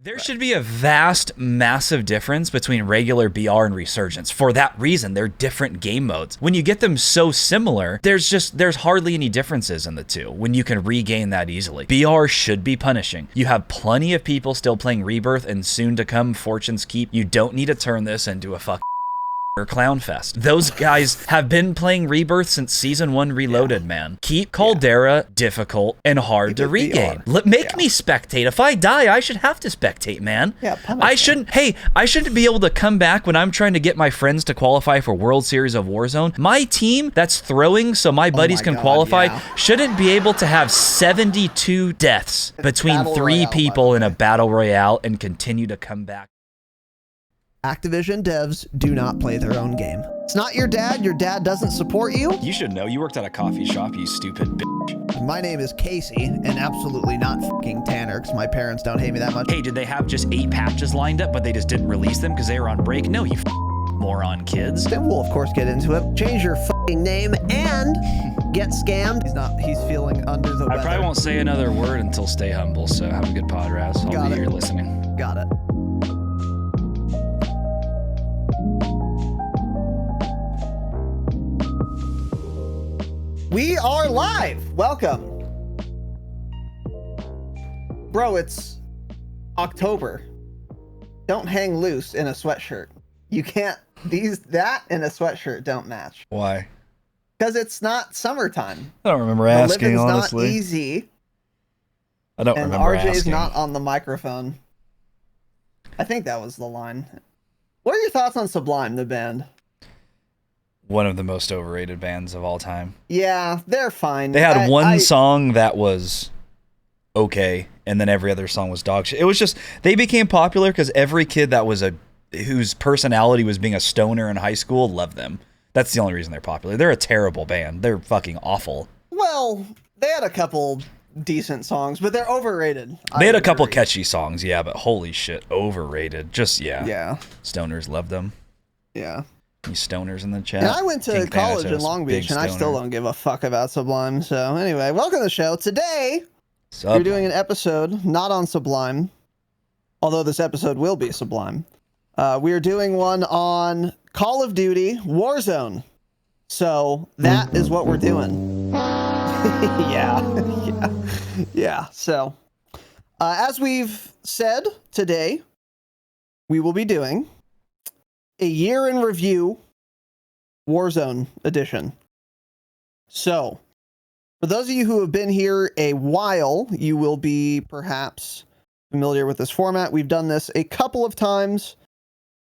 There should be a vast, massive difference between regular BR and Resurgence. For that reason, they're different game modes. When you get them so similar, there's hardly any differences in the two when you can regain that easily. BR should be punishing. You have plenty of people still playing Rebirth and soon to come Fortune's Keep. You don't need to turn this into a clown fest. Those guys have been playing Rebirth since Season 1 Reloaded, man. Keep Caldera difficult and hard to regain. Make me spectate. If I die, I should have to spectate, man. I shouldn't be able to come back when I'm trying to get my friends to qualify for World Series of Warzone. My team that's throwing so my buddies can qualify shouldn't be able to have 72 deaths between 3 people in a battle royale and continue to come back. Activision devs do not play their own game. It's not your dad doesn't support you. You should know, you worked at a coffee shop, you stupid bitch. My name is Casey, and absolutely not fucking Tanner, because my parents don't hate me that much. Hey, did they have just 8 patches lined up, but they just didn't release them because they were on break? No, you moron kids. Then we'll, of course, get into it. Change your fucking name and get scammed. He's feeling under the weather. I probably won't say another word until Stay Humble, so have a good pod, Raz. I'll be here listening. Got it. We are live. Welcome. Bro, it's October. Don't hang loose in a sweatshirt. You can't, that and a sweatshirt don't match. Why? Because it's not summertime. I don't remember asking, the living's honestly. not easy. I don't remember asking. And RJ's not on the microphone. I think that was the line. What are your thoughts on Sublime, the band? One of the most overrated bands of all time. Yeah, they're fine. They had one song that was okay, and then every other song was dog shit. It was just, they became popular because every kid that was whose personality was being a stoner in high school loved them. That's the only reason they're popular. They're a terrible band. They're fucking awful. Well, they had a couple decent songs, but they're overrated. They had a couple catchy songs, yeah, but holy shit, overrated. Just, yeah. Stoners love them. Yeah. You stoners in the chat. And I went to college in Long Beach, and I still don't give a fuck about Sublime. So anyway, welcome to the show. Today, we're doing an episode not on Sublime, although this episode will be Sublime. We are doing one on Call of Duty Warzone. So that is what we're doing. Yeah. So as we've said today, we will be doing a year in review Warzone edition. So, for those of you who have been here a while, you will be perhaps familiar with this format. We've done this a couple of times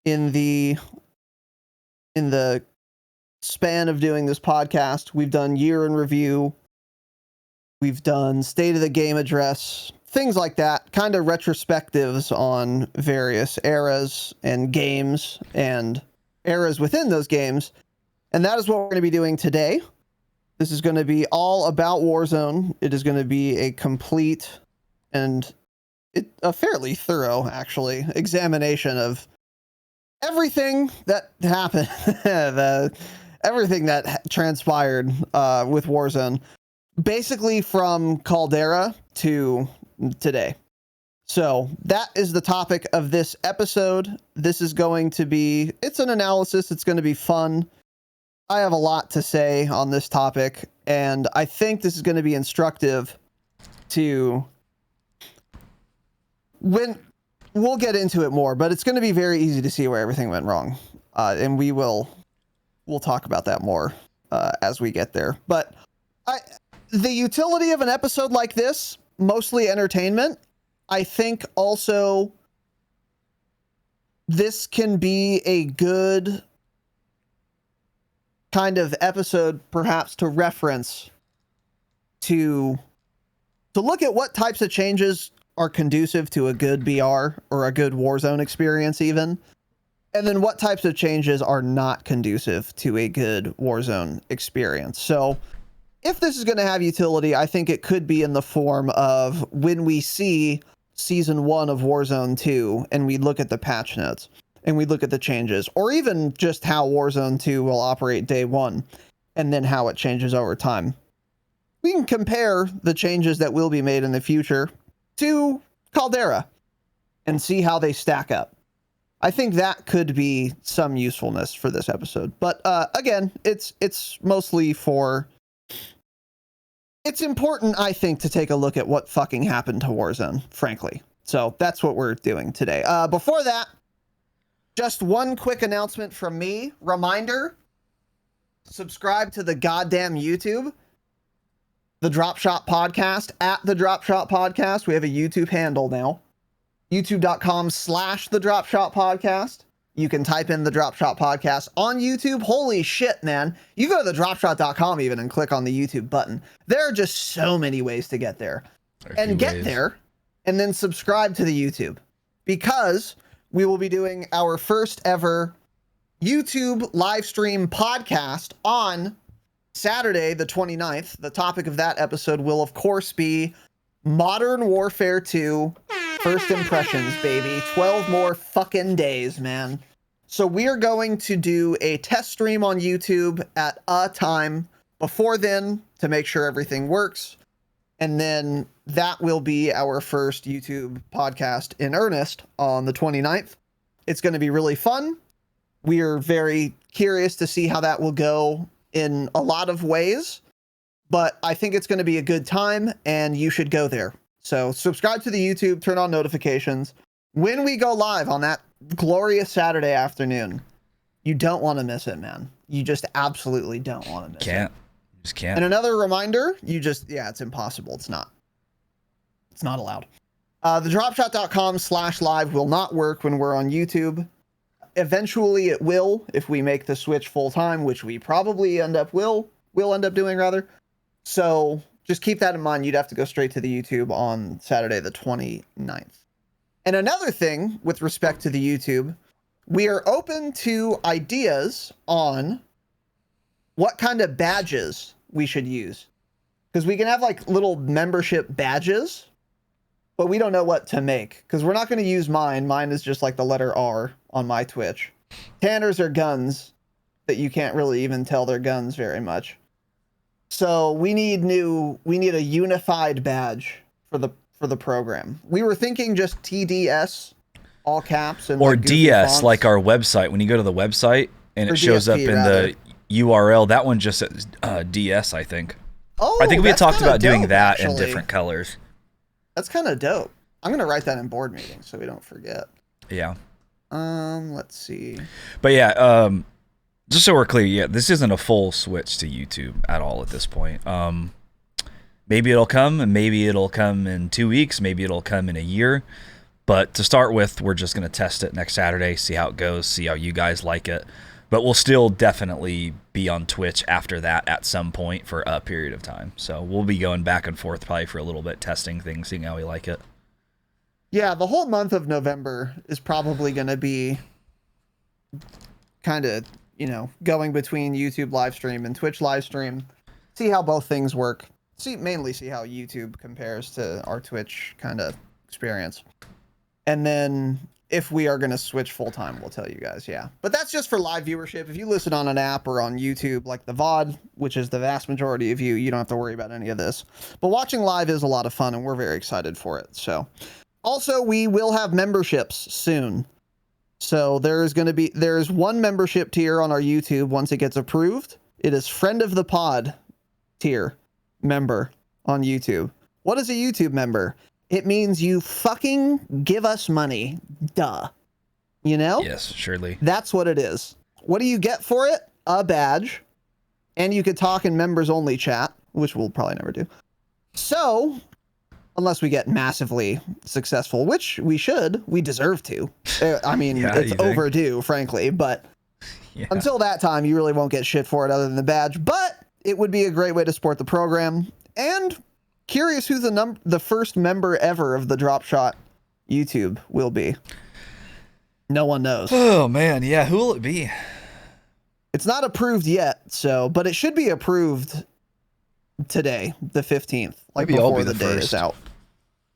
in the span of doing this podcast. We've done year in review. We've done state of the game address, things like that, kind of retrospectives on various eras and games and eras within those games. And that is what we're going to be doing today. This is going to be all about Warzone. It is going to be a complete and a fairly thorough, actually, examination of everything that happened, everything that transpired with Warzone, basically from Caldera to today. So that is the topic of this episode. This is going to be, it's an analysis. It's going to be fun. I have a lot to say on this topic, and I think this is going to be instructive to when we'll get into it more, but it's going to be very easy to see where everything went wrong. And we'll talk about that more as we get there. But the utility of an episode like this, mostly entertainment, I think also this can be a good kind of episode perhaps to reference to look at what types of changes are conducive to a good BR or a good Warzone experience even, and then what types of changes are not conducive to a good Warzone experience. So if this is going to have utility, I think it could be in the form of when we see Season 1 of Warzone 2 and we look at the patch notes and we look at the changes, or even just how Warzone 2 will operate day 1 and then how it changes over time. We can compare the changes that will be made in the future to Caldera and see how they stack up. I think that could be some usefulness for this episode. But again, it's mostly for... It's important, I think, to take a look at what fucking happened to Warzone, frankly. So that's what we're doing today. Before that, just one quick announcement from me. Reminder, subscribe to the goddamn YouTube. The Dropshot Podcast, at the Dropshot Podcast. We have a YouTube handle now. YouTube.com/the Dropshot Podcast. You can type in the Dropshot Podcast on YouTube. Holy shit, man. You go to the dropshot.com even and click on the YouTube button. There are just so many ways to get there. And get there and then subscribe to the YouTube, because we will be doing our first ever YouTube live stream podcast on Saturday, the 29th. The topic of that episode will, of course, be Modern Warfare 2 First Impressions, baby. 12 more fucking days, man. So we are going to do a test stream on YouTube at a time before then to make sure everything works. And then that will be our first YouTube podcast in earnest on the 29th. It's going to be really fun. We are very curious to see how that will go in a lot of ways, but I think it's going to be a good time and you should go there. So subscribe to the YouTube, turn on notifications. When we go live on that glorious Saturday afternoon, you don't want to miss it, man. You just absolutely don't want to miss it. You just can't. And another reminder, it's impossible. It's not allowed. The dropshot.com/live will not work when we're on YouTube. Eventually it will, if we make the switch full time, which we probably will end up doing rather. So just keep that in mind. You'd have to go straight to the YouTube on Saturday, the 29th. And another thing with respect to the YouTube, we are open to ideas on what kind of badges we should use. Because we can have like little membership badges, but we don't know what to make. Because we're not going to use mine. Mine is just like the letter R on my Twitch. Tanner's are guns that you can't really even tell they're guns very much. So we need a unified badge for the program. We were thinking just TDS, all caps, and or like DS, fonts. like our website. When you go to the website and Or it shows DSP, up in rather. the URL, that one just says DS, I think. Oh, I think we had that's talked kinda about doing dope, that in actually. different colors. That's kind of dope. I'm gonna write that in board meetings so we don't forget. Yeah. Let's see. But yeah, just so we're clear, yeah, this isn't a full switch to YouTube at all at this point. Maybe it'll come, and maybe it'll come in 2 weeks, maybe it'll come in a year. But to start with, we're just going to test it next Saturday, see how it goes, see how you guys like it. But we'll still definitely be on Twitch after that at some point for a period of time. So we'll be going back and forth probably for a little bit, testing things, seeing how we like it. Yeah, the whole month of November is probably going to be kind of, going between YouTube live stream and Twitch live stream. See how both things work. Mainly see how YouTube compares to our Twitch kind of experience. And then if we are going to switch full time, we'll tell you guys. Yeah. But that's just for live viewership. If you listen on an app or on YouTube, like the VOD, which is the vast majority of you don't have to worry about any of this. But watching live is a lot of fun and we're very excited for it. So also we will have memberships soon. So there's one membership tier on our YouTube once it gets approved. It is friend of the pod tier member on YouTube. What is a YouTube member? It means you fucking give us money. Duh. Yes, surely. That's what it is. What do you get for it? A badge. And you could talk in members only chat, which we'll probably never do. So, unless we get massively successful, which we deserve to. I mean, Yeah, it's you think? overdue, frankly, but Yeah. until that time, you really won't get shit for it other than the badge. But it would be a great way to support the program. And curious who the first member ever of the Dropshot YouTube will be. No one knows. Oh, man. Yeah, who will it be? It's not approved yet, but it should be approved today, the 15th, like Maybe I'll before be the the day first. is out.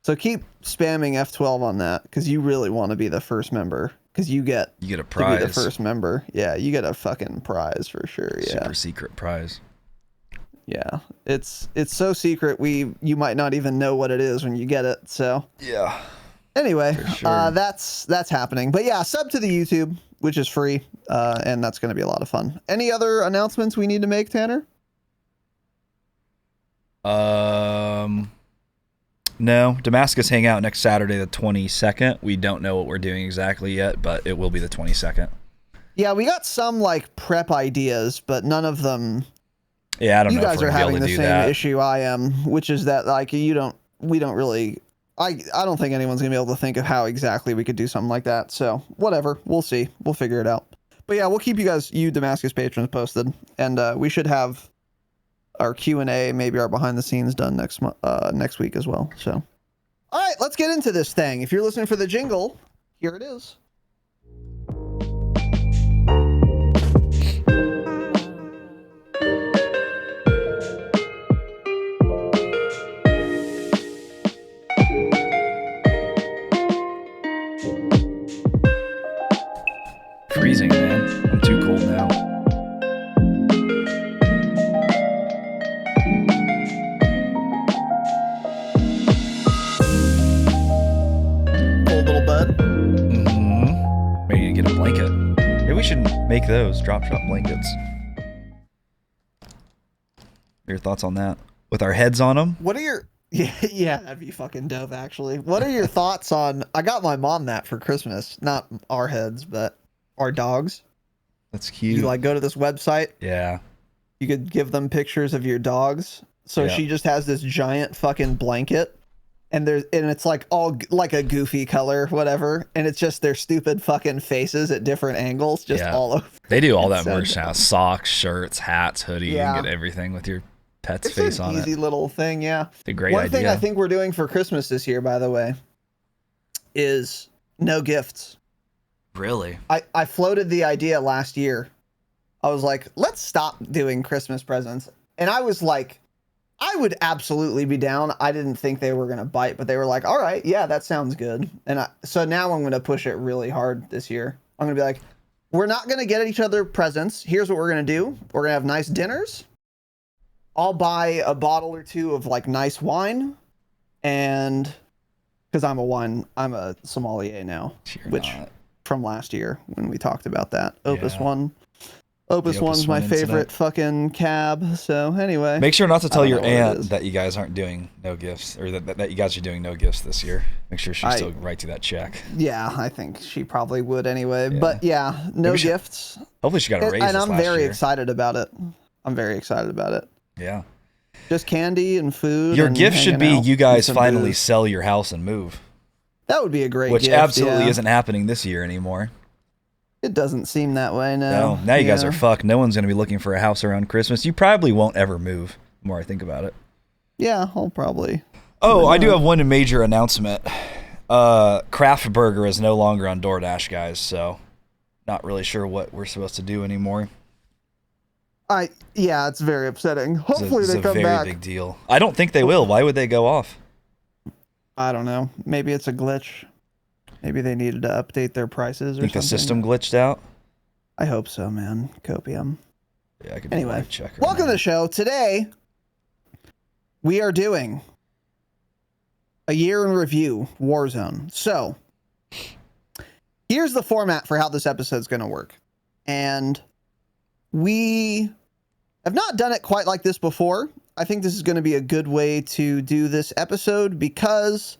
So keep spamming F12 on that because you really want to be the first member because you get a to be prize. the first member. Yeah, you get a fucking prize for sure. Yeah. Super secret prize. Yeah, it's so secret you might not even know what it is when you get it. So Yeah. Anyway, sure. that's happening. But yeah, sub to the YouTube, which is free, and that's going to be a lot of fun. Any other announcements we need to make, Tanner? No. Damascus Hangout next Saturday, the 22nd. We don't know what we're doing exactly yet, but it will be the 22nd. Yeah, we got some like prep ideas, but none of them. Yeah, I don't know. You guys are having the same that. issue I am, which is that like we don't really. I don't think anyone's gonna be able to think of how exactly we could do something like that. So whatever, we'll see. We'll figure it out. But yeah, we'll keep you Damascus patrons posted, and we should have our Q&A, maybe our behind the scenes done next week as well. So, all right, let's get into this thing. If you're listening for the jingle, here it is. Freezing, man. I'm too cold now. Cold little bud. Mm-hmm. Maybe get a blanket. Maybe we should make those Dropshot blankets. Your thoughts on that? With our heads on them? What are your... Yeah, that'd be fucking dope, actually. What are your thoughts on... I got my mom that for Christmas. Not our heads, but our dogs. That's cute. You like go to this website. Yeah. You could give them pictures of your dogs. So she just has this giant fucking blanket, and it's like all like a goofy color, whatever, and it's just their stupid fucking faces at different angles, just all over. They do all that merch now: socks, shirts, hats, hoodie. Yeah. You can get everything with your pet's It's face an on it. easy little thing, yeah. It's a great One idea. thing I think we're doing for Christmas this year, by the way, is no gifts. Really? I floated the idea last year. I was like, let's stop doing Christmas presents. And I was like, I would absolutely be down. I didn't think they were going to bite, but they were like, all right, yeah, that sounds good. And so now I'm going to push it really hard this year. I'm going to be like, we're not going to get each other presents. Here's what we're going to do. We're going to have nice dinners. I'll buy a bottle or two of like nice wine. And because I'm a sommelier now, from last year when we talked about that. Opus One. Opus One's my favorite fucking cab. So anyway, make sure not to tell your aunt that you guys aren't doing no gifts, or that you guys are doing no gifts this year. Make sure she still writes you that check. Yeah, I think she probably would anyway. Yeah. But yeah, no gifts. Hopefully she got a raise. And I'm very excited about it. I'm very excited about it. Yeah. Just candy and food. Your gift should be you guys finally sell your house and move. That would be a great gift. Which absolutely yeah. isn't happening this year anymore. It doesn't seem that way, no. Now you guys are fucked. No one's going to be looking for a house around Christmas. You probably won't ever move, the more I think about it. Yeah, I'll probably. Oh, I do have one major announcement. Kraft Burger is no longer on DoorDash, guys, so not really sure what we're supposed to do anymore. Yeah, it's very upsetting. Hopefully they come back. It's a very big deal. I don't think they will. Why would they go off? I don't know. Maybe it's a glitch. Maybe they needed to update their prices or something. Think the system glitched out? I hope so, man. Copium. Yeah, I could anyway, welcome to the show. Today, we are doing a year in review, Warzone. So, here's the format for how this episode's going to work. And we have not done it quite like this before. I think this is going to be a good way to do this episode because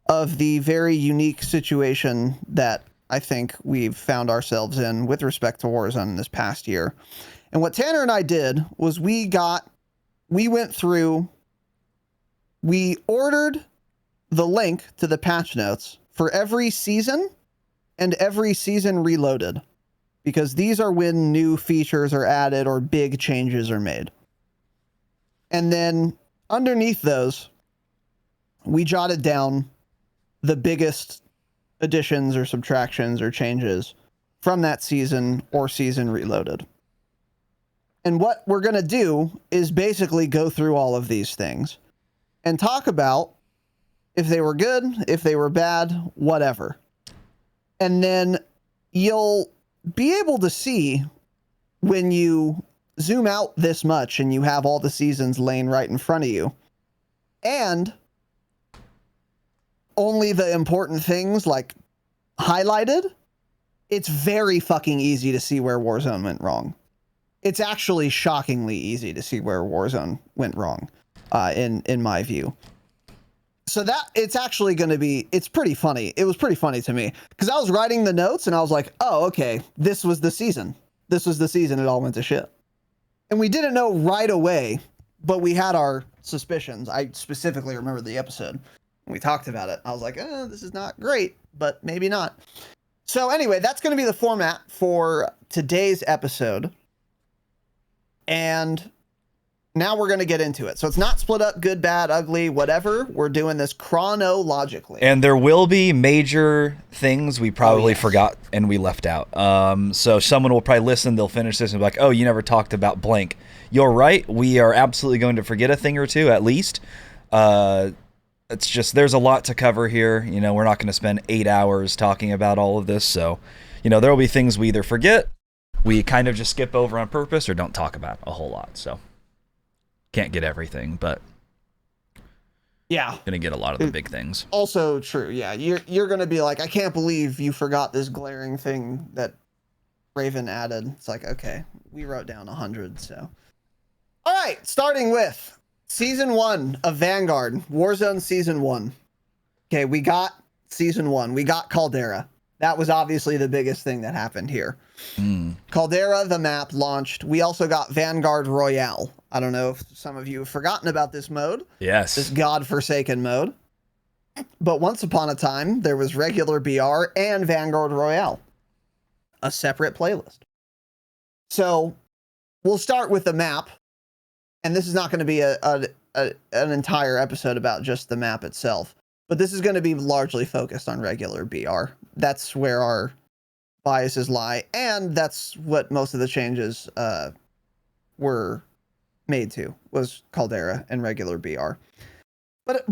of the very unique situation that I think we've found ourselves in with respect to Warzone this past year. And what Tanner and I did was we ordered the link to the patch notes for every season and every season reloaded, because these are when new features are added or big changes are made. And then underneath those, we jotted down the biggest additions or subtractions or changes from that season or season reloaded. And what we're going to do is basically go through all of these things and talk about if they were good, if they were bad, whatever. And then you'll be able to see when you zoom out this much and you have all the seasons laying right in front of you. And only the important things like highlighted, it's very fucking easy to see where Warzone went wrong. It's actually shockingly easy to see where Warzone went wrong, in my view. So that it's actually going to be, it's pretty funny. It was pretty funny to me because I was writing the notes and I was like, oh, okay, this was the season. This was the season it all went to shit. And we didn't know right away, but we had our suspicions. I specifically remember the episode. We talked about it. I was like, this is not great, but maybe not. So anyway, that's going to be the format for today's episode. And now we're going to get into it. So it's not split up, good, bad, ugly, whatever. We're doing this chronologically. And there will be major things we probably forgot and we left out. So someone will probably listen, they'll finish this and be like, oh, you never talked about blank. You're right. We are absolutely going to forget a thing or two at least. It's just, there's a lot to cover here. You know, we're not going to spend 8 hours talking about all of this. So, you know, there will be things we either forget, we kind of just skip over on purpose, or don't talk about a whole lot. So can't get everything, but yeah, gonna get a lot of the big things. Also true. Yeah, you're gonna be like, I can't believe you forgot this glaring thing that Raven added. It's like, okay, we wrote down 100. So, all right, starting with Season 1 of Vanguard, Warzone Season 1. Okay, we got Season 1. We got Caldera. That was obviously the biggest thing that happened here. Caldera, the map, launched. We also got Vanguard Royale. I don't know if some of you have forgotten about this mode. Yes. This godforsaken mode. But once upon a time, there was regular BR and Vanguard Royale. A separate playlist. So, we'll start with the map. And this is not going to be an entire episode about just the map itself. But this is going to be largely focused on regular BR. That's where our biases lie. And that's what most of the changes were made to, was Caldera and regular BR. But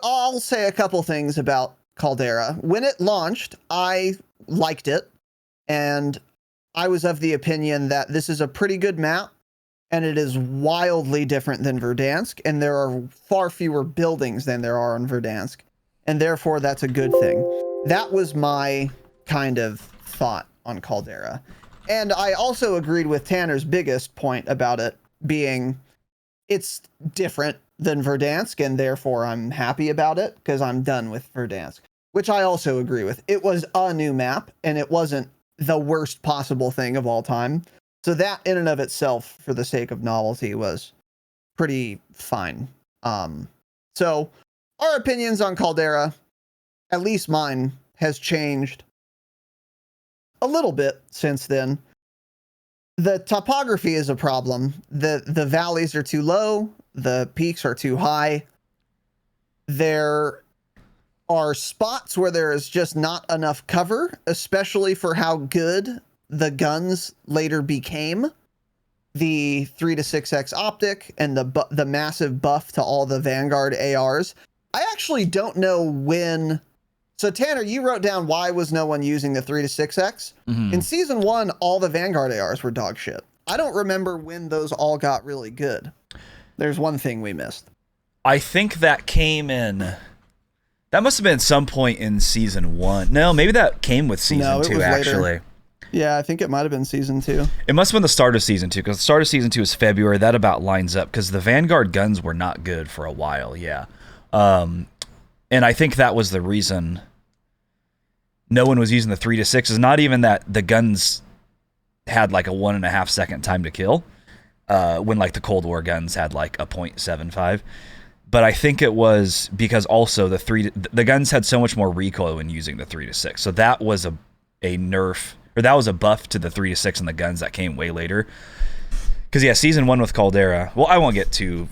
I'll say a couple things about Caldera. When it launched, I liked it. And I was of the opinion that this is a pretty good map. And it is wildly different than Verdansk. And there are far fewer buildings than there are on Verdansk. And therefore, that's a good thing. That was my kind of thought on Caldera. And I also agreed with Tanner's biggest point about it being it's different than Verdansk, and therefore I'm happy about it because I'm done with Verdansk, which I also agree with. It was a new map, and it wasn't the worst possible thing of all time. So that in and of itself, for the sake of novelty, was pretty fine. So our opinions on Caldera, at least mine, has changed a little bit since then. The topography is a problem. The valleys are too low. The peaks are too high. There are spots where there is just not enough cover, especially for how good the guns later became. The 3 to 6x optic and the massive buff to all the Vanguard ARs. I actually don't know when. So Tanner, you wrote down why was no one using the 3 to 6x? In Season 1, all the Vanguard ARs were dog shit. I don't remember when those all got really good. There's one thing we missed. I think that came in. That must have been some point in Season 1. No, maybe that came with Season 2, actually. Later. Yeah, I think it might have been Season 2. It must have been the start of Season 2, because the start of Season 2 is February. That about lines up, because the Vanguard guns were not good for a while, yeah. And I think that was the reason no one was using the 3 to 6s. Not even that the guns had like a 1.5 second time to kill, when like the Cold War guns had like a 0.75. But I think it was because also the guns had so much more recoil when using the 3 to 6. So that was a nerf, or that was a buff to the 3 to 6 and the guns that came way later. Because yeah, Season 1 with Caldera, well, I won't get too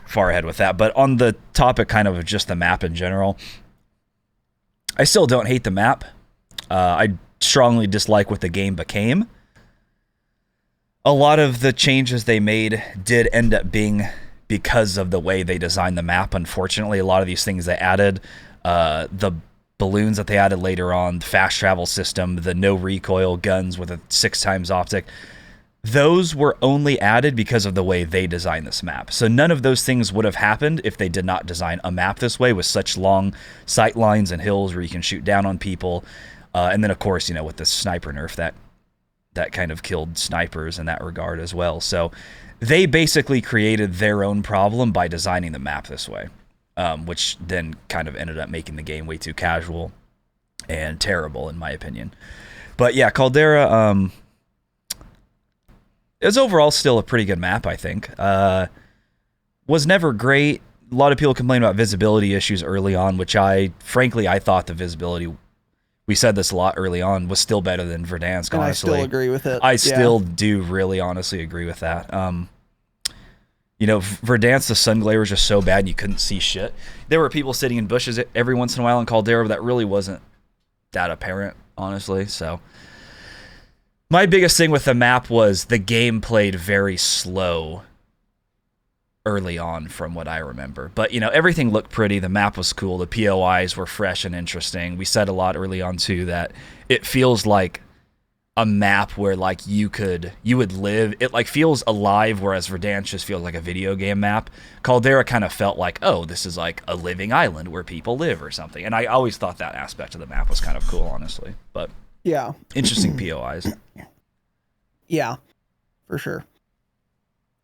far ahead with that, but on the topic kind of just the map in general, I still don't hate the map. I strongly dislike what the game became. A lot of the changes they made did end up being because of the way they designed the map. Unfortunately, a lot of these things they added, the balloons that they added later on, the fast travel system, the no recoil guns with a 6x optic, those were only added because of the way they designed this map. So none of those things would have happened if they did not design a map this way with such long sight lines and hills where you can shoot down on people. And then, of course, with the sniper nerf, that kind of killed snipers in that regard as well. So they basically created their own problem by designing the map this way, which then kind of ended up making the game way too casual and terrible, in my opinion. But yeah, Caldera... it was overall still a pretty good map, I think. Was never great. A lot of people complain about visibility issues early on, which I thought the visibility, we said this a lot early on, was still better than Verdansk, honestly. I still agree with it. I still do really honestly agree with that. Verdansk, the sun glare was just so bad you couldn't see shit. There were people sitting in bushes every once in a while in Caldera, but that really wasn't that apparent, honestly, so... My biggest thing with the map was the game played very slow early on from what I remember. But, everything looked pretty. The map was cool. The POIs were fresh and interesting. We said a lot early on, too, that it feels like a map where, like, you would live. It, like, feels alive, whereas Verdansk just feels like a video game map. Caldera kind of felt like, oh, this is like a living island where people live or something. And I always thought that aspect of the map was kind of cool, honestly. But... yeah. Interesting POIs. Yeah, for sure.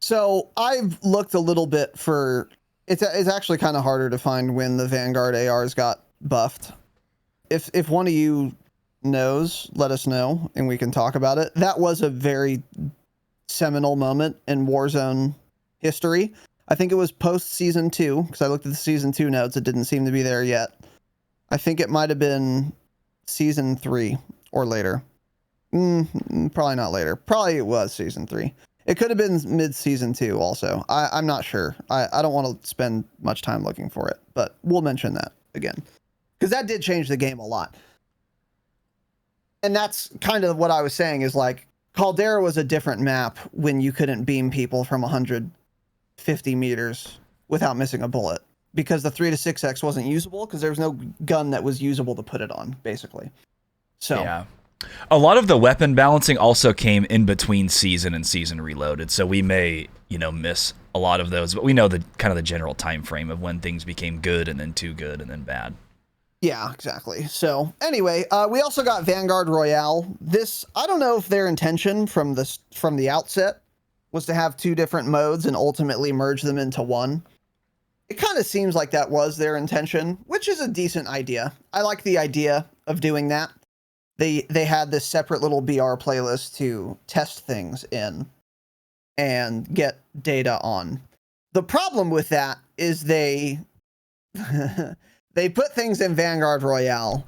So I've looked a little bit for... It's actually kind of harder to find when the Vanguard ARs got buffed. If one of you knows, let us know, and we can talk about it. That was a very seminal moment in Warzone history. I think it was post-Season 2, because I looked at the Season 2 notes. It didn't seem to be there yet. I think it might have been Season 3 or later. Probably not later. Probably it was Season 3. It could have been mid-Season 2 also. I'm not sure. I don't want to spend much time looking for it, but we'll mention that again. Because that did change the game a lot. And that's kind of what I was saying is like, Caldera was a different map when you couldn't beam people from 150 meters without missing a bullet. Because the 3 to 6x wasn't usable, because there was no gun that was usable to put it on, basically. So... yeah. A lot of the weapon balancing also came in between Season and Season Reloaded, so we may, miss a lot of those, but we know the kind of the general time frame of when things became good and then too good and then bad. Yeah, exactly. So anyway, we also got Vanguard Royale. This, I don't know if their intention from the outset was to have two different modes and ultimately merge them into one. It kind of seems like that was their intention, which is a decent idea. I like the idea of doing that. They had this separate little BR playlist to test things in and get data on. The problem with that is they put things in Vanguard Royale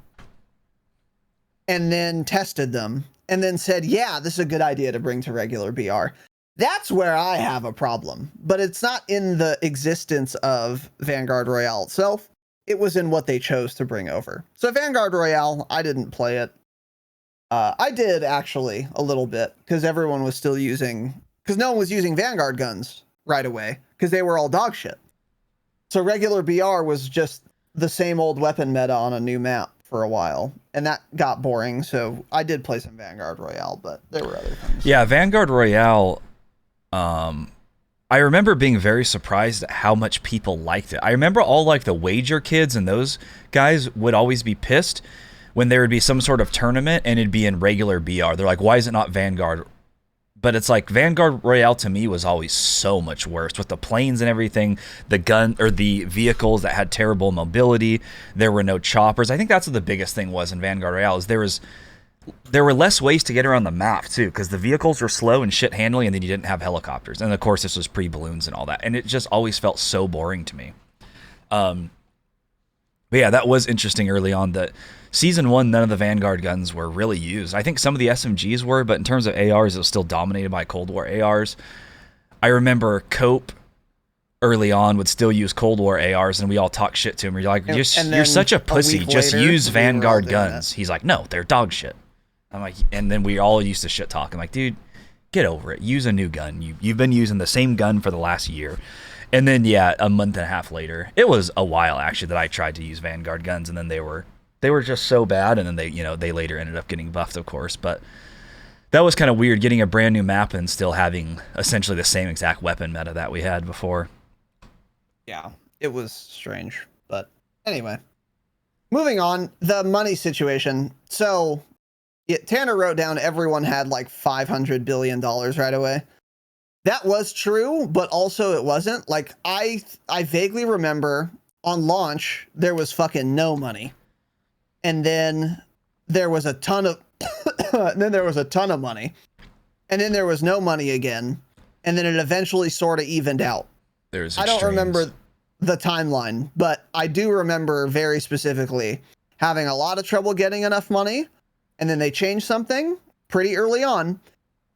and then tested them and then said, yeah, this is a good idea to bring to regular BR. That's where I have a problem, but it's not in the existence of Vanguard Royale itself. It was in what they chose to bring over. So Vanguard Royale, I didn't play it. I did actually a little bit because everyone was still because no one was using Vanguard guns right away because they were all dog shit. So regular BR was just the same old weapon meta on a new map for a while, and that got boring. So I did play some Vanguard Royale, but there were other things. Yeah, Vanguard Royale. I remember being very surprised at how much people liked it. I remember all like the wager kids and those guys would always be pissed when there would be some sort of tournament and it'd be in regular BR. They're like, why is it not Vanguard? But it's like Vanguard Royale to me was always so much worse with the planes and everything, the gun or the vehicles that had terrible mobility. There were no choppers. I think that's what the biggest thing was in Vanguard Royale is there were less ways to get around the map too, because the vehicles were slow and shit handling, and then you didn't have helicopters. And of course, this was pre-balloons and all that, and it just always felt so boring to me. But yeah, that was interesting early on that Season 1, none of the Vanguard guns were really used. I think some of the SMGs were, but in terms of ARs, it was still dominated by Cold War ARs. I remember Cope early on would still use Cold War ARs, and we all talk shit to him. You're like, you're such a pussy. Just use Vanguard guns. He's like, no, they're dog shit. I'm like, and then we all used to shit talk. I'm like, dude, get over it. Use a new gun. You've been using the same gun for the last year. And then, yeah, a month and a half later, it was a while actually that I tried to use Vanguard guns, and then they were just so bad, and then they later ended up getting buffed, of course. But That was kind of weird, getting a brand new map and still having essentially the same exact weapon meta that we had before. Yeah, it was strange. But anyway, moving on, the money situation. So Tanner wrote down everyone had like $500 billion right away. That was true, but also it wasn't. Like, I vaguely remember on launch, there was fucking no money. And then there was a ton of and then there was a ton of money. And then there was no money again. And then it eventually sort of evened out. I don't remember the timeline, but I do remember very specifically having a lot of trouble getting enough money. And then they changed something pretty early on.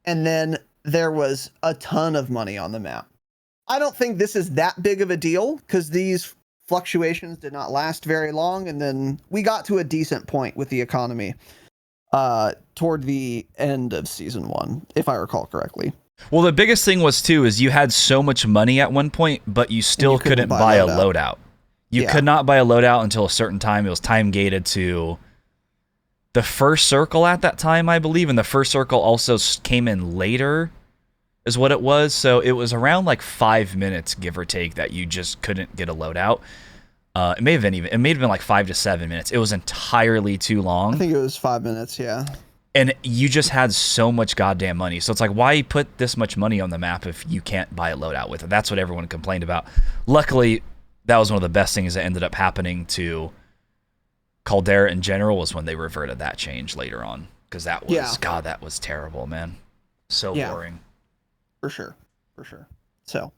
And then there was a ton of money on the map. I don't think this is that big of a deal because these fluctuations did not last very long. And then we got to a decent point with the economy toward the end of season 1, if I recall correctly. Well, the biggest thing was, too, is you had so much money at one point, but you still couldn't buy a loadout. You could not buy a loadout until a certain time. It was time gated to the first circle at that time, I believe, and the first circle also came in later is what it was. So it was around like 5 minutes, give or take, that you just couldn't get a loadout. It may have been like 5 to 7 minutes. It was entirely too long. I think it was 5 minutes, yeah. And you just had so much goddamn money. So it's like, why put this much money on the map if you can't buy a loadout with it? That's what everyone complained about. Luckily, that was one of the best things that ended up happening to Caldera in general, was when they reverted that change later on. Because that was, God, that was terrible, man. So boring. For sure. So,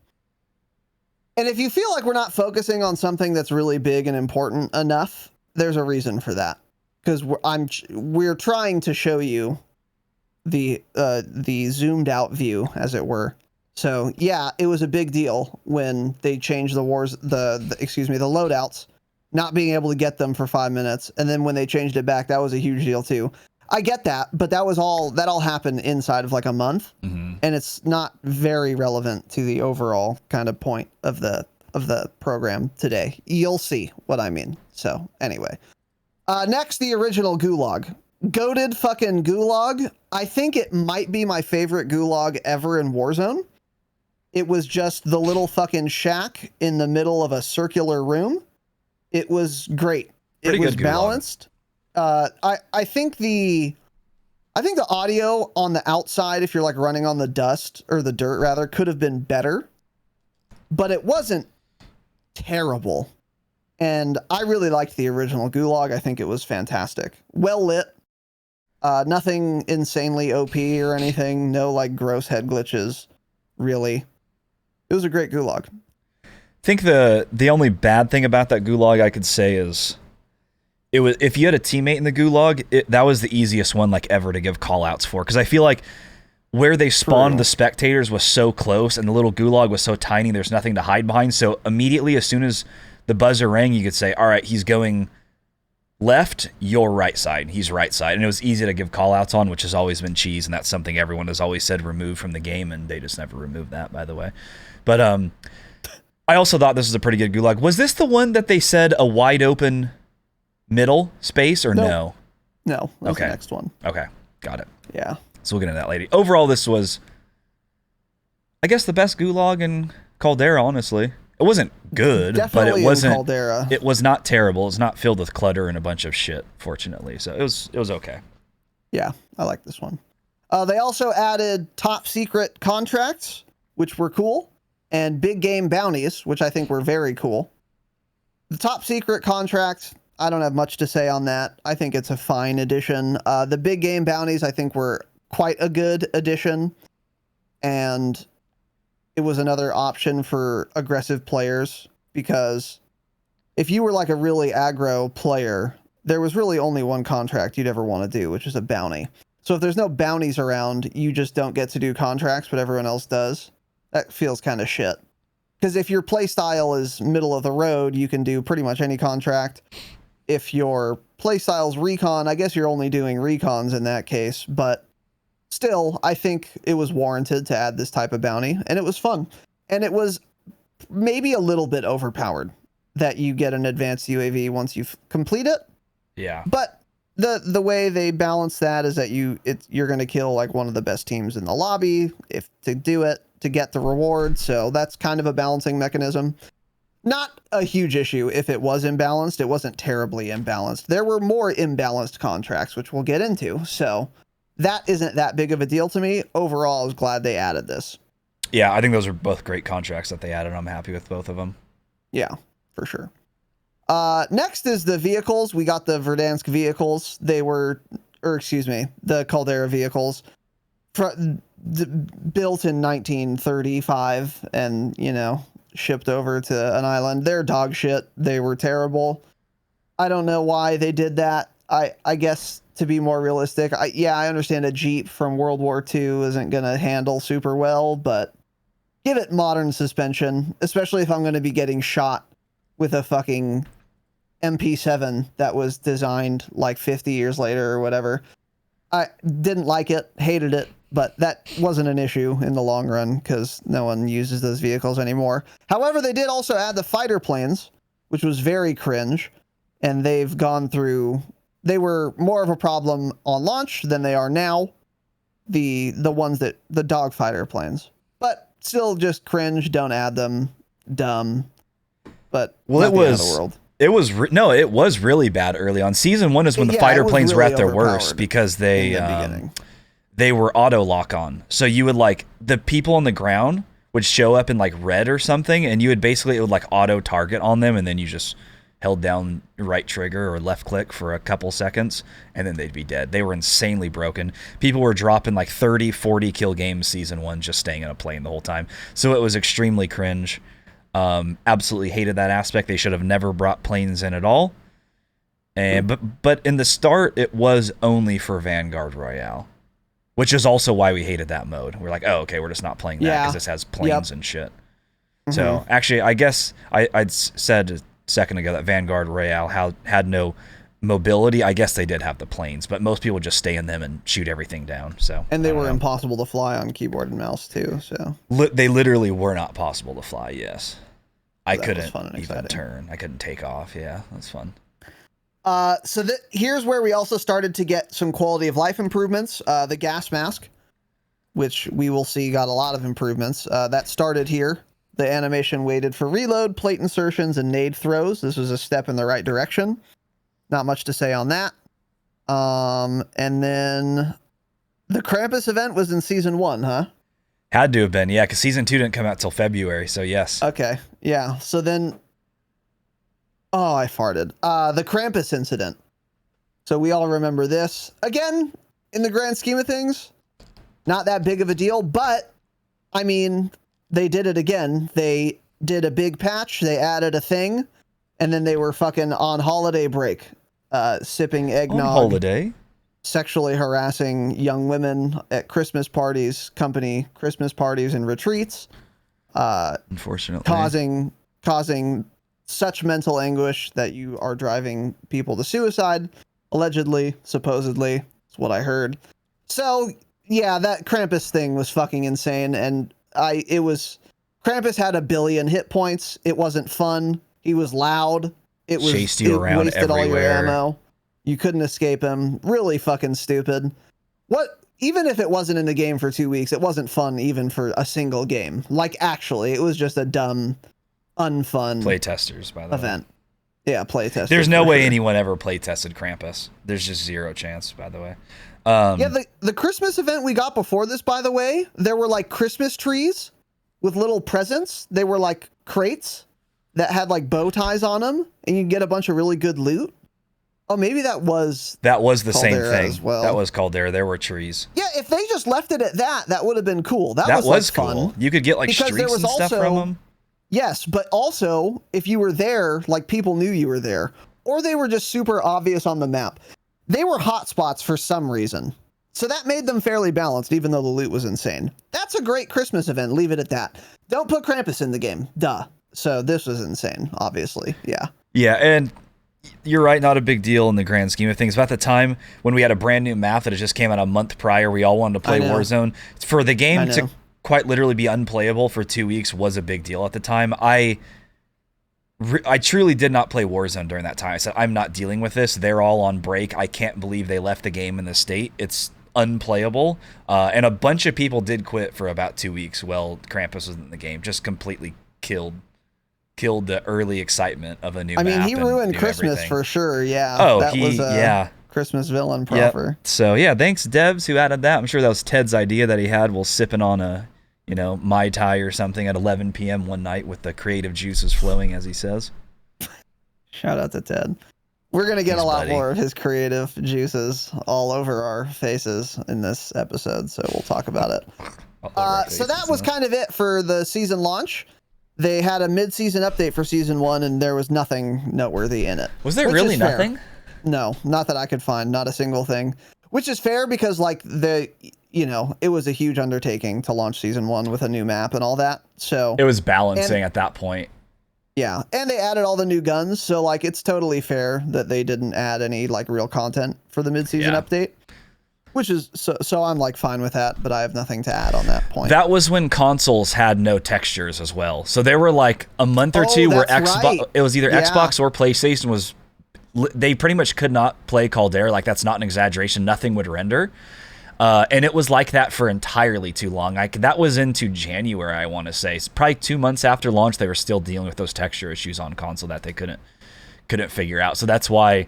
and if you feel like we're not focusing on something that's really big and important enough, there's a reason for that. Because we're trying to show you the zoomed out view, as it were. So yeah, it was a big deal when they changed the loadouts, not being able to get them for 5 minutes, and then when they changed it back, that was a huge deal too. I get that, but that all happened inside of like a month, and it's not very relevant to the overall kind of point of the program today. You'll see what I mean. So anyway. Next, the original Gulag. Goated fucking Gulag. I think it might be my favorite Gulag ever in Warzone. It was just the little fucking shack in the middle of a circular room. It was great. It was balanced. I think the audio on the outside, if you're like running on the dust or the dirt rather, could have been better, but it wasn't terrible. And I really liked the original Gulag. I think it was fantastic. Well lit. Nothing insanely OP or anything. No like gross head glitches, really. It was a great Gulag. I think the only bad thing about that Gulag I could say is it was, if you had a teammate in the Gulag, that was the easiest one like ever to give callouts for. Because I feel like where they spawned the spectators was so close and the little Gulag was so tiny, there's nothing to hide behind. So immediately, as soon as the buzzer rang, you could say, all right, he's going left, you're right side. He's right side. And it was easy to give callouts on, which has always been cheese, and that's something everyone has always said removed from the game, and they just never removed that, by the way. But I also thought this was a pretty good Gulag. Was this the one that they said a wide open middle space, or no? No, that was the next one. Okay, got it. Yeah. So we'll get into that later. Overall, this was, I guess, the best Gulag in Caldera, honestly. It wasn't good, Definitely but it wasn't. Caldera. It was not terrible. It's not filled with clutter and a bunch of shit, fortunately. So it was okay. Yeah, I like this one. They also added top secret contracts, which were cool, and big game bounties, which I think were very cool. The top secret contract, I don't have much to say on that. I think it's a fine addition. The big game bounties, I think, were quite a good addition, and it was another option for aggressive players, because if you were like a really aggro player, there was really only one contract you'd ever want to do, which is a bounty. So if there's no bounties around, you just don't get to do contracts, but everyone else does. That feels kind of shit. Because if your play style is middle of the road, you can do pretty much any contract. If your play style's recon, I guess you're only doing recons in that case, but still, I think it was warranted to add this type of bounty, and it was fun. And it was maybe a little bit overpowered that you get an advanced UAV once you complete it. Yeah. But the way they balance that is that you're going to kill like one of the best teams in the lobby if to do it to get the reward. So that's kind of a balancing mechanism. Not a huge issue if it was imbalanced. It wasn't terribly imbalanced. There were more imbalanced contracts, which we'll get into. So that isn't that big of a deal to me. Overall, I was glad they added this. Yeah, I think those are both great contracts that they added. I'm happy with both of them. Yeah, for sure. Next is the vehicles. We got the Verdansk vehicles. The Caldera vehicles built in 1935 and, shipped over to an island. They're dog shit. They were terrible. I don't know why they did that. I guess to be more realistic, I understand a Jeep from World War II isn't going to handle super well, but give it modern suspension, especially if I'm going to be getting shot with a fucking MP7 that was designed like 50 years later or whatever. I didn't like it, hated it, but that wasn't an issue in the long run because no one uses those vehicles anymore. However, they did also add the fighter planes, which was very cringe, and they've gone through... They were more of a problem on launch than they are now. The dogfighter planes. But still just cringe, don't add them, dumb. But it was really bad early on. Season 1 is when the fighter planes were at their worst because they were auto lock on. So you would like the people on the ground would show up in like red or something, and it would like auto target on them, and then you just held down right trigger or left click for a couple seconds, and then they'd be dead. They were insanely broken. People were dropping like 30, 40 kill games Season 1 just staying in a plane the whole time. So it was extremely cringe. Absolutely hated that aspect. They should have never brought planes in at all. And but in the start, it was only for Vanguard Royale, which is also why we hated that mode. We're like, oh, okay, we're just not playing that because this has planes and shit. Mm-hmm. So actually, I guess I'd said a second ago that Vanguard Royale had no mobility. I guess they did have the planes, but most people just stay in them and shoot everything down. So and they were impossible to fly on keyboard and mouse too. So they literally were not possible to fly. Yes. I couldn't even turn. I couldn't take off. Yeah, that's fun. Here's where we also started to get some quality of life improvements. The gas mask, which we will see got a lot of improvements. That started here. The animation waited for reload, plate insertions, and nade throws. This was a step in the right direction. Not much to say on that. And then the Krampus event was in Season 1, huh? Had to have been, yeah, because Season 2 didn't come out till February, so yes. Okay, yeah. So then... Oh, I farted. The Krampus incident. So we all remember this. Again, in the grand scheme of things, not that big of a deal, but, I mean, they did it again. They did a big patch, they added a thing, and then they were fucking on holiday break, sipping eggnog. On holiday? Sexually harassing young women at Christmas parties, company Christmas parties and retreats. Unfortunately. Causing such mental anguish that you are driving people to suicide, allegedly, supposedly. That's what I heard. So, yeah, that Krampus thing was fucking insane, and Krampus had 1 billion hit points. It wasn't fun. He was loud. It chased you around wasted everywhere. All your ammo. You couldn't escape him. Really fucking stupid. Even if it wasn't in the game for 2 weeks, it wasn't fun even for a single game. Like, actually, it was just a dumb, unfun playtesters, by the event. Yeah, playtesters. There's no way anyone ever playtested Krampus. There's just zero chance, by the way. The Christmas event we got before this, by the way, there were like Christmas trees with little presents. They were like crates that had like bow ties on them, and you can get a bunch of really good loot. Oh, maybe that was the Caldera same thing. As well. That was Caldera. There were trees. Yeah, if they just left it at that would have been cool. That was like, cool. Fun. You could get like because streaks and stuff from them. Yes, but also if you were there, like people knew you were there, or they were just super obvious on the map. They were hotspots for some reason. So that made them fairly balanced, even though the loot was insane. That's a great Christmas event. Leave it at that. Don't put Krampus in the game. Duh. So this was insane, obviously. Yeah. Yeah, and you're right, not a big deal in the grand scheme of things. About the time when we had a brand new map that had just came out a month prior, we all wanted to play Warzone. For the game to quite literally be unplayable for 2 weeks was a big deal at the time. I I truly did not play Warzone during that time. I said, I'm not dealing with this. They're all on break. I can't believe they left the game in this state. It's unplayable. And a bunch of people did quit for about 2 weeks while Krampus was in the game. Just completely killed the early excitement of a new map. I mean, he ruined new Christmas everything. for sure. Yeah. Oh, that was yeah. Christmas villain proper. Yep. So yeah, thanks Debs who added that. I'm sure that was Ted's idea that he had while sipping on a, Mai Tai or something at 11 p.m. one night with the creative juices flowing, as he says. Shout out to Ted. We're going to get a lot more of his creative juices all over our faces in this episode, so we'll talk about it. So that was kind of it for the season launch. They had a mid-season update for season 1, and there was nothing noteworthy in it. Was there really nothing? No, not that I could find. Not a single thing. Which is fair because, like, it was a huge undertaking to launch season 1 with a new map and all that. So it was balancing at that point. Yeah, and they added all the new guns, so like it's totally fair that they didn't add any like real content for the mid-season update. Which is so I'm like fine with that, but I have nothing to add on that point. That was when consoles had no textures as well. So there were like a month or two where it was either Xbox or PlayStation they pretty much could not play Caldera. Like that's not an exaggeration. Nothing would render. And it was like that for entirely too long. That was into January, I want to say. So probably 2 months after launch, they were still dealing with those texture issues on console that they couldn't figure out. So that's why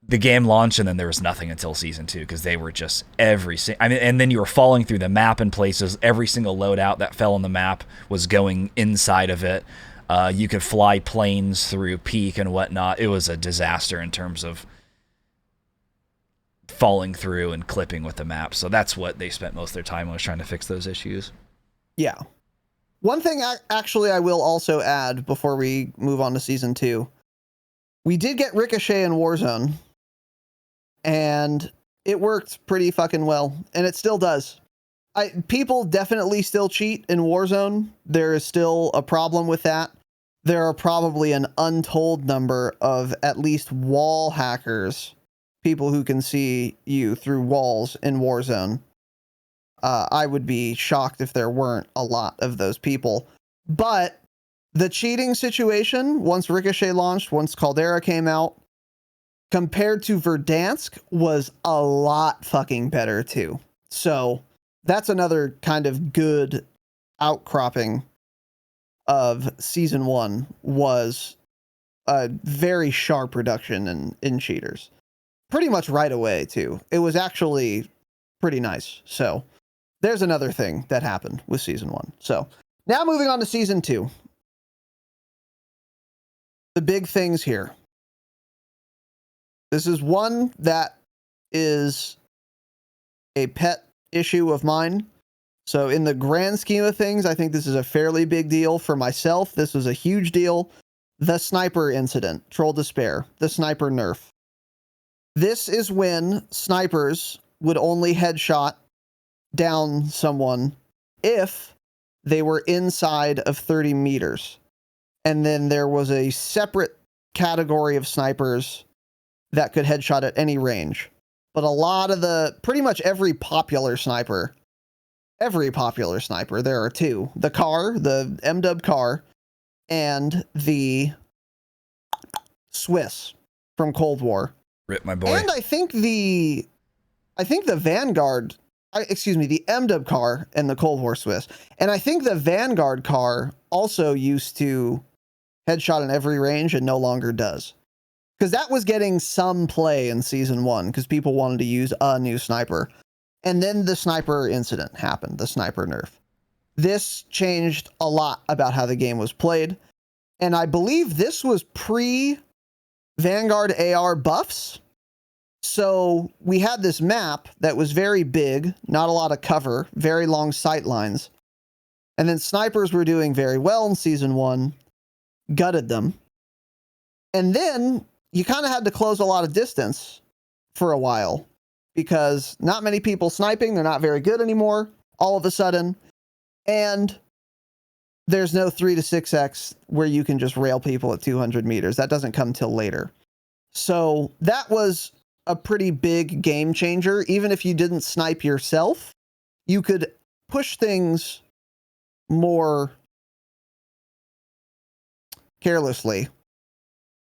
the game launched, and then there was nothing until season 2 because they were just and then you were falling through the map in places. Every single loadout that fell on the map was going inside of it. You could fly planes through Peak and whatnot. It was a disaster in terms of falling through and clipping with the map. So that's what they spent most of their time on, was trying to fix those issues. Yeah. One thing actually I will also add before we move on to season 2. We did get Ricochet in Warzone, and it worked pretty fucking well, and it still does. People definitely still cheat in Warzone. There is still a problem with that. There are probably an untold number of at least wall hackers, people who can see you through walls in Warzone. I would be shocked if there weren't a lot of those people. But the cheating situation, once Ricochet launched, once Caldera came out, compared to Verdansk, was a lot fucking better too. So that's another kind of good outcropping of season 1, was a very sharp reduction in cheaters. Pretty much right away too. It was actually pretty nice. So there's another thing that happened with season 1. So now moving on to season 2. The big things here. This is one that is a pet issue of mine. So in the grand scheme of things, I think this is a fairly big deal. For myself, this was a huge deal. The sniper incident, Troll Despair, the sniper nerf. This is when snipers would only headshot down someone if they were inside of 30 meters. And then there was a separate category of snipers that could headshot at any range. But a lot of pretty much every popular sniper, there are two. The car, the M-dub car, and the Swiss from Cold War. Rip, my boy. And I think the Vanguard, the M-dub car and the Cold War Swiss. And I think the Vanguard car also used to headshot in every range and no longer does. Because that was getting some play in season 1 because people wanted to use a new sniper. And then the sniper incident happened, the sniper nerf. This changed a lot about how the game was played. And I believe this was pre-Vanguard AR buffs. So we had this map that was very big, not a lot of cover, very long sight lines. And then snipers were doing very well in season 1, gutted them. And then you kind of had to close a lot of distance for a while because not many people sniping, they're not very good anymore all of a sudden. And there's no 3 to 6x where you can just rail people at 200 meters. That doesn't come till later. So that was a pretty big game changer. Even if you didn't snipe yourself, you could push things more carelessly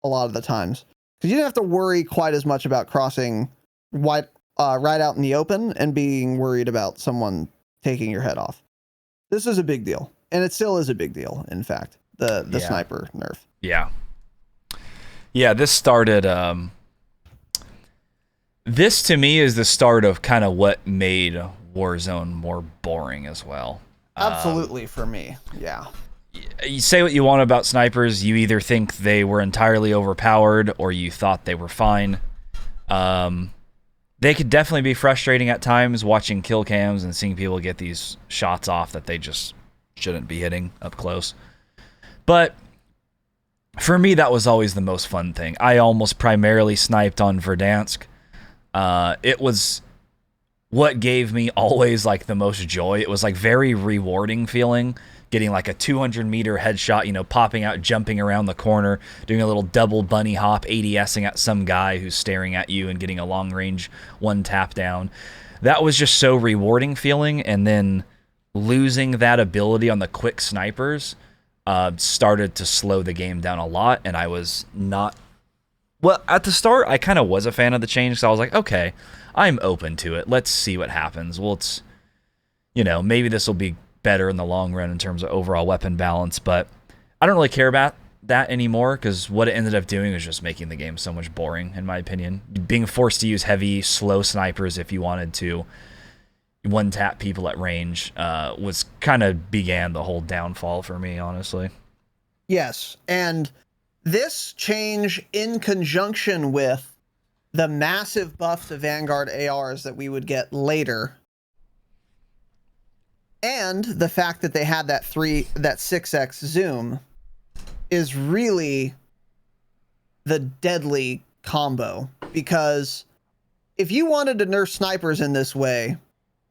a lot of the times. Because you didn't have to worry quite as much about crossing right out in the open and being worried about someone taking your head off. This is a big deal. And it still is a big deal, in fact, the sniper nerf. Yeah. Yeah, this started... this, to me, is the start of kind of what made Warzone more boring as well. Absolutely, for me, yeah. You say what you want about snipers. You either think they were entirely overpowered or you thought they were fine. They could definitely be frustrating at times, watching kill cams and seeing people get these shots off that they just shouldn't be hitting up close. But for me, that was always the most fun thing. I almost primarily sniped on Verdansk. It was what gave me always like the most joy. It was like very rewarding feeling, getting like a 200-meter headshot, popping out, jumping around the corner, doing a little double bunny hop, ADSing at some guy who's staring at you and getting a long-range one tap down. That was just so rewarding feeling, and then losing that ability on the quick snipers started to slow the game down a lot, and I was not... Well, at the start, I kind of was a fan of the change, so I was like, okay, I'm open to it. Let's see what happens. Well, it's, maybe this will be better in the long run in terms of overall weapon balance, but I don't really care about that anymore because what it ended up doing was just making the game so much boring, in my opinion. Being forced to use heavy, slow snipers if you wanted to one-tap people at range was kind of began the whole downfall for me, honestly. Yes, and this change in conjunction with the massive buff to Vanguard ARs that we would get later, and the fact that they had that 6x zoom is really the deadly combo. Because if you wanted to nerf snipers in this way,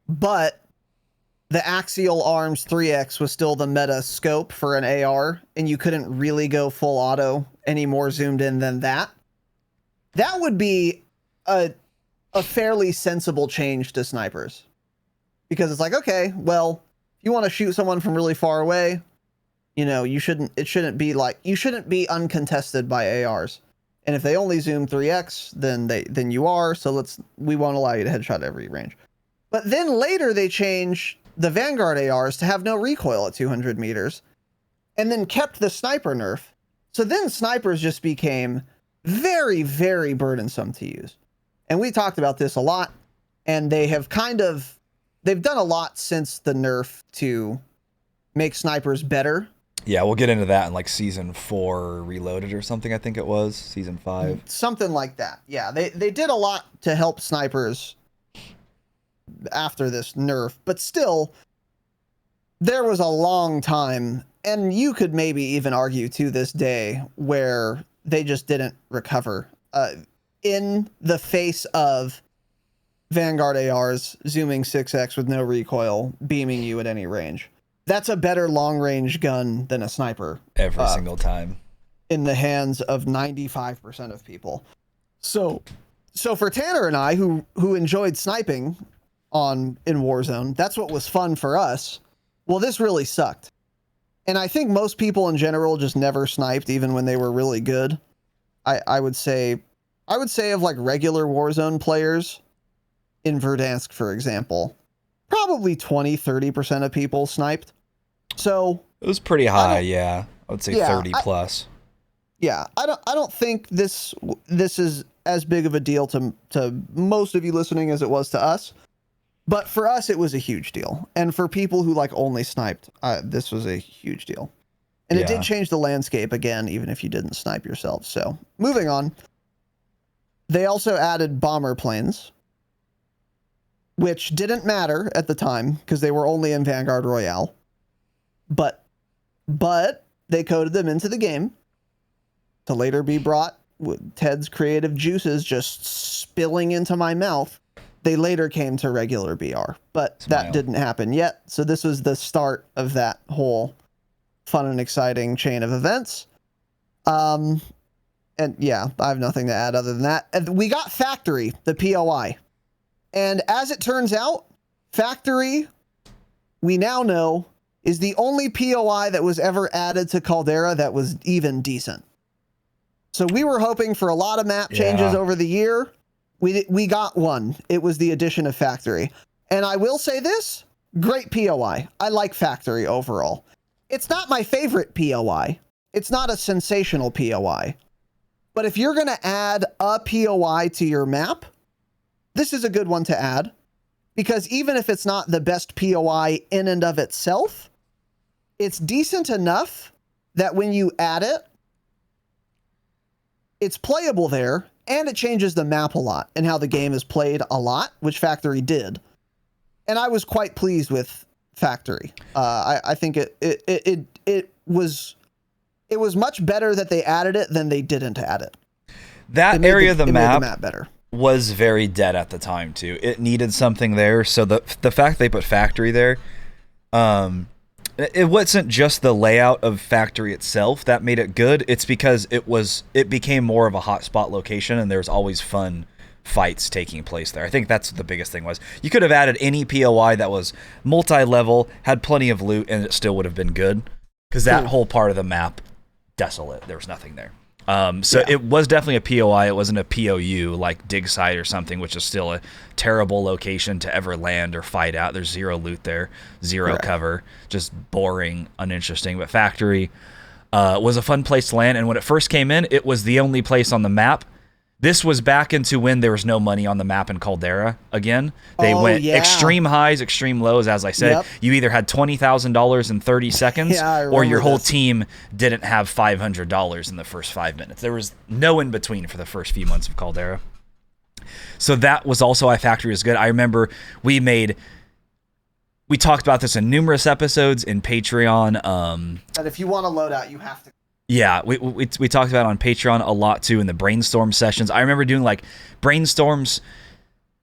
but the axial arms 3x was still the meta scope for an AR, and you couldn't really go full auto any more zoomed in than that, that would be a fairly sensible change to snipers. Because it's like, okay, well, if you want to shoot someone from really far away, you shouldn't be uncontested by ARs. And if they only zoom 3x, then you are, so we won't allow you to headshot every range. But then later they change the Vanguard ARs to have no recoil at 200 meters, and then kept the sniper nerf. So then snipers just became very, very burdensome to use. And we talked about this a lot, and they've done a lot since the nerf to make snipers better. Yeah, we'll get into that in like Season 4 Reloaded or something, I think it was. Season 5. Something like that. Yeah, they did a lot to help snipers after this nerf, but still, there was a long time, and you could maybe even argue to this day, where they just didn't recover in the face of Vanguard ARs zooming 6x with no recoil, beaming you at any range. That's a better long-range gun than a sniper. Every single time. In the hands of 95% of people. So for Tanner and I, who enjoyed sniping in Warzone, that's what was fun for us. Well, this really sucked. And I think most people in general just never sniped, even when they were really good. I would say of like regular Warzone players in Verdansk, for example, probably 20-30% of people sniped. So it was pretty high, yeah. I would say 30 plus. I don't think this is as big of a deal to most of you listening as it was to us. But for us, it was a huge deal. And for people who like only sniped, this was a huge deal. And it did change the landscape again, even if you didn't snipe yourself. So moving on. They also added bomber planes, which didn't matter at the time because they were only in Vanguard Royale. But they coded them into the game to later be brought with Ted's creative juices just spilling into my mouth. They later came to regular BR, but that didn't happen yet. So this was the start of that whole fun and exciting chain of events. And yeah, I have nothing to add other than that. And we got Factory, the POI. And as it turns out, Factory, we now know, is the only POI that was ever added to Caldera that was even decent. So we were hoping for a lot of map changes over the year. We got one. It was the addition of Factory. And I will say this, great POI. I like Factory overall. It's not my favorite POI. It's not a sensational POI. But if you're going to add a POI to your map, this is a good one to add. Because even if it's not the best POI in and of itself, it's decent enough that when you add it, it's playable there, and it changes the map a lot and how the game is played a lot, which Factory did. And I was quite pleased with Factory. I think it was much better that they added it than they didn't add it. That area of the map better. Was very dead at the time too. It needed something there, so the fact they put Factory there, it wasn't just the layout of Factory itself that made it good. It's because it became more of a hotspot location, and there's always fun fights taking place there. I think that's the biggest thing was you could have added any POI that was multi-level, had plenty of loot, and it still would have been good. Because that whole part of the map, desolate. There was nothing there. It was definitely a POI. It wasn't a POU like Dig Site or something, which is still a terrible location to ever land or fight out. There's zero loot there, zero cover, just boring, uninteresting. But Factory was a fun place to land. And when it first came in, it was the only place on the map. This was back into when there was no money on the map in Caldera again. They went extreme highs, extreme lows. As I said, you either had $20,000 in 30 seconds or your whole team didn't have $500 in the first 5 minutes. There was no in between for the first few months of Caldera. So that was also why Factory was good. I remember we talked about this in numerous episodes in Patreon. And if you want a loadout, you have to. Yeah, we talked about it on Patreon a lot too in the brainstorm sessions. I remember doing like brainstorms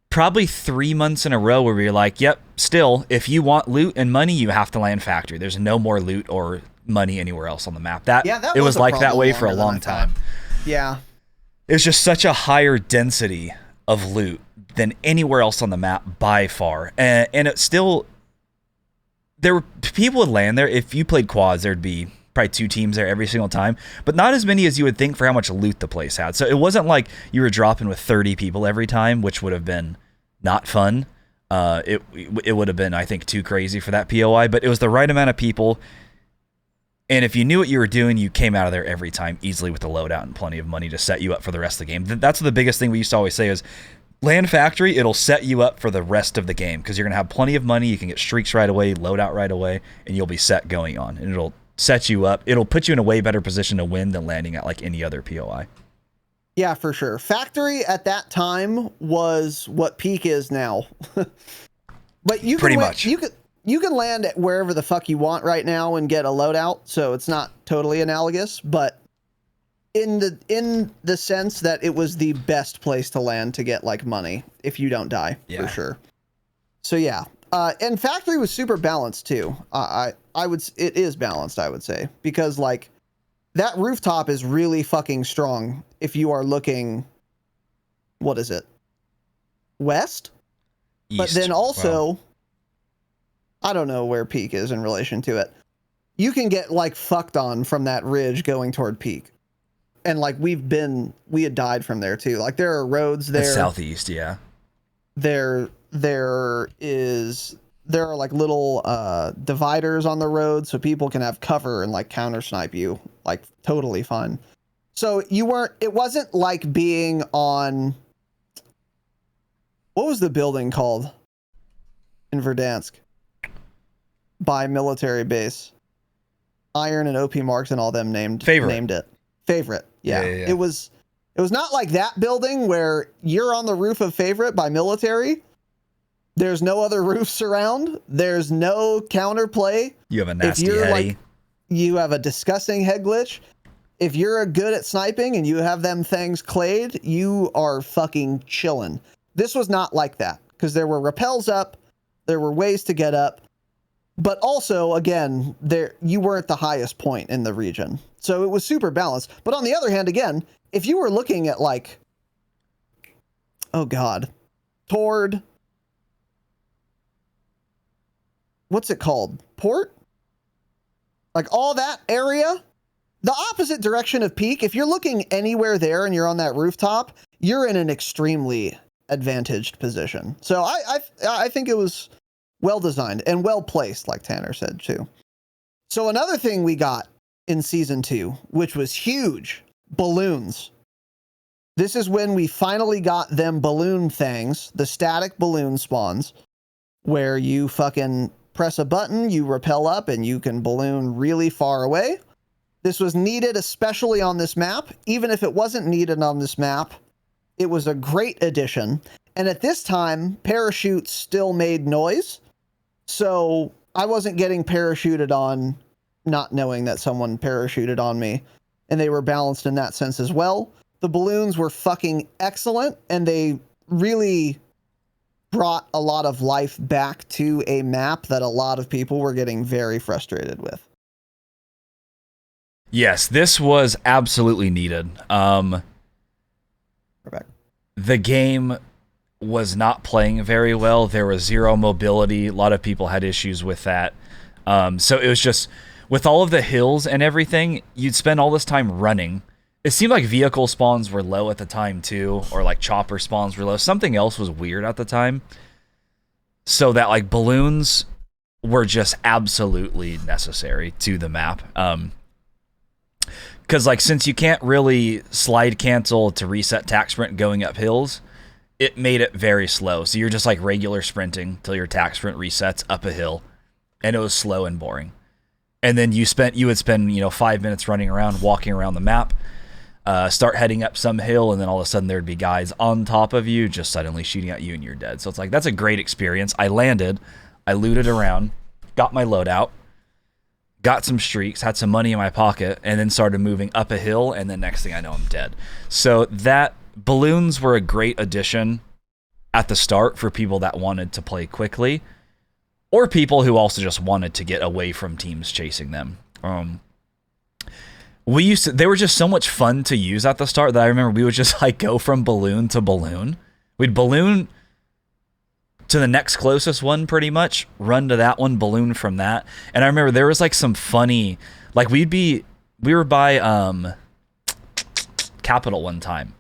probably 3 months in a row where we were like, yep, still, if you want loot and money, you have to land Factory. There's no more loot or money anywhere else on the map. It was like that way for a long time. Yeah. It was just such a higher density of loot than anywhere else on the map by far. And it still, there were people would land there. If you played quads, there'd be probably 2 teams there every single time, but not as many as you would think for how much loot the place had. So it wasn't like you were dropping with 30 people every time, which would have been not fun. It would have been, I think, too crazy for that POI, but it was the right amount of people. And if you knew what you were doing, you came out of there every time easily with the loadout and plenty of money to set you up for the rest of the game. That's the biggest thing we used to always say is land Factory, it'll set you up for the rest of the game because you're going to have plenty of money. You can get streaks right away, loadout right away, and you'll be set going on. And it'll set you up. It'll put you in a way better position to win than landing at like any other POI. Yeah, for sure. Factory at that time was what Peak is now. But you pretty much. You can land at wherever the fuck you want right now and get a loadout, so it's not totally analogous, but in the sense that it was the best place to land to get like money if you don't die, for sure. So yeah. And Factory was super balanced too. It is balanced, I would say, because like that rooftop is really fucking strong. If you are looking, what is it? West? East. But then also, I don't know where Peak is in relation to it. You can get like fucked on from that ridge going toward Peak. And like we had died from there too. Like there are roads there. The southeast, yeah. There are like little dividers on the road so people can have cover and like counter snipe you, like totally fun. So it wasn't like being on, what was the building called in Verdansk by military base? Iron and OP Marks and all them named it. Favorite. Yeah. It was not like that building where you're on the roof of Favorite by military. There's no other roofs around. There's no counterplay. You have a nasty heady. You have a disgusting head glitch. If you're good at sniping and you have them things clayed, you are fucking chilling. This was not like that because there were rappels up. There were ways to get up. But also, again, you weren't the highest point in the region. So it was super balanced. But on the other hand, again, if you were looking at like, oh God, toward, what's it called? Port? Like all that area, the opposite direction of peak, if you're looking anywhere there and you're on that rooftop, you're in an extremely advantaged position. So I think it was well designed and well placed, like Tanner said too. So another thing we got in season 2, which was huge, balloons. This is when we finally got them balloon things, the static balloon spawns, where you fucking press a button, you rappel up, and you can balloon really far away. This was needed especially on this map. Even if it wasn't needed on this map, it was a great addition. And at this time, parachutes still made noise. So I wasn't getting parachuted on not knowing that someone parachuted on me. And they were balanced in that sense as well. The balloons were fucking excellent, and they really brought a lot of life back to a map that a lot of people were getting very frustrated with. Yes, this was absolutely needed. We're back. The game was not playing very well. There was zero mobility. A lot of people had issues with that. So it was just, with all of the hills and everything, you'd spend all this time running. It seemed like vehicle spawns were low at the time too, or like chopper spawns were low. Something else was weird at the time. So that like balloons were just absolutely necessary to the map. Because like, since you can't really slide cancel to reset tack sprint going up hills, it made it very slow. So you're just like regular sprinting till your tack sprint resets up a hill, and it was slow and boring. And then you would spend 5 minutes running around, walking around the map, start heading up some hill, and then all of a sudden there'd be guys on top of you just suddenly shooting at you and you're dead. So it's like, that's a great experience. I landed, I looted around, got my loadout, got some streaks, had some money in my pocket, and then started moving up a hill, and then next thing I know, I'm dead. So that balloons were a great addition at the start for people that wanted to play quickly, or people who also just wanted to get away from teams chasing them. They were just so much fun to use at the start that I remember we would just like go from balloon to balloon. We'd balloon to the next closest one pretty much, run to that one, balloon from that. And I remember there was like some funny, like we were by Capital one time.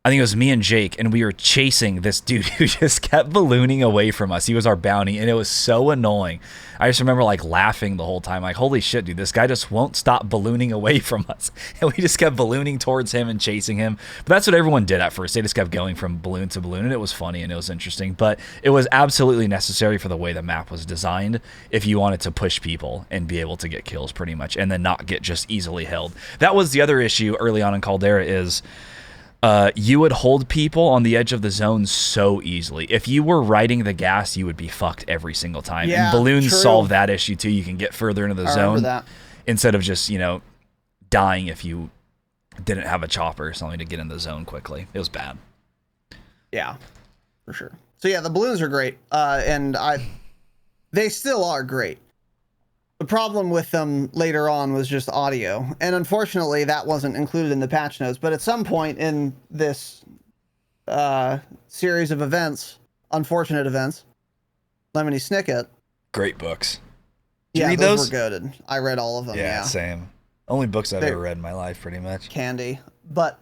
I think it was me and Jake, and we were chasing this dude who just kept ballooning away from us. He was our bounty, and it was so annoying. I just remember like laughing the whole time, like, holy shit, dude, this guy just won't stop ballooning away from us. And we just kept ballooning towards him and chasing him. But that's what everyone did at first. They just kept going from balloon to balloon, and it was funny and it was interesting. But it was absolutely necessary for the way the map was designed if you wanted to push people and be able to get kills pretty much, and then not get just easily held. That was the other issue early on in Caldera is you would hold people on the edge of the zone so easily. If you were riding the gas, you would be fucked every single time. Yeah, and balloons true. solve that issue too. You can get further into the zone instead of just, dying if you didn't have a chopper or something to get in the zone quickly. It was bad. Yeah, for sure. So yeah, the balloons are great. They still are great. The problem with them later on was just audio. And unfortunately, that wasn't included in the patch notes. But at some point in this series of events, unfortunate events, Lemony Snicket. Great books. Did you read those? Were goated. I read all of them. Yeah, same. Only books I've ever read in my life, pretty much. Candy. But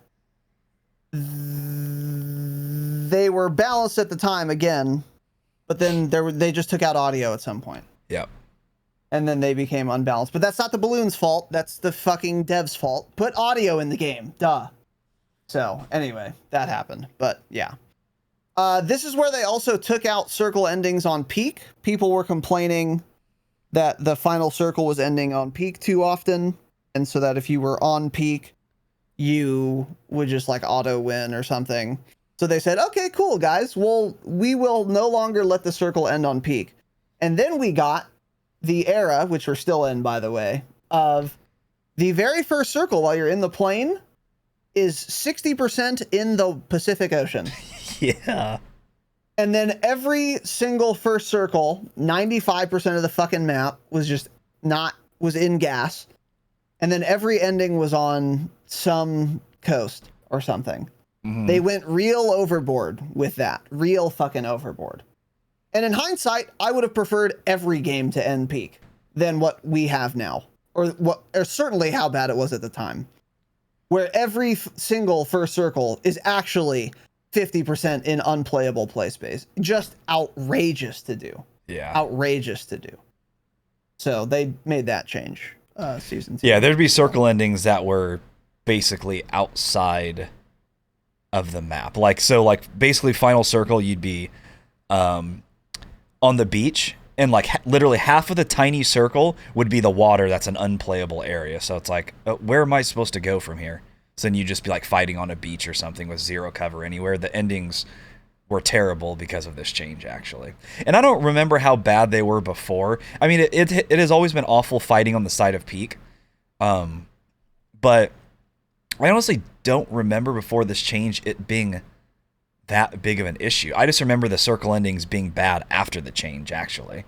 they were balanced at the time again. But then they just took out audio at some point. Yep. And then they became unbalanced. But that's not the balloon's fault. That's the fucking dev's fault. Put audio in the game. Duh. So, anyway, that happened. But, yeah. This is where they also took out circle endings on peak. People were complaining that the final circle was ending on peak too often. And so that if you were on peak, you would just, like, auto-win or something. So they said, okay, cool, guys. Well, we will no longer let the circle end on peak. And then we got the era, which we're still in, by the way, of the very first circle while you're in the plane is 60% in the Pacific Ocean. Yeah. And then every single first circle, 95% of the fucking map was in gas. And then every ending was on some coast or something. Mm-hmm. They went real overboard with that. Real fucking overboard. And in hindsight, I would have preferred every game to end peak. than what we have now, or certainly how bad it was at the time, where every single first circle is actually 50% in unplayable play space. Just outrageous to do. Yeah. Outrageous to do. So they made that change season 2. Yeah, there'd be circle endings that were basically outside of the map. Like basically final circle, you'd be on the beach, and like literally half of the tiny circle would be the water. That's an unplayable area. So it's like, where am I supposed to go from here? So then you just be like fighting on a beach or something with zero cover anywhere. The endings were terrible because of this change, actually. And I don't remember how bad they were before. I mean, it has always been awful fighting on the side of Peak. But I honestly don't remember before this change it being that big of an issue. I just remember the circle endings being bad after the change, actually.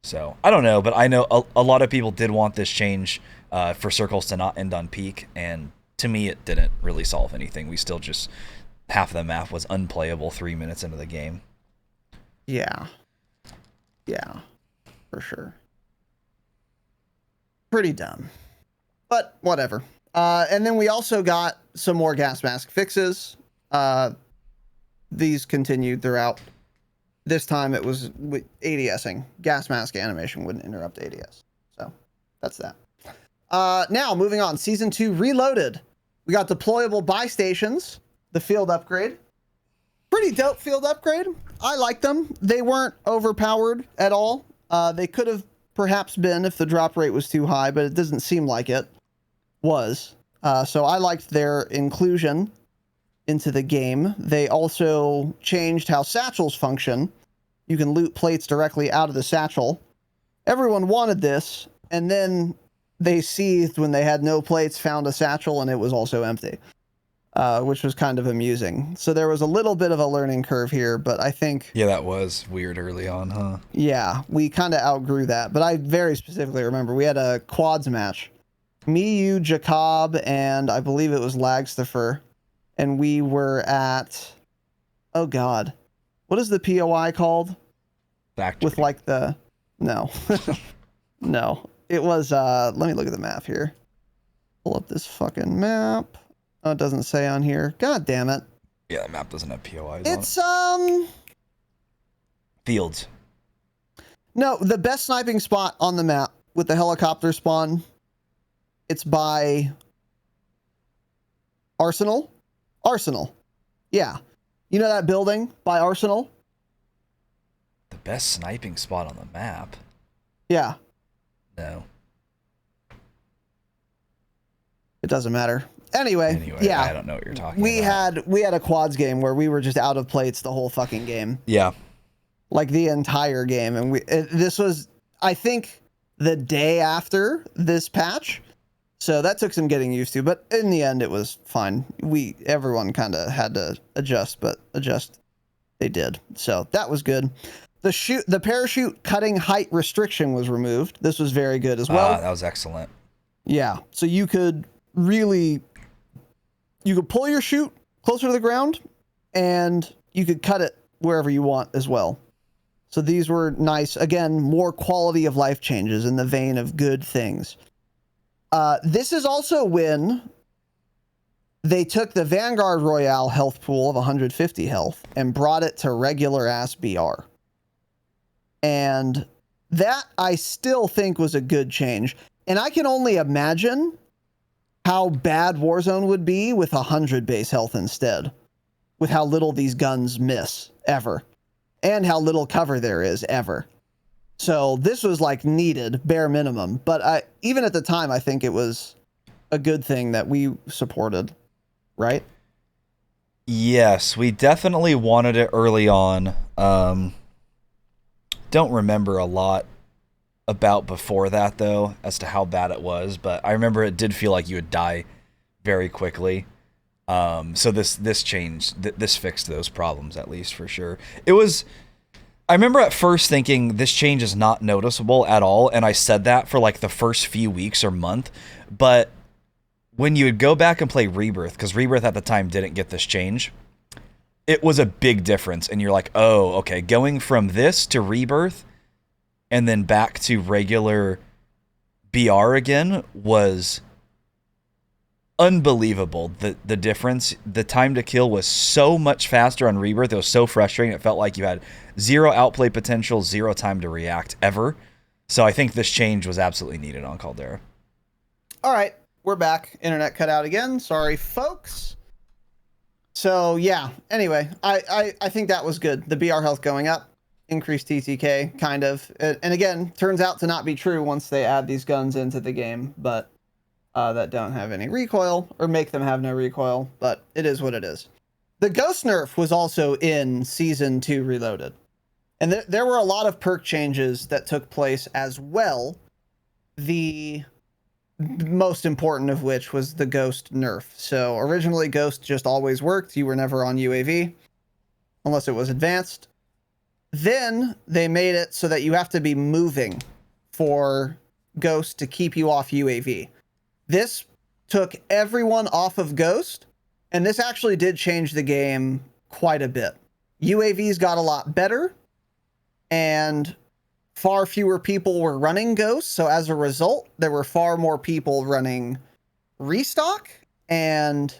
So, I don't know, but I know a lot of people did want this change for circles to not end on Peak, and to me it didn't really solve anything. We still just... half of the map was unplayable 3 minutes into the game. Yeah. Yeah, for sure. Pretty dumb. But whatever. And then we also got some more gas mask fixes. These continued throughout. This time it was with ADSing. Gas mask animation wouldn't interrupt ADS. So that's that. Now, moving on. Season 2 Reloaded. We got deployable buy stations. The field upgrade. Pretty dope field upgrade. I like them. They weren't overpowered at all. They could have perhaps been if the drop rate was too high, but it doesn't seem like it was. So I liked their inclusion into the game. They also changed how satchels function. You can loot plates directly out of the satchel. Everyone wanted this, and then they seethed when they had no plates, found a satchel, and it was also empty. Which was kind of amusing. So there was a little bit of a learning curve here, but I think... Yeah, that was weird early on, huh? Yeah, we kind of outgrew that. But I very specifically remember we had a quads match. Me, you, Jacob, and I believe it was Lagstifer. And we were at... Oh, God. What is the POI called? Factory. With like the... No. No. It was... Let me look at the map here. Pull up this fucking map. Oh, it doesn't say on here. God damn it. Yeah, the map doesn't have POIs It's, on it. Fields. No, the best sniping spot on the map with the helicopter spawn, it's by Arsenal. Arsenal. Yeah. You know that building by Arsenal? The best sniping spot on the map? Yeah. No. It doesn't matter. Anyway, yeah. I don't know what you're talking about. We had a quads game where we were just out of plates the whole fucking game. Yeah. Like the entire game. And this was, I think, the day after this patch. So that took some getting used to, but in the end it was fine. Everyone kind of had to adjust, but they did. So that was good. The parachute cutting height restriction was removed. This was very good as well. That was excellent. Yeah. So you could pull your chute closer to the ground, and you could cut it wherever you want as well. So these were nice. Again, more quality of life changes in the vein of good things. This is also when they took the Vanguard Royale health pool of 150 health and brought it to regular ass BR. And that I still think was a good change. And I can only imagine how bad Warzone would be with 100 base health instead, with how little these guns miss ever, and how little cover there is ever. So this was like needed, bare minimum. But even at the time, I think it was a good thing that we supported, right? Yes, we definitely wanted it early on. Don't remember a lot about before that, though, as to how bad it was. But I remember it did feel like you would die very quickly. So this changed. This fixed those problems, at least, for sure. It was... I remember at first thinking this change is not noticeable at all, and I said that for like the first few weeks or month. But when you would go back and play Rebirth, because Rebirth at the time didn't get this change, it was a big difference. And you're like, oh, okay, going from this to Rebirth and then back to regular BR again was unbelievable. The difference, the time to kill was so much faster on Rebirth. It was so frustrating. It felt like you had zero outplay potential, zero time to react ever. So I think this change was absolutely needed on Caldera. All right, we're back. Internet cut out again. Sorry, folks. So yeah, anyway, I think that was good. The BR health going up, increased TTK, kind of. And again, turns out to not be true once they add these guns into the game, but that don't have any recoil or make them have no recoil, but it is what it is. The Ghost nerf was also in Season 2 Reloaded. And there were a lot of perk changes that took place as well. The most important of which was the Ghost nerf. So originally Ghost just always worked. You were never on UAV unless it was advanced. Then they made it so that you have to be moving for Ghost to keep you off UAV. This took everyone off of Ghost, and this actually did change the game quite a bit. UAVs got a lot better, and far fewer people were running Ghost, so as a result, there were far more people running Restock, and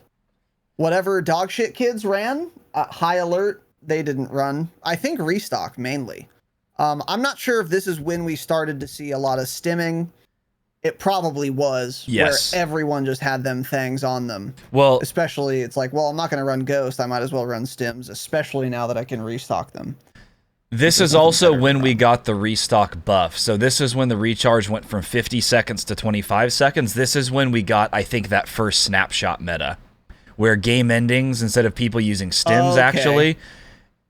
whatever dogshit kids ran, High Alert, they didn't run. I think Restock mainly. I'm not sure if this is when we started to see a lot of stimming. It probably was, yes, where everyone just had them things on them. Well, especially, it's like, well, I'm not going to run Ghost. I might as well run Stims, especially now that I can restock them. This is also when we got the restock buff. So this is when the recharge went from 50 seconds to 25 seconds. This is when we got, I think, that first snapshot meta, where game endings, instead of people using stims, actually,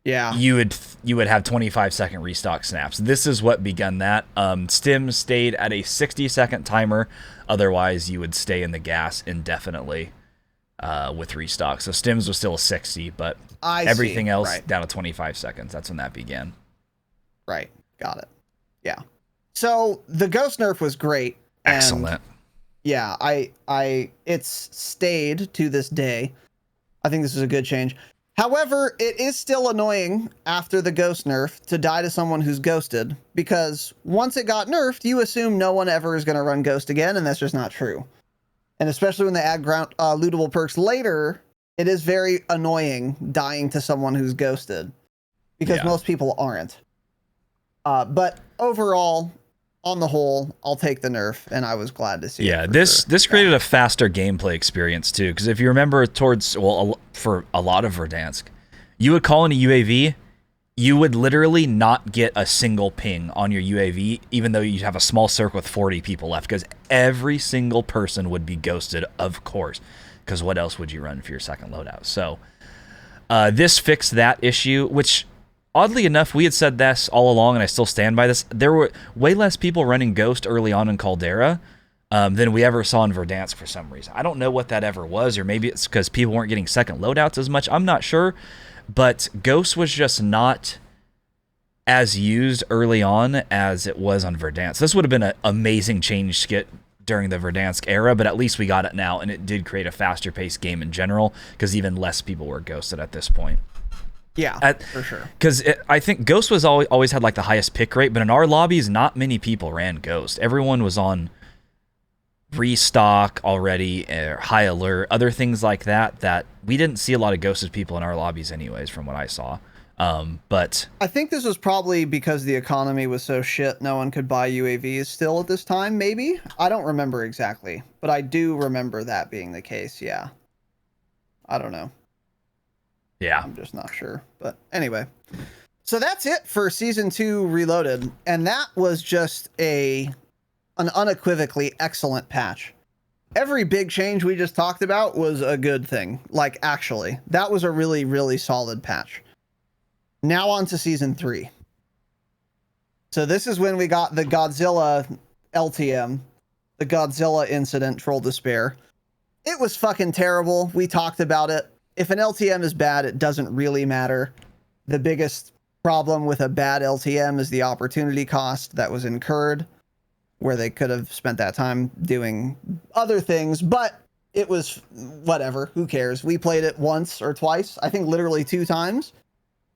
yeah, you would have 25-second restock snaps. This is what begun that. Stims stayed at a 60-second timer. Otherwise, you would stay in the gas indefinitely with restock. So stims was still a 60, but everything else down to 25 seconds. That's when that began. Right. Got it. Yeah. So the Ghost nerf was great. Excellent. Yeah, it's stayed to this day. I think this is a good change. However, it is still annoying after the Ghost nerf to die to someone who's ghosted, because once it got nerfed, you assume no one ever is going to run Ghost again, and that's just not true. And especially when they add lootable perks later, it is very annoying dying to someone who's ghosted, because most people aren't. But overall, on the whole, I'll take the nerf, and I was glad to see it. Yeah, this created a faster gameplay experience too, because if you remember for a lot of Verdansk, you would call in a UAV, you would literally not get a single ping on your UAV, even though you have a small circle with 40 people left, because every single person would be ghosted, of course, because what else would you run for your second loadout? So this fixed that issue, which, oddly enough, we had said this all along, and I still stand by this. There were way less people running Ghost early on in Caldera than we ever saw in Verdansk for some reason. I don't know what that ever was, or maybe it's because people weren't getting second loadouts as much. I'm not sure, but Ghost was just not as used early on as it was on Verdansk. This would have been an amazing change skit during the Verdansk era, but at least we got it now, and it did create a faster-paced game in general, because even less people were ghosted at this point. Yeah, for sure. Because I think Ghost was always had like the highest pick rate, but in our lobbies, not many people ran Ghost. Everyone was on Restock already, or High Alert, other things like that we didn't see a lot of ghosted people in our lobbies anyways, from what I saw. But I think this was probably because the economy was so shit, no one could buy UAVs still at this time, maybe? I don't remember exactly, but I do remember that being the case, yeah. I don't know. Yeah. I'm just not sure. But anyway. So that's it for Season 2 Reloaded. And that was just an unequivocally excellent patch. Every big change we just talked about was a good thing. Like, actually. That was a really, really solid patch. Now on to Season 3. So this is when we got the Godzilla LTM. The Godzilla incident, Troll Despair. It was fucking terrible. We talked about it. If an LTM is bad, it doesn't really matter. The biggest problem with a bad LTM is the opportunity cost that was incurred, where they could have spent that time doing other things, but it was whatever. Who cares? We played it once or twice, I think literally 2 times.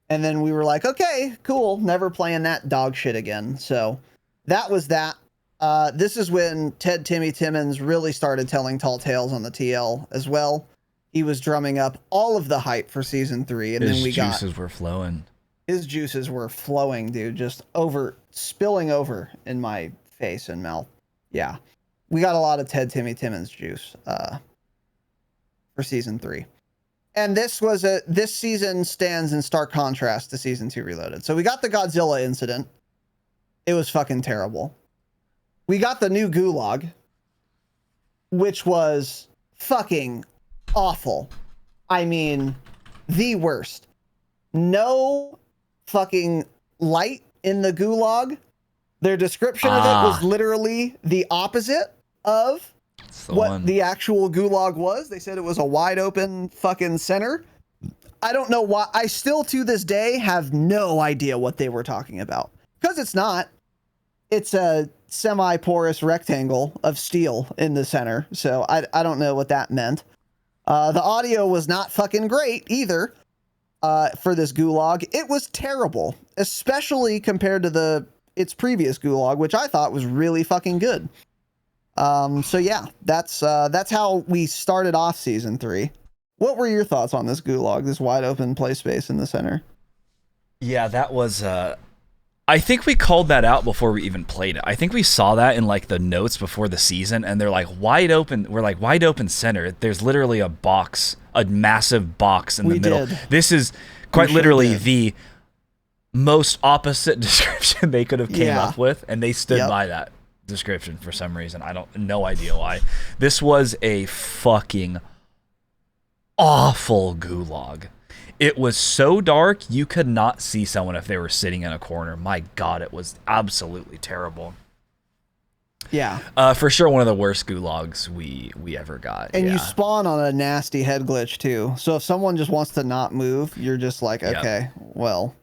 And then we were like, okay, cool. Never playing that dog shit again. So that was that. This is when Ted Timmy Timmons really started telling tall tales on the TL as well. He was drumming up all of the hype for season 3, and His then we got juices were flowing. his juices were flowing, dude, just spilling over in my face and mouth. Yeah, we got a lot of Ted Timmy Timmons juice for season 3. And this season stands in stark contrast to season 2 Reloaded. So we got the Godzilla incident. It was fucking terrible. We got the new Gulag, which was fucking awful. I mean, the worst. No fucking light in the Gulag. Their description of it was literally the opposite of what the actual Gulag was. They said it was a wide open fucking center. I don't know why. I still to this day have no idea what they were talking about, because it's not. It's a semi-porous rectangle of steel in the center. So I don't know what that meant. The audio was not fucking great either for this Gulag. It was terrible, especially compared to its previous Gulag, which I thought was really fucking good. So yeah, that's how we started off season 3. What were your thoughts on this Gulag, this wide open play space in the center? Yeah, that was I think we called that out before we even played it. I think we saw that in like the notes before the season, and they're like wide open. We're like wide open center. There's literally a massive box in the middle. This is quite literally the most opposite description they could have came up with, and they stood by that description for some reason. No idea why. This was a fucking awful Gulag. It was so dark you could not see someone if they were sitting in a corner. My God, it was absolutely terrible. Yeah. For sure one of the worst Gulags we ever got. And you spawn on a nasty head glitch too. So if someone just wants to not move, you're just like, okay, well,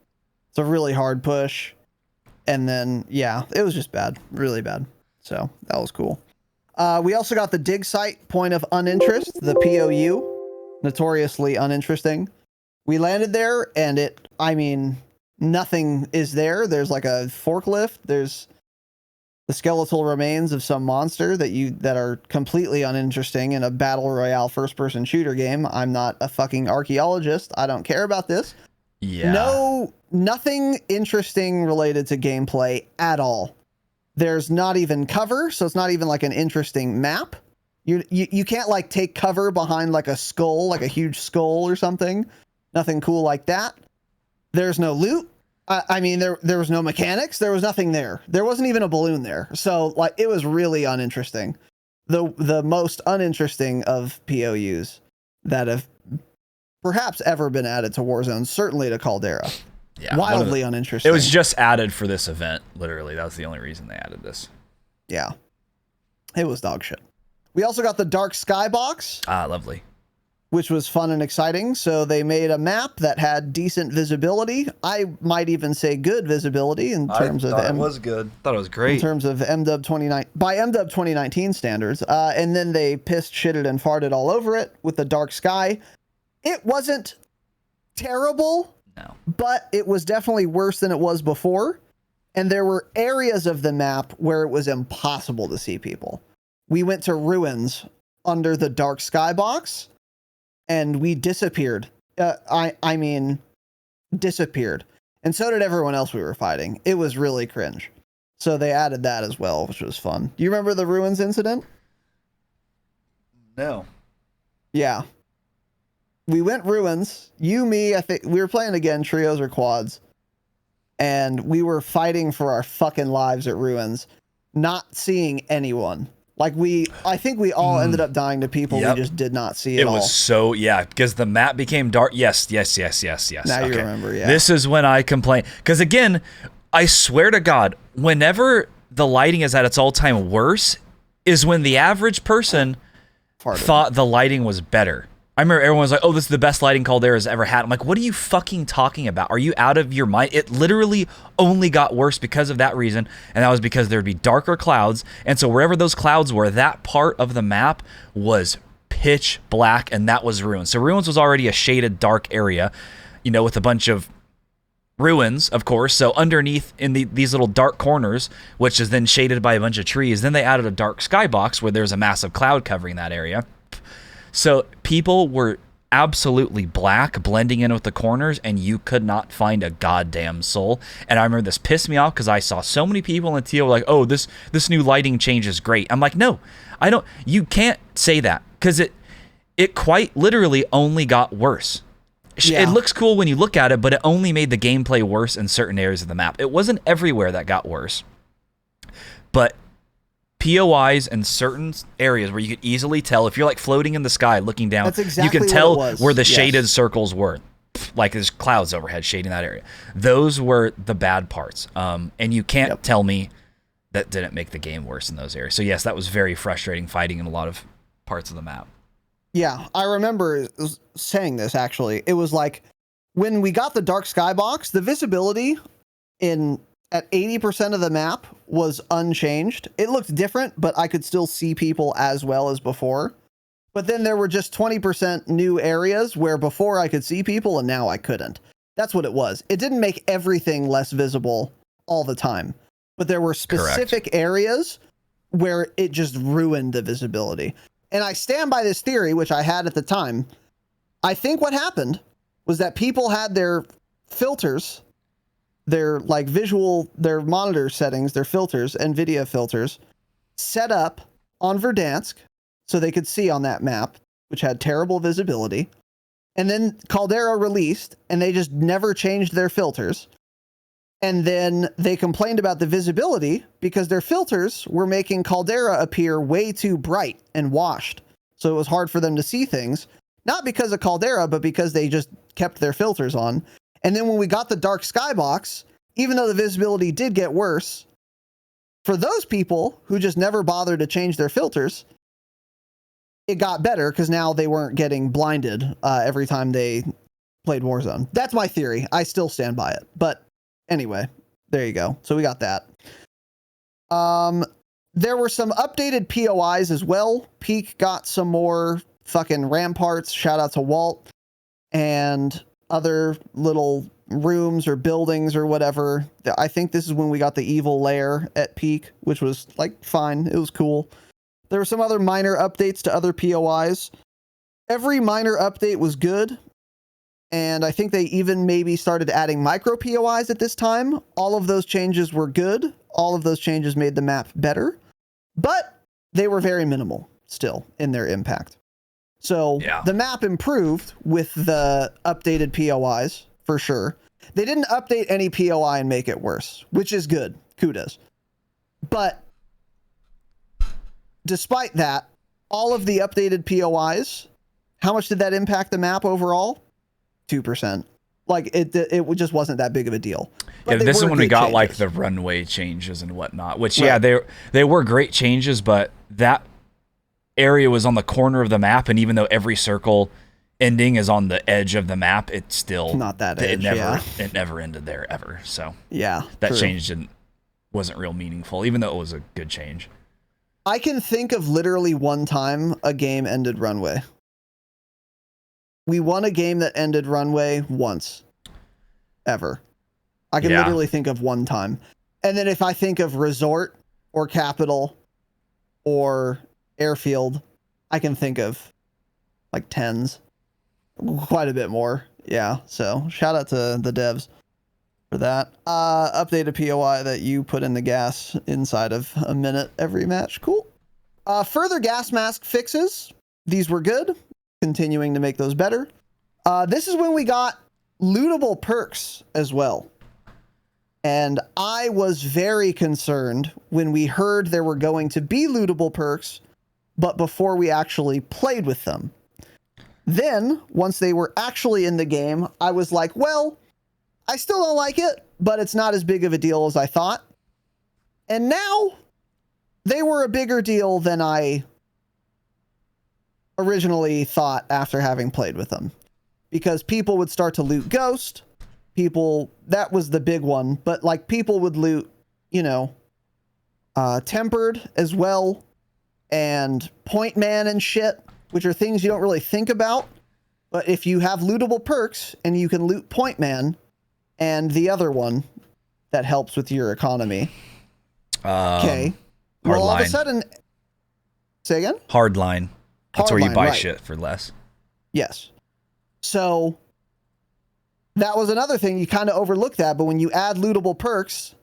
it's a really hard push. And then, yeah, it was just bad, really bad. So that was cool. We also got the dig site point of uninterest, the POU, notoriously uninteresting. We landed there, and nothing is there. There's like a forklift. There's the skeletal remains of some monster that are completely uninteresting in a battle royale first-person shooter game. I'm not a fucking archaeologist. I don't care about this. Yeah. Nothing interesting related to gameplay at all. There's not even cover, so it's not even like an interesting map. You can't like take cover behind like a skull, like a huge skull or something. Nothing cool like that. There's no loot. There was no mechanics. There was nothing there. There wasn't even a balloon there. So like it was really uninteresting. The most uninteresting of POUs that have perhaps ever been added to Warzone, certainly to Caldera. Yeah, wildly uninteresting. It was just added for this event, literally. That was the only reason they added this. Yeah. It was dog shit. We also got the Dark Sky box. Lovely. Which was fun and exciting. So they made a map that had decent visibility. I might even say good visibility in terms of it was good. Thought it was great. In terms of MW 29 by MW 2019 standards. And then they pissed, shitted, and farted all over it with the Dark Sky. It wasn't terrible. No. But it was definitely worse than it was before. And there were areas of the map where it was impossible to see people. We went to ruins under the Dark Sky box. And we disappeared. Disappeared. And so did everyone else we were fighting. It was really cringe. So they added that as well, which was fun. Do you remember the ruins incident? No. Yeah. We went ruins. You, me, I think we were playing again, trios or quads. And we were fighting for our fucking lives at ruins, not seeing anyone. Like I think we all ended up dying to people we just did not see at all. It was so, because the map became dark. Yes. Now you remember, yeah. This is when I complain. Because again, I swear to God, whenever the lighting is at its all-time worst is when the average person thought the lighting was better. I remember everyone was like, oh, this is the best lighting Caldera's ever had. I'm like, what are you fucking talking about? Are you out of your mind? It literally only got worse because of that reason, and that was because there'd be darker clouds, and so wherever those clouds were, that part of the map was pitch black, and that was Ruins. So Ruins was already a shaded dark area, with a bunch of ruins, of course. So underneath in these little dark corners, which is then shaded by a bunch of trees, then they added a dark skybox where there's a massive cloud covering that area. So people were absolutely black, blending in with the corners, and you could not find a goddamn soul. And I remember this pissed me off because I saw so many people in the TL were like, oh, this new lighting change is great. I'm like, no, I don't. You can't say that because it quite literally only got worse. Yeah. It looks cool when you look at it, but it only made the gameplay worse in certain areas of the map. It wasn't everywhere that got worse, but POIs in certain areas where you could easily tell if you're like floating in the sky looking down, That's exactly you can tell where the yes. shaded circles were. Like there's clouds overhead shading that area. Those were the bad parts. And you can't tell me that didn't make the game worse in those areas. So yes, that was very frustrating fighting in a lot of parts of the map. Yeah, I remember saying this actually. It was like when we got the dark skybox, the visibility at 80% of the map was unchanged. It looked different, but I could still see people as well as before. But then there were just 20% new areas where before I could see people and now I couldn't. That's what it was. It didn't make everything less visible all the time, but there were specific areas where it just ruined the visibility. And I stand by this theory, which I had at the time. I think what happened was that people had their filters, their like their monitor settings, their filters, NVIDIA filters, set up on Verdansk so they could see on that map, which had terrible visibility. And then Caldera released, and they just never changed their filters. And then they complained about the visibility because their filters were making Caldera appear way too bright and washed. So it was hard for them to see things, not because of Caldera, but because they just kept their filters on. And then when we got the dark skybox, even though the visibility did get worse, for those people who just never bothered to change their filters, it got better because now they weren't getting blinded every time they played Warzone. That's my theory. I still stand by it. But anyway, there you go. So we got that. There were some updated POIs as well. Peak got some more fucking ramparts. Shout out to Walt. And other little rooms or buildings or whatever. I think this is when we got the evil lair at Peak, which was like fine. It was cool. There were some other minor updates to other POIs. Every minor update was good. And I think they even maybe started adding micro POIs at this time. All of those changes were good. All of those changes made the map better. But they were very minimal still in their impact. So the map improved with the updated POIs, for sure. They didn't update any POI and make it worse, which is good. Kudos. But despite that, all of the updated POIs, how much did that impact the map overall? 2%. Like it just wasn't that big of a deal. But this is when we got changes, like the runway changes and whatnot, which they were great changes, but that area was on the corner of the map, and even though every circle ending is on the edge of the map, it's still not that edge. It never ended there ever. So that change wasn't real meaningful, even though it was a good change. I can think of literally one time a game ended runway. We won a game that ended runway once, ever. I can literally think of one time. And then if I think of resort or capital or airfield, I can think of like tens, quite a bit more. Yeah. So shout out to the devs for that. Update a POI that you put in the gas inside of a minute every match. Cool. Further gas mask fixes. These were good. Continuing to make those better. This is when we got lootable perks as well. And I was very concerned when we heard there were going to be lootable perks, but before we actually played with them. Then, once they were actually in the game, I was like, well, I still don't like it, but it's not as big of a deal as I thought. And now, they were a bigger deal than I originally thought after having played with them. Because people would start to loot Ghost. That was the big one, but like people would loot, Tempered as well, and Point Man and shit, which are things you don't really think about. But if you have lootable perks and you can loot Point Man and the other one that helps with your economy. Okay. Well, all of a sudden, say again? Hardline. That's where you buy right. shit for less. Yes. So that was another thing. You kind of overlook that, but when you add lootable perks,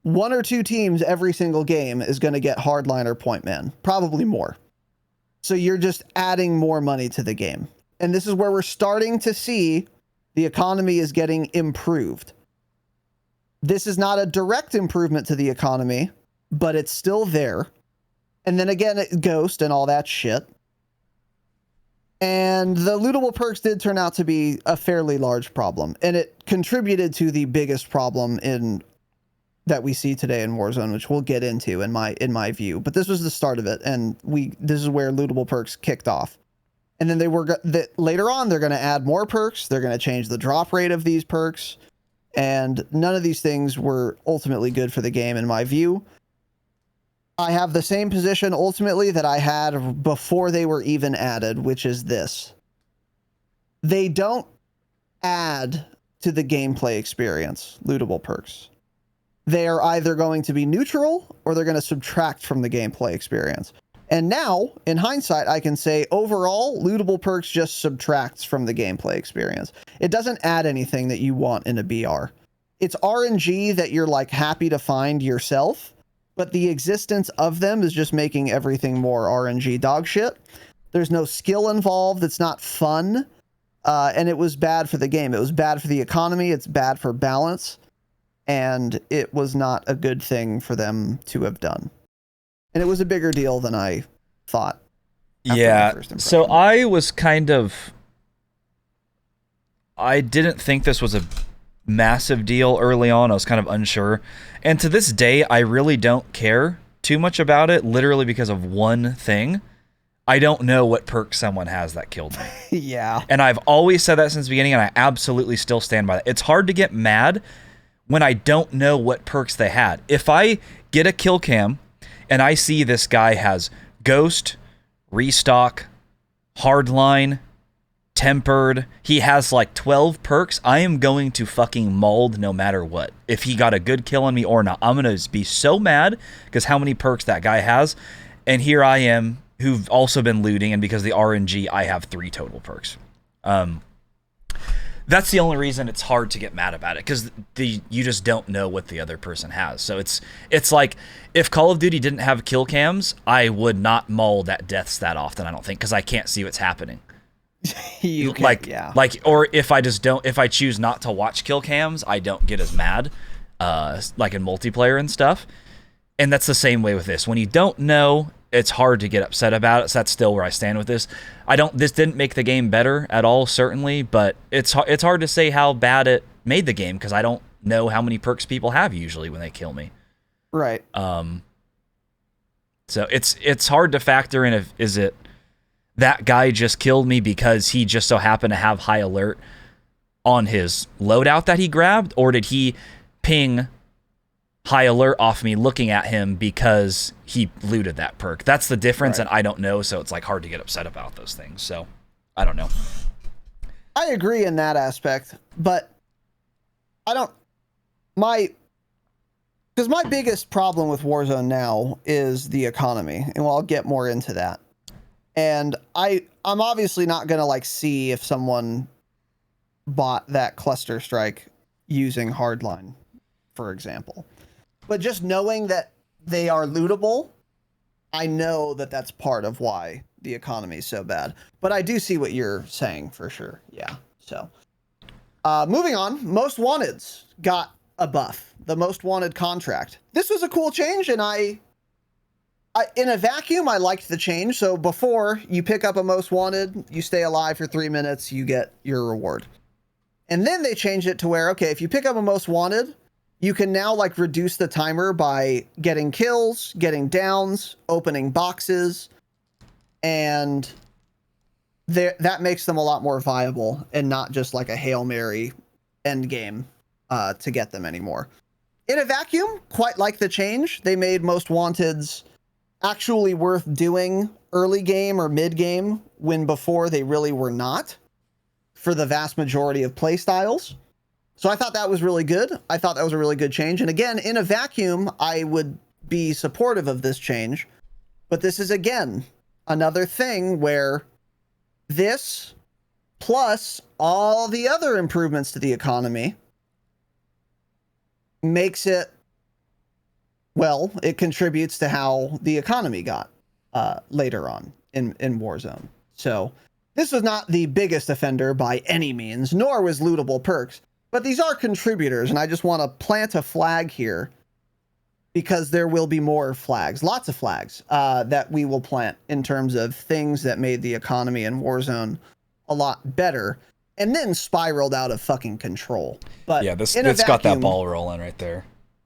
1 or 2 teams every single game is going to get hardline or point man, probably more. So you're just adding more money to the game. And this is where we're starting to see the economy is getting improved. This is not a direct improvement to the economy, but it's still there. And then again, Ghost and all that shit. And the lootable perks did turn out to be a fairly large problem. And it contributed to the biggest problem that we see today in Warzone, which we'll get into in my view. But this was the start of it, and this is where lootable perks kicked off. And then later on, they're going to add more perks. They're going to change the drop rate of these perks. And none of these things were ultimately good for the game, in my view. I have the same position ultimately that I had before they were even added, which is this. They don't add to the gameplay experience, lootable perks. They are either going to be neutral or they're going to subtract from the gameplay experience. And now, in hindsight, I can say overall, lootable perks just subtracts from the gameplay experience. It doesn't add anything that you want in a BR. It's RNG that you're like happy to find yourself, but the existence of them is just making everything more RNG dog shit. There's no skill involved. It's not fun. And it was bad for the game. It was bad for the economy. It's bad for balance. And it was not a good thing for them to have done. And it was a bigger deal than I thought. Yeah. So I didn't think this was a massive deal early on. I was kind of unsure. And to this day, I really don't care too much about it, literally because of one thing. I don't know what perk someone has that killed me. Yeah. And I've always said that since the beginning, and I absolutely still stand by that. It's hard to get mad when I don't know what perks they had. If I get a kill cam and I see this guy has Ghost, Restock, Hardline, Tempered, he has like 12 perks, I am going to fucking mold no matter what. If he got a good kill on me or not, I'm going to be so mad because how many perks that guy has. And here I am, who've also been looting, and because of the RNG, I have 3 total perks. That's the only reason it's hard to get mad about it, because you just don't know what the other person has. So it's like, if Call of Duty didn't have kill cams, I would not mold at deaths that often, I don't think, because I can't see what's happening. Or if I choose not to watch kill cams, I don't get as mad, like in multiplayer and stuff. And that's the same way with this. When you don't know, it's hard to get upset about it. So that's still where I stand with this. This didn't make the game better at all, certainly, but it's hard to say how bad it made the game because I don't know how many perks people have usually when they kill me. Right. So it's hard to factor in is it that guy just killed me because he just so happened to have high alert on his loadout that he grabbed, or did he ping high alert off me looking at him because he looted that perk? That's the difference, right. And I don't know, so it's like hard to get upset about those things. So I don't know. I agree in that aspect, but because my biggest problem with Warzone now is the economy, and I'll get more into that. And I'm obviously not gonna like see if someone bought that cluster strike using hardline, for example. But just knowing that they are lootable, I know that that's part of why the economy is so bad. But I do see what you're saying for sure. Yeah. So moving on, Most Wanteds got a buff. The Most Wanted contract. This was a cool change, and I in a vacuum, I liked the change. So before you pick up a Most Wanted, you stay alive for 3 minutes, you get your reward. And then they changed it to where, okay, if you pick up a Most Wanted, you can now like reduce the timer by getting kills, getting downs, opening boxes, and that makes them a lot more viable and not just like a Hail Mary end game to get them anymore. In a vacuum, quite like the change. They made Most Wanteds actually worth doing early game or mid game when before they really were not for the vast majority of play styles. So I thought that was really good. I thought that was a really good change. And again, in a vacuum, I would be supportive of this change. But this is, again, another thing where this plus all the other improvements to the economy makes it, well, it contributes to how the economy got later on in Warzone. So this was not the biggest offender by any means, nor was lootable perks. But these are contributors, and I just want to plant a flag here because there will be more flags, lots of flags that we will plant in terms of things that made the economy in Warzone a lot better and then spiraled out of fucking control. But yeah, it's got that ball rolling right there.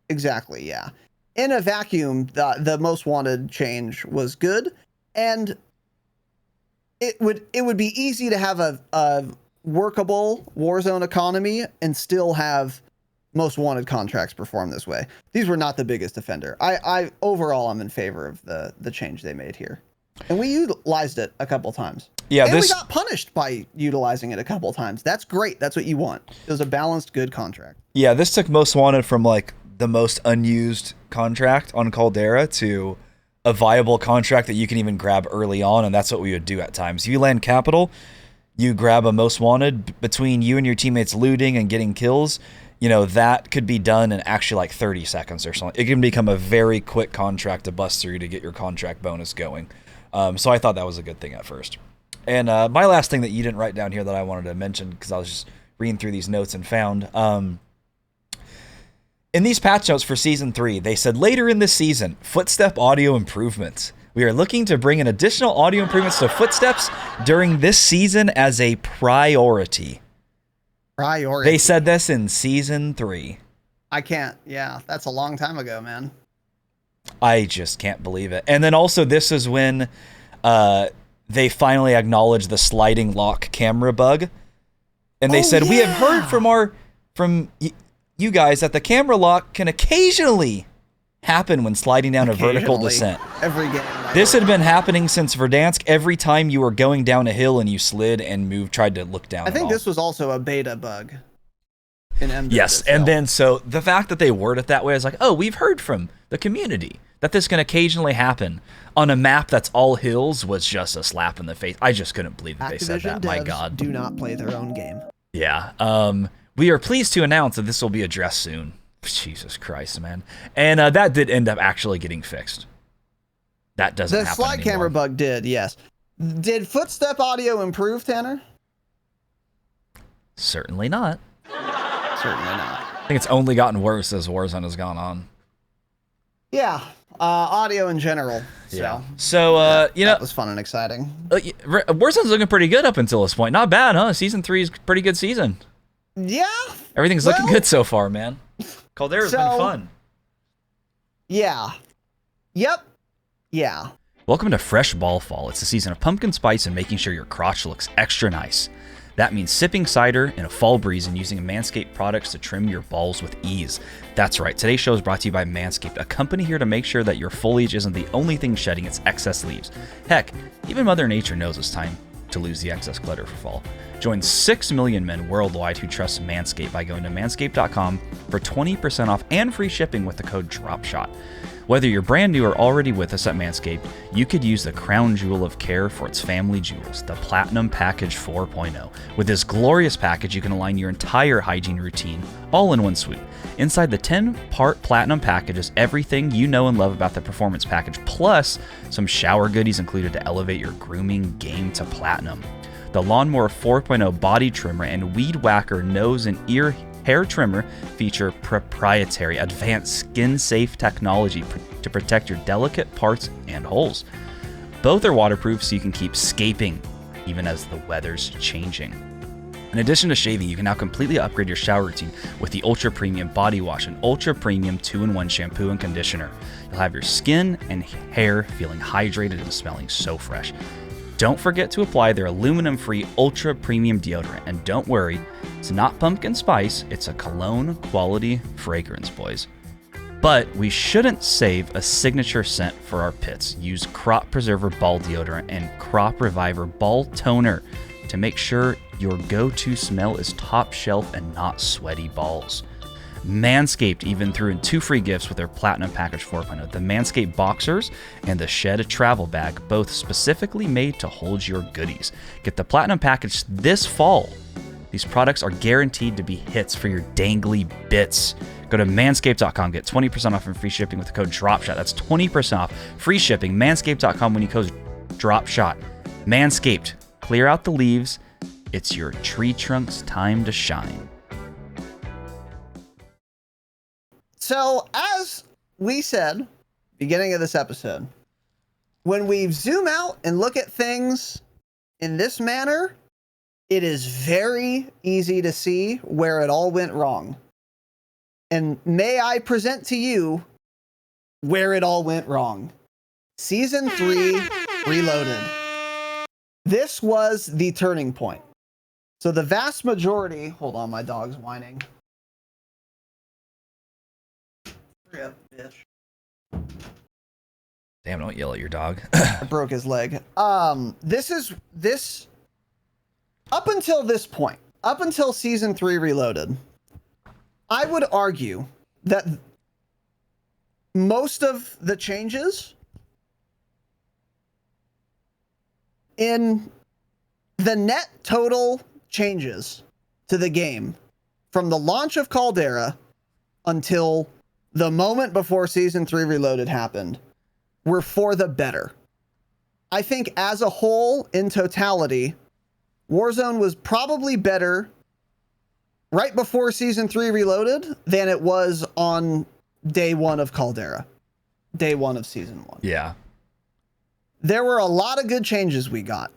Exactly, yeah. In a vacuum, the most wanted change was good, and it would be easy to have a workable Warzone economy and still have most wanted contracts perform this way. These were not the biggest offender. I overall I'm in favor of the change they made here, and we utilized it a couple times. Yeah, and we got punished by utilizing it a couple times. That's great. That's what you want. It was a balanced, good contract. Yeah, this took most wanted from like the most unused contract on Caldera to a viable contract that you can even grab early on, and that's what we would do at times. If you land capital, you grab a most wanted between you and your teammates looting and getting kills. You know, that could be done in actually like 30 seconds or something. It can become a very quick contract to bust through to get your contract bonus going. So I thought that was a good thing at first. And my last thing that you didn't write down here that I wanted to mention, because I was just reading through these notes and found, in these patch notes for Season 3, they said later in this season, footstep audio improvements. We are looking to bring in additional audio improvements to footsteps during this season as a priority. Priority. They said this in Season 3. I can't. Yeah, that's a long time ago, man. I just can't believe it. And then also this is when they finally acknowledged the sliding lock camera bug. And they said, we have heard from you guys that the camera lock can occasionally happen when sliding down a vertical descent. Every game. This had been happening since Verdansk. Every time you were going down a hill and you slid and tried to look down. I think this was also a beta bug in MD. Yes, and then so the fact that they word it that way is like, oh, we've heard from the community that this can occasionally happen on a map that's all hills was just a slap in the face. I just couldn't believe that they said that. My God. Do not play their own game. Yeah. We are pleased to announce that this will be addressed soon. Jesus Christ, man. And that did end up actually getting fixed. That doesn't happen anymore. The slide camera bug did, yes. Did footstep audio improve, Tanner? Certainly not. Certainly not. I think it's only gotten worse as Warzone has gone on. Yeah, audio in general. So, yeah. So you know, that was fun and exciting. Warzone's looking pretty good up until this point. Not bad, huh? Season 3 is a pretty good season. Yeah. Everything's looking good so far, man. Caldera's been fun. Yeah. Yep. Yeah. Welcome to Fresh Ball Fall. It's the season of pumpkin spice and making sure your crotch looks extra nice. That means sipping cider in a fall breeze and using Manscaped products to trim your balls with ease. That's right, today's show is brought to you by Manscaped, a company here to make sure that your foliage isn't the only thing shedding its excess leaves. Heck, even Mother Nature knows it's time to lose the excess clutter for fall. Join 6 million men worldwide who trust Manscaped by going to manscaped.com for 20% off and free shipping with the code DROPSHOT. Whether you're brand new or already with us at Manscaped, you could use the crown jewel of care for its family jewels, the Platinum Package 4.0. With this glorious package, you can align your entire hygiene routine all in one swoop. Inside the 10-part Platinum package is everything you know and love about the Performance Package, plus some shower goodies included to elevate your grooming game to platinum. The Lawnmower 4.0 body trimmer and Weed Whacker nose and ear hair trimmer feature proprietary advanced skin-safe technology to protect your delicate parts and holes. Both are waterproof so you can keep scaping even as the weather's changing. In addition to shaving, you can now completely upgrade your shower routine with the Ultra Premium Body Wash and Ultra Premium 2-in-1 shampoo and conditioner. You'll have your skin and hair feeling hydrated and smelling so fresh. Don't forget to apply their aluminum-free Ultra Premium deodorant. And don't worry, it's not pumpkin spice, it's a cologne-quality fragrance, boys. But we shouldn't save a signature scent for our pits. Use Crop Preserver Ball Deodorant and Crop Reviver Ball Toner to make sure your go-to smell is top shelf and not sweaty balls. Manscaped even threw in 2 free gifts with their Platinum Package 4.0, the Manscaped Boxers and the Shed Travel Bag, both specifically made to hold your goodies. Get the Platinum Package this fall. These products are guaranteed to be hits for your dangly bits. Go to manscaped.com, get 20% off and free shipping with the code DROPSHOT. That's 20% off, free shipping, manscaped.com when you code DROPSHOT. Manscaped, clear out the leaves. It's your tree trunk's time to shine. So, as we said, beginning of this episode, when we zoom out and look at things in this manner, it is very easy to see where it all went wrong. And may I present to you where it all went wrong. Season 3 Reloaded. This was the turning point. So the vast majority... Hold on, my dog's whining. Hurry up, bitch. Damn, don't yell at your dog. I broke his leg. This up until this point, up until Season 3 Reloaded, I would argue that most of the changes in the net total changes to the game from the launch of Caldera until the moment before Season 3 Reloaded happened were for the better. I think as a whole, in totality, Warzone was probably better right before Season 3 Reloaded than it was on day 1 of Caldera. Day 1 of Season 1. Yeah. There were a lot of good changes we got.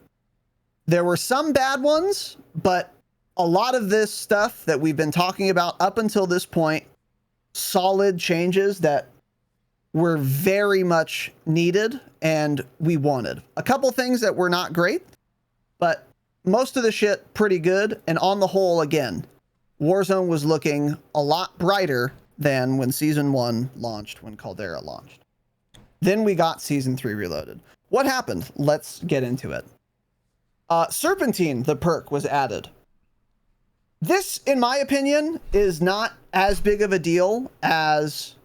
There were some bad ones, but a lot of this stuff that we've been talking about up until this point, solid changes that were very much needed and we wanted. A couple things that were not great, but most of the shit pretty good. And on the whole, again, Warzone was looking a lot brighter than when Season 1 launched, when Caldera launched. Then we got Season 3 Reloaded. What happened? Let's get into it. Serpentine, the perk, was added. This, in my opinion, is not as big of a deal as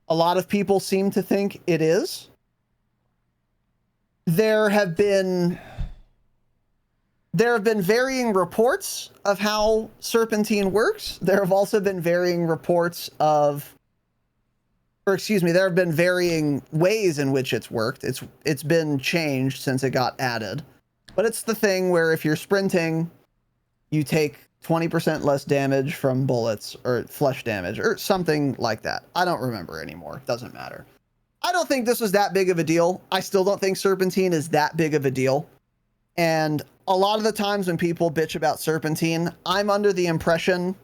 a lot of people seem to think it is. There have been varying reports of how Serpentine works. There have also been varying reports of, there have been varying ways in which it's worked. It's been changed since it got added. But it's the thing where if you're sprinting, you take 20% less damage from bullets or flesh damage or something like that. I don't remember anymore. Doesn't matter. I don't think this was that big of a deal. I still don't think Serpentine is that big of a deal. And a lot of the times when people bitch about Serpentine, I'm under the impression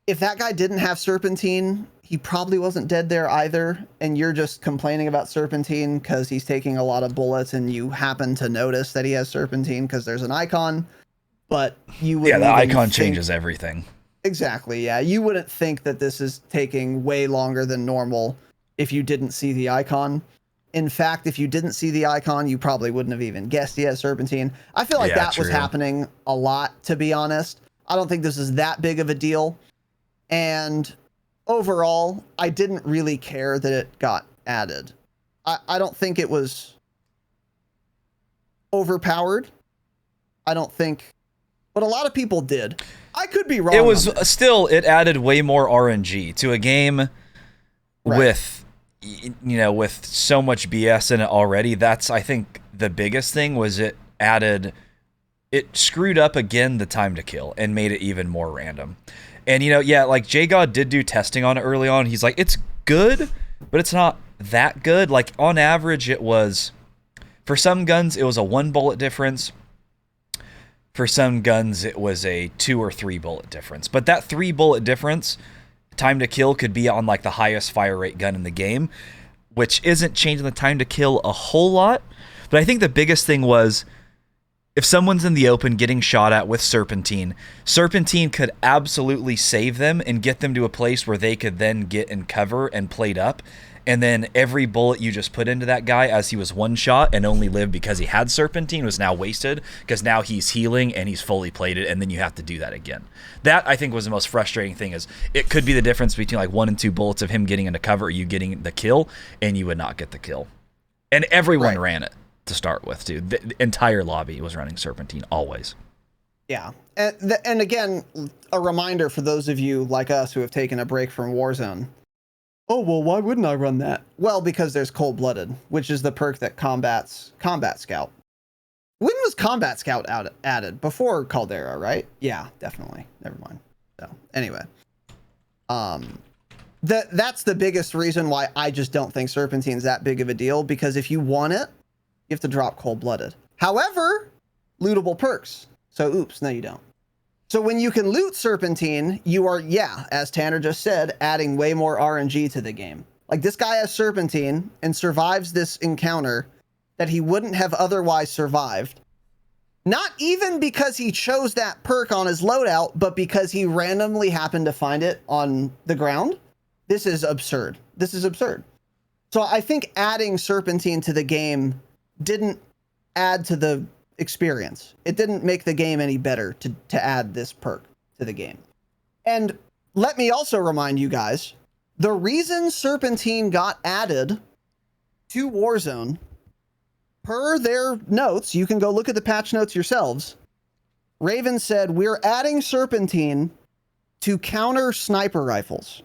if that guy didn't have Serpentine, he probably wasn't dead there either. And you're just complaining about Serpentine because he's taking a lot of bullets and you happen to notice that he has Serpentine because there's an icon. But you would, yeah, the icon changes everything. Exactly, yeah. You wouldn't think that this is taking way longer than normal if you didn't see the icon. In fact, if you didn't see the icon, you probably wouldn't have even guessed he has Serpentine. I feel like that was happening a lot, to be honest. I don't think this is that big of a deal. And overall, I didn't really care that it got added. I don't think it was overpowered. I don't think... But a lot of people did. I could be wrong. It was still, it added way more RNG to a game with, with so much BS in it already. That's, I think, the biggest thing was it screwed up again the time to kill and made it even more random. And, like J-God did do testing on it early on. He's like, it's good, but it's not that good. Like, on average, it was, for some guns, it was a 1 bullet difference. For some guns, it was a 2 or 3 bullet difference. But that 3 bullet difference, time to kill, could be on like the highest fire rate gun in the game, which isn't changing the time to kill a whole lot. But I think the biggest thing was if someone's in the open getting shot at with Serpentine could absolutely save them and get them to a place where they could then get in cover and plate up and then every bullet you just put into that guy as he was one shot and only lived because he had Serpentine was now wasted, because now he's healing and he's fully plated, and then you have to do that again. That, I think, was the most frustrating thing. Is it could be the difference between like 1 and 2 bullets of him getting into cover or you getting the kill, and you would not get the kill. And everyone ran it to start with, too. The entire lobby was running Serpentine always. Yeah. And again, a reminder for those of you like us who have taken a break from Warzone. Oh, well, why wouldn't I run that? Well, because there's Cold-Blooded, which is the perk that combats Combat Scout. When was Combat Scout added? Before Caldera, right? Yeah, definitely. Never mind. So, anyway. That's the biggest reason why I just don't think Serpentine's that big of a deal, because if you want it, you have to drop Cold-Blooded. However, lootable perks. So, oops, no, you don't. So when you can loot Serpentine, you are, as Tanner just said, adding way more RNG to the game. Like, this guy has Serpentine and survives this encounter that he wouldn't have otherwise survived. Not even because he chose that perk on his loadout, but because he randomly happened to find it on the ground. This is absurd. This is absurd. So I think adding Serpentine to the game didn't add to the experience. It didn't make the game any better to add this perk to the game. And let me also remind you guys, the reason Serpentine got added to Warzone, per their notes, you can go look at the patch notes yourselves, Raven said, we're adding Serpentine to counter sniper rifles.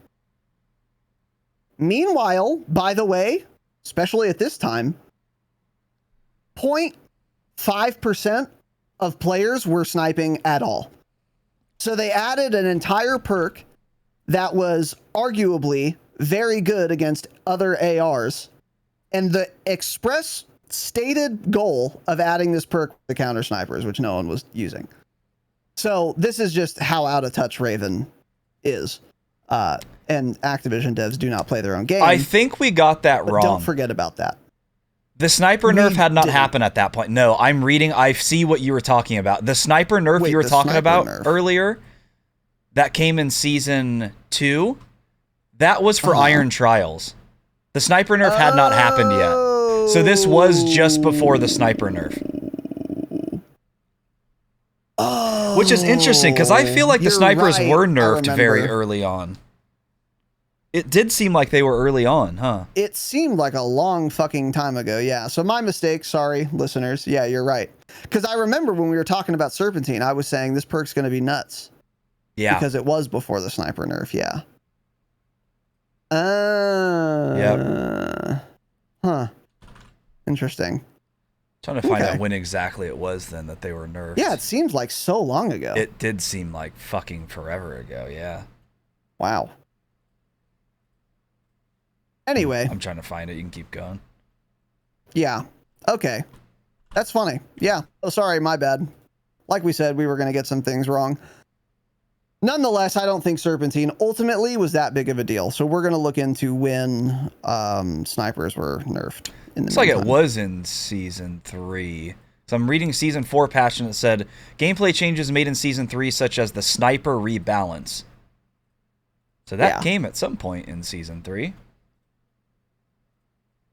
Meanwhile, by the way, especially at this time, 0.5% of players were sniping at all. So they added an entire perk that was arguably very good against other ARs. And the express stated goal of adding this perk to counter snipers, which no one was using. So this is just how out of touch Raven is. And Activision devs do not play their own game. I think we got that wrong. Don't forget about that. The sniper nerf had not happened at that point. No, I'm reading. I see what you were talking about. The sniper nerf you were talking about earlier, that came in Season 2, that was for Iron Trials. The sniper nerf had not happened yet. So this was just before the sniper nerf. Which is interesting, because I feel like the snipers were nerfed very early on. It did seem like they were early on, huh? It seemed like a long fucking time ago, yeah. So my mistake, sorry, listeners. Yeah, you're right. Because I remember when we were talking about Serpentine, I was saying this perk's going to be nuts. Yeah. Because it was before the sniper nerf, yeah. Yep. Huh. Interesting. Trying to find out when exactly it was then that they were nerfed. Yeah, it seems like so long ago. It did seem like fucking forever ago, yeah. Wow. Anyway. I'm trying to find it. You can keep going. Yeah. Okay. That's funny. Yeah. Oh, sorry. My bad. Like we said, we were going to get some things wrong. Nonetheless, I don't think Serpentine ultimately was that big of a deal. So we're going to look into when snipers were nerfed. It's like it was in Season 3. So I'm reading Season 4 patch and it said, gameplay changes made in Season 3 such as the sniper rebalance. So that came at some point in Season 3.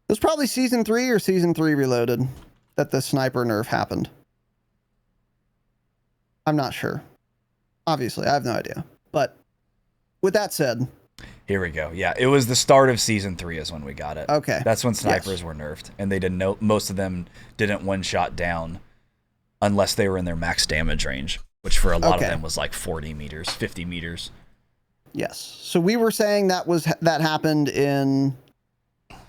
It was probably Season 3 or Season 3 Reloaded that the sniper nerf happened. I'm not sure. Obviously, I have no idea. But with that said... Here we go. Yeah, it was the start of Season 3 is when we got it. Okay. That's when snipers were nerfed. And they didn't know, most of them didn't one-shot down unless they were in their max damage range, which for a lot of them was like 40 meters, 50 meters. Yes. So we were saying that happened in...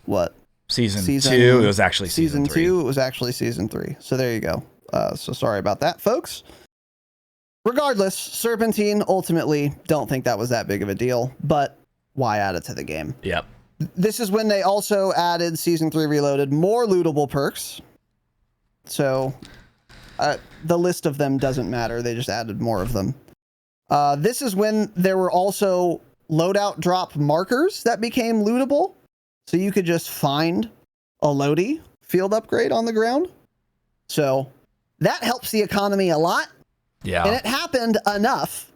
What? Season 2, it was actually Season 3. 2, it was actually Season 3. So there you go. So sorry about that, folks. Regardless, Serpentine, ultimately, don't think that was that big of a deal, but why add it to the game? Yep. This is when they also added Season 3 Reloaded, more lootable perks. So the list of them doesn't matter. They just added more of them. This is when there were also loadout drop markers that became lootable. So you could just find a Lodi field upgrade on the ground. So that helps the economy a lot. Yeah. And it happened enough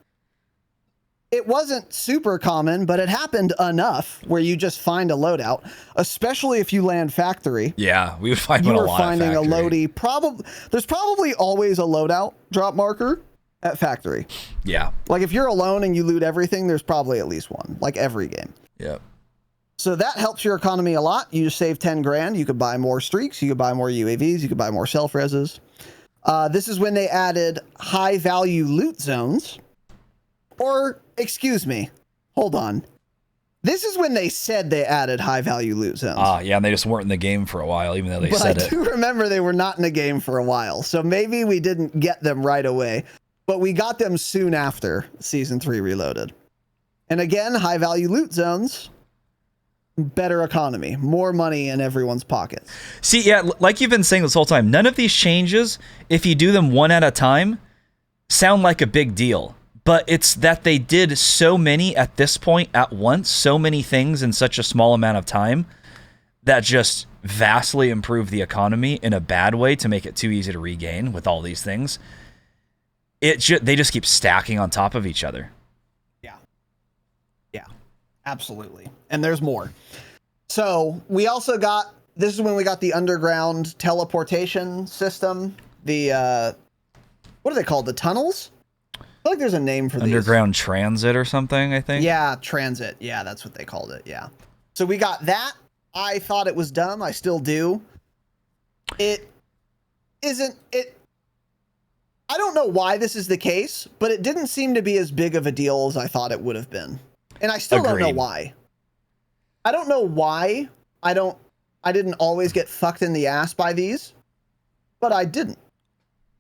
It wasn't super common, but it happened enough where you just find a loadout, especially if you land factory. Yeah, we would find one a lot. You were finding a loadie. There's probably always a loadout drop marker at factory. Yeah. Like if you're alone and you loot everything, there's probably at least one, like every game. Yep. So that helps your economy a lot. You just save 10 grand. You could buy more streaks. You could buy more UAVs. You could buy more self-reses. This is when they added high value loot zones. Or, excuse me, hold on. This is when they said they added high-value loot zones. Yeah, and they just weren't in the game for a while, even though they said it. But I do remember they were not in the game for a while, so maybe we didn't get them right away. But we got them soon after Season 3 Reloaded. And again, high-value loot zones, better economy, more money in everyone's pocket. See, yeah, like you've been saying this whole time, none of these changes, if you do them one at a time, sound like a big deal. But it's that they did so many at this point at once, so many things in such a small amount of time that just vastly improved the economy in a bad way to make it too easy to regain with all these things. They just keep stacking on top of each other. Yeah, absolutely. And there's more. So we also this is when we got the underground teleportation system. The, what are they called? The tunnels? I feel like there's a name for these. Underground transit or something, I think. Yeah, transit. Yeah, that's what they called it. Yeah. So we got that. I thought it was dumb. I still do. It isn't. I don't know why this is the case, but it didn't seem to be as big of a deal as I thought it would have been. And I still don't know why. I don't know why I didn't always get fucked in the ass by these, but I didn't.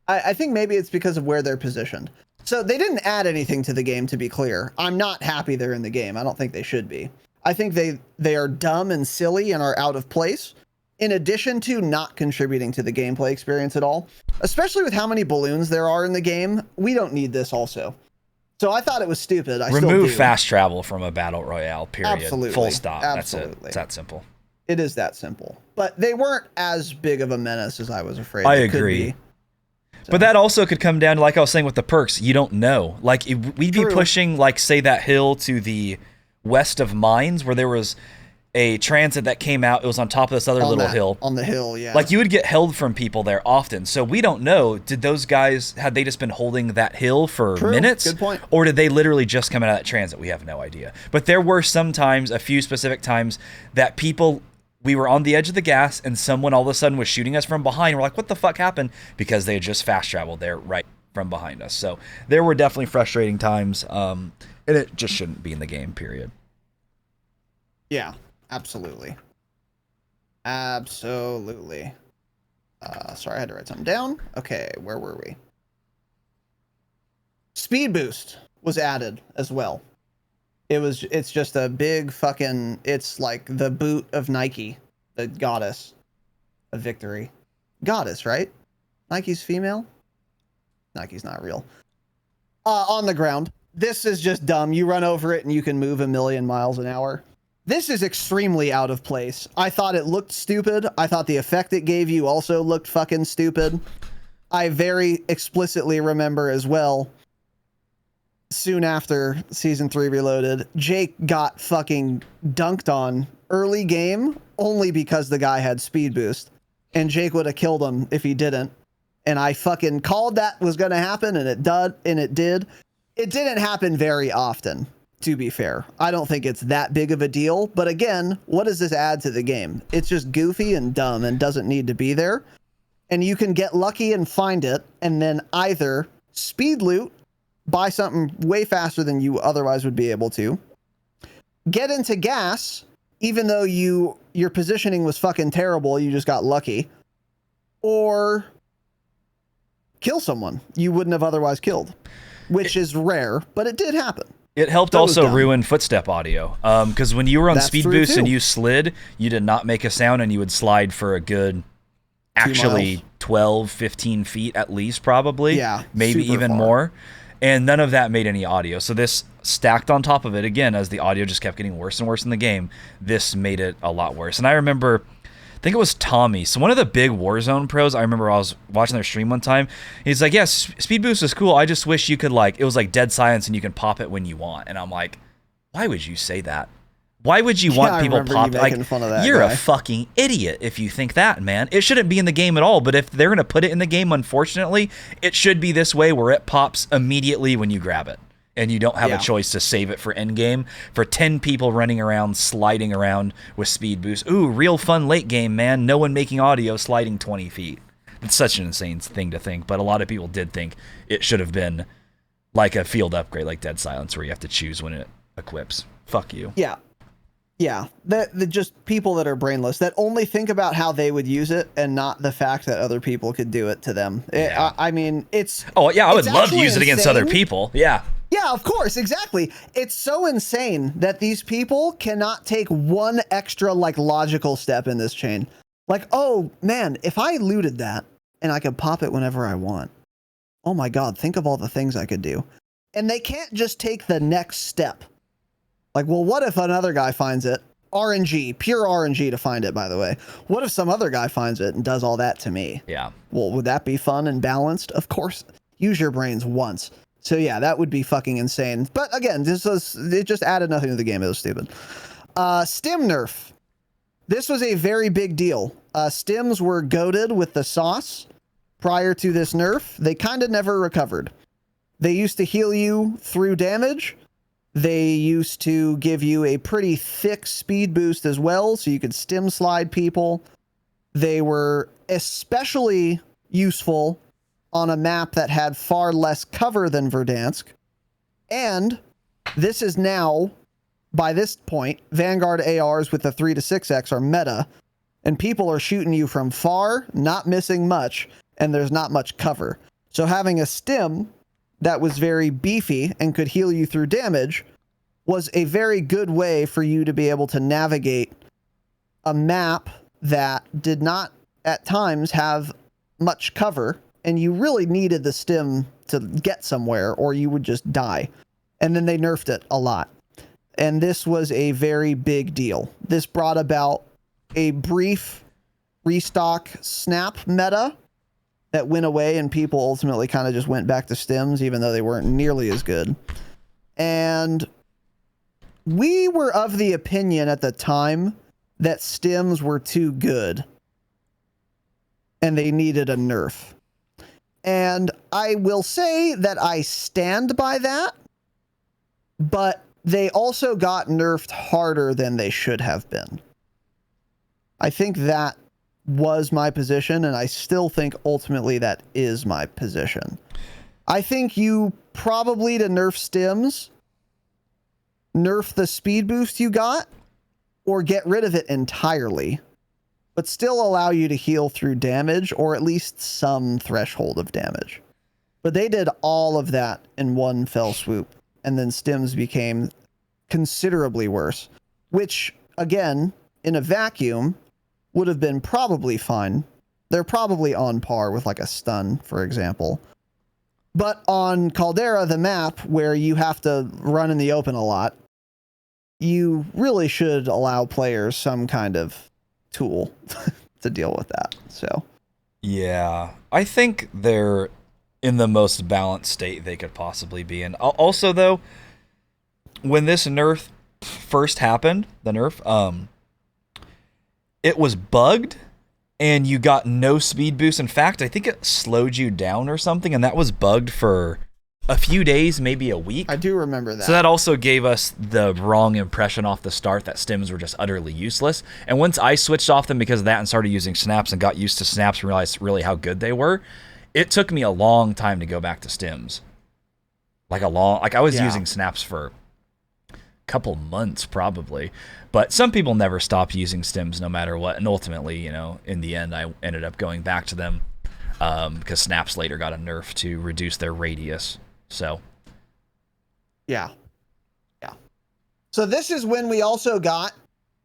I think maybe it's because of where they're positioned. So they didn't add anything to the game, to be clear. I'm not happy they're in the game. I don't think they should be. I think they are dumb and silly and are out of place, in addition to not contributing to the gameplay experience at all. Especially with how many balloons there are in the game. We don't need this also. So I thought it was stupid. Remove fast travel from a battle royale, period. Absolutely. Full stop. Absolutely. That's it. It's that simple. It is that simple. But they weren't as big of a menace as I was afraid I they agree. could be. But that also could come down to, like I was saying with the perks, you don't know. Like, we'd be pushing, like, say, that hill to the west of Mines, where there was a transit that came out. It was on top of this other little hill. On the hill, yeah. Like, you would get held from people there often. So we don't know, did those guys, had they just been holding that hill for minutes? Good point. Or did they literally just come out of that transit? We have no idea. But there were some times, a few specific times, that people... We were on the edge of the gas, and someone all of a sudden was shooting us from behind. We're like, what the fuck happened? Because they had just fast traveled there right from behind us. So there were definitely frustrating times, and it just shouldn't be in the game, period. Yeah, absolutely. Absolutely. Sorry, I had to write something down. Okay, where were we? Speed boost was added as well. It's just a big fucking, it's like the boot of Nike, the goddess of victory. Goddess, right? Nike's female? Nike's not real. On the ground. This is just dumb. You run over it and you can move 1,000,000 miles an hour. This is extremely out of place. I thought it looked stupid. I thought the effect it gave you also looked fucking stupid. I very explicitly remember as well, soon after Season 3 Reloaded, Jake got fucking dunked on early game only because the guy had speed boost. And Jake would have killed him if he didn't. And I fucking called that was going to happen, and it did. It didn't happen very often, to be fair. I don't think it's that big of a deal. But again, what does this add to the game? It's just goofy and dumb and doesn't need to be there. And you can get lucky and find it, and then either speed loot, buy something way faster than you otherwise would be able to, get into gas, even though your positioning was fucking terrible, you just got lucky, or kill someone you wouldn't have otherwise killed, which is rare, but it did happen. It helped also ruin footstep audio, because when you were on speed boost and you slid, you did not make a sound, and you would slide for a good, actually 12, 15 feet at least, probably. Yeah, maybe even more. And none of that made any audio. So this stacked on top of it, again, as the audio just kept getting worse and worse in the game, this made it a lot worse. And I remember think it was Tommy. So one of the big Warzone pros, I remember I was watching their stream one time. He's like, yeah, speed boost is cool. I just wish you could like, it was like dead silence and you can pop it when you want. And I'm like, why would you say that? Why would you want people pop like fun of that you're guy. a fucking idiot if you think that, man. It shouldn't be in the game at all, but if they're going to put it in the game, unfortunately, it should be this way where it pops immediately when you grab it. And you don't have a choice to save it for endgame. For 10 people running around, sliding around with speed boost. Ooh, real fun late game, man. No one making audio sliding 20 feet. It's such an insane thing to think, but a lot of people did think it should have been like a field upgrade, like Dead Silence, where you have to choose when it equips. Fuck you. Yeah. Yeah, the just people that are brainless, that only think about how they would use it and not the fact that other people could do it to them. Yeah. I mean, it's... Oh, yeah, I would love to actually use it against other people. Yeah. Yeah, of course, exactly. It's so insane that these people cannot take one extra, like, logical step in this chain. Like, oh, man, if I looted that and I could pop it whenever I want, oh my god, think of all the things I could do. And they can't just take the next step. Like, well, what if another guy finds it? RNG, pure RNG to find it, by the way. What if some other guy finds it and does all that to me? Yeah. Well, would that be fun and balanced? Of course. Use your brains once. So yeah, that would be fucking insane. But again, it just added nothing to the game. It was stupid. Stim nerf. This was a very big deal. Stims were goated with the sauce prior to this nerf. They kind of never recovered. They used to heal you through damage. They used to give you a pretty thick speed boost as well, so you could stim slide people. They were especially useful on a map that had far less cover than Verdansk. And this is now, by this point, Vanguard ARs with the 3 to 6x are meta, and people are shooting you from far, not missing much, and there's not much cover. So having a stim that was very beefy and could heal you through damage was a very good way for you to be able to navigate a map that did not, at times, have much cover, and you really needed the stim to get somewhere, or you would just die. And then they nerfed it a lot. And this was a very big deal. This brought about a brief restock snap meta that went away, and people ultimately kind of just went back to stims, even though they weren't nearly as good. And we were of the opinion at the time that stims were too good and they needed a nerf. And I will say that I stand by that, but they also got nerfed harder than they should have been. I think that was my position, and I still think ultimately that is my position. I think you probably, to nerf stims, nerf the speed boost you got, or get rid of it entirely, but still allow you to heal through damage, or at least some threshold of damage. But they did all of that in one fell swoop, and then stims became considerably worse, which, again, in a vacuum, would have been probably fine. They're probably on par with like a stun, for example. But on Caldera, the map where you have to run in the open a lot, you really should allow players some kind of tool to deal with that. So, yeah, I think they're in the most balanced state they could possibly be in. Also, though, when this nerf first happened, the nerf, it was bugged, and you got no speed boost. In fact, I think it slowed you down or something, and that was bugged for a few days, maybe a week. I do remember that. So that also gave us the wrong impression off the start that stims were just utterly useless. And once I switched off them because of that and started using snaps and got used to snaps and realized really how good they were, it took me a long time to go back to stims. Like I was using snaps for a couple months probably. But some people never stopped using stims no matter what. And ultimately, you know, in the end, I ended up going back to them because snaps later got a nerf to reduce their radius. So, yeah. So this is when we also got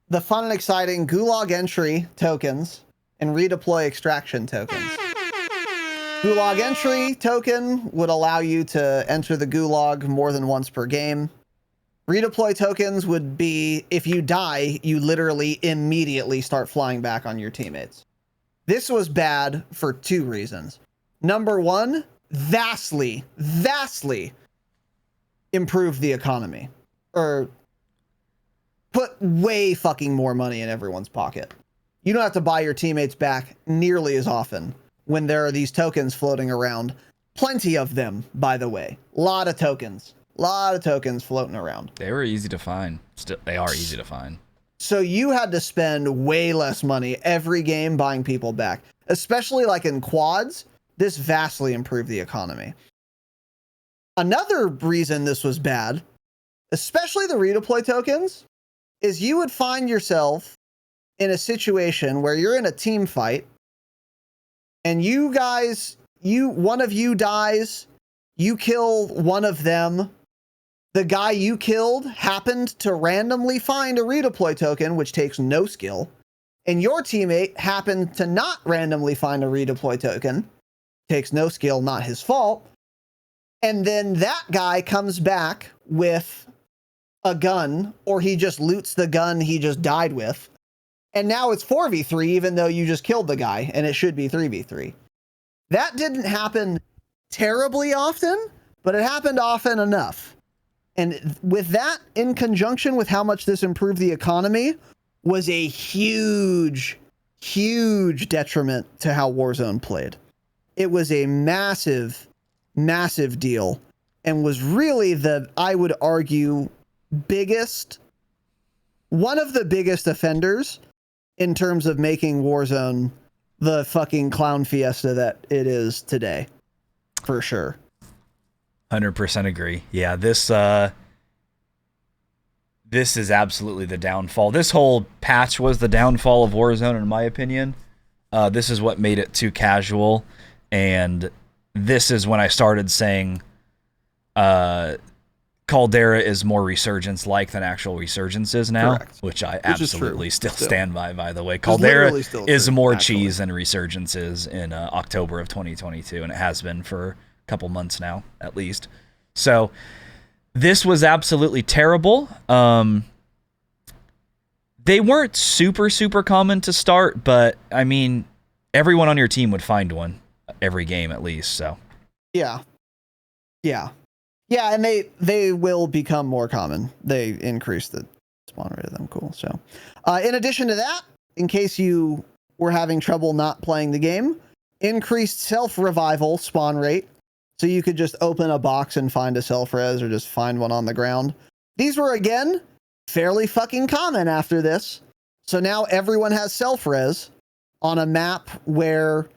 the fun and exciting Gulag entry tokens and redeploy extraction tokens. Gulag entry token would allow you to enter the Gulag more than once per game. Redeploy tokens would be, if you die, you literally immediately start flying back on your teammates. This was bad for 2 reasons. Number 1, vastly improved the economy. Or put way fucking more money in everyone's pocket. You don't have to buy your teammates back nearly as often when there are these tokens floating around. Plenty of them, by the way. Lot of tokens floating around. They were easy to find. Still, they are easy to find. So you had to spend way less money every game buying people back. Especially like in quads, this vastly improved the economy. Another reason this was bad, especially the redeploy tokens, is you would find yourself in a situation where you're in a team fight and you guys, one of you dies, you kill one of them. The guy you killed happened to randomly find a redeploy token, which takes no skill, and your teammate happened to not randomly find a redeploy token, takes no skill, not his fault. And then that guy comes back with a gun, or he just loots the gun he just died with. And now it's 4v3, even though you just killed the guy, and it should be 3v3. That didn't happen terribly often, but it happened often enough. And with that, in conjunction with how much this improved the economy, was a huge detriment to how Warzone played. It was a massive deal, and was really I would argue, one of the biggest offenders in terms of making Warzone the fucking clown fiesta that it is today. For sure. 100% agree. Yeah, this is absolutely the downfall. This whole patch was the downfall of Warzone, in my opinion. This is what made it too casual, and this is when I started saying Caldera is more Resurgence-like than actual Resurgence is now. Correct. Which I absolutely still stand by the way. Caldera is more cheese than Resurgence is in October of 2022, and it has been for a couple months now, at least. So this was absolutely terrible. They weren't super common to start, but I mean, everyone on your team would find one every game at least. So yeah, and they will become more common. They increase the spawn rate of them. Cool. So in addition to that, in case you were having trouble not playing the game, increased self-revival spawn rate. So you could just open a box and find a self-res, or just find one on the ground. These were, again, fairly fucking common after this. So now everyone has self-res on a map where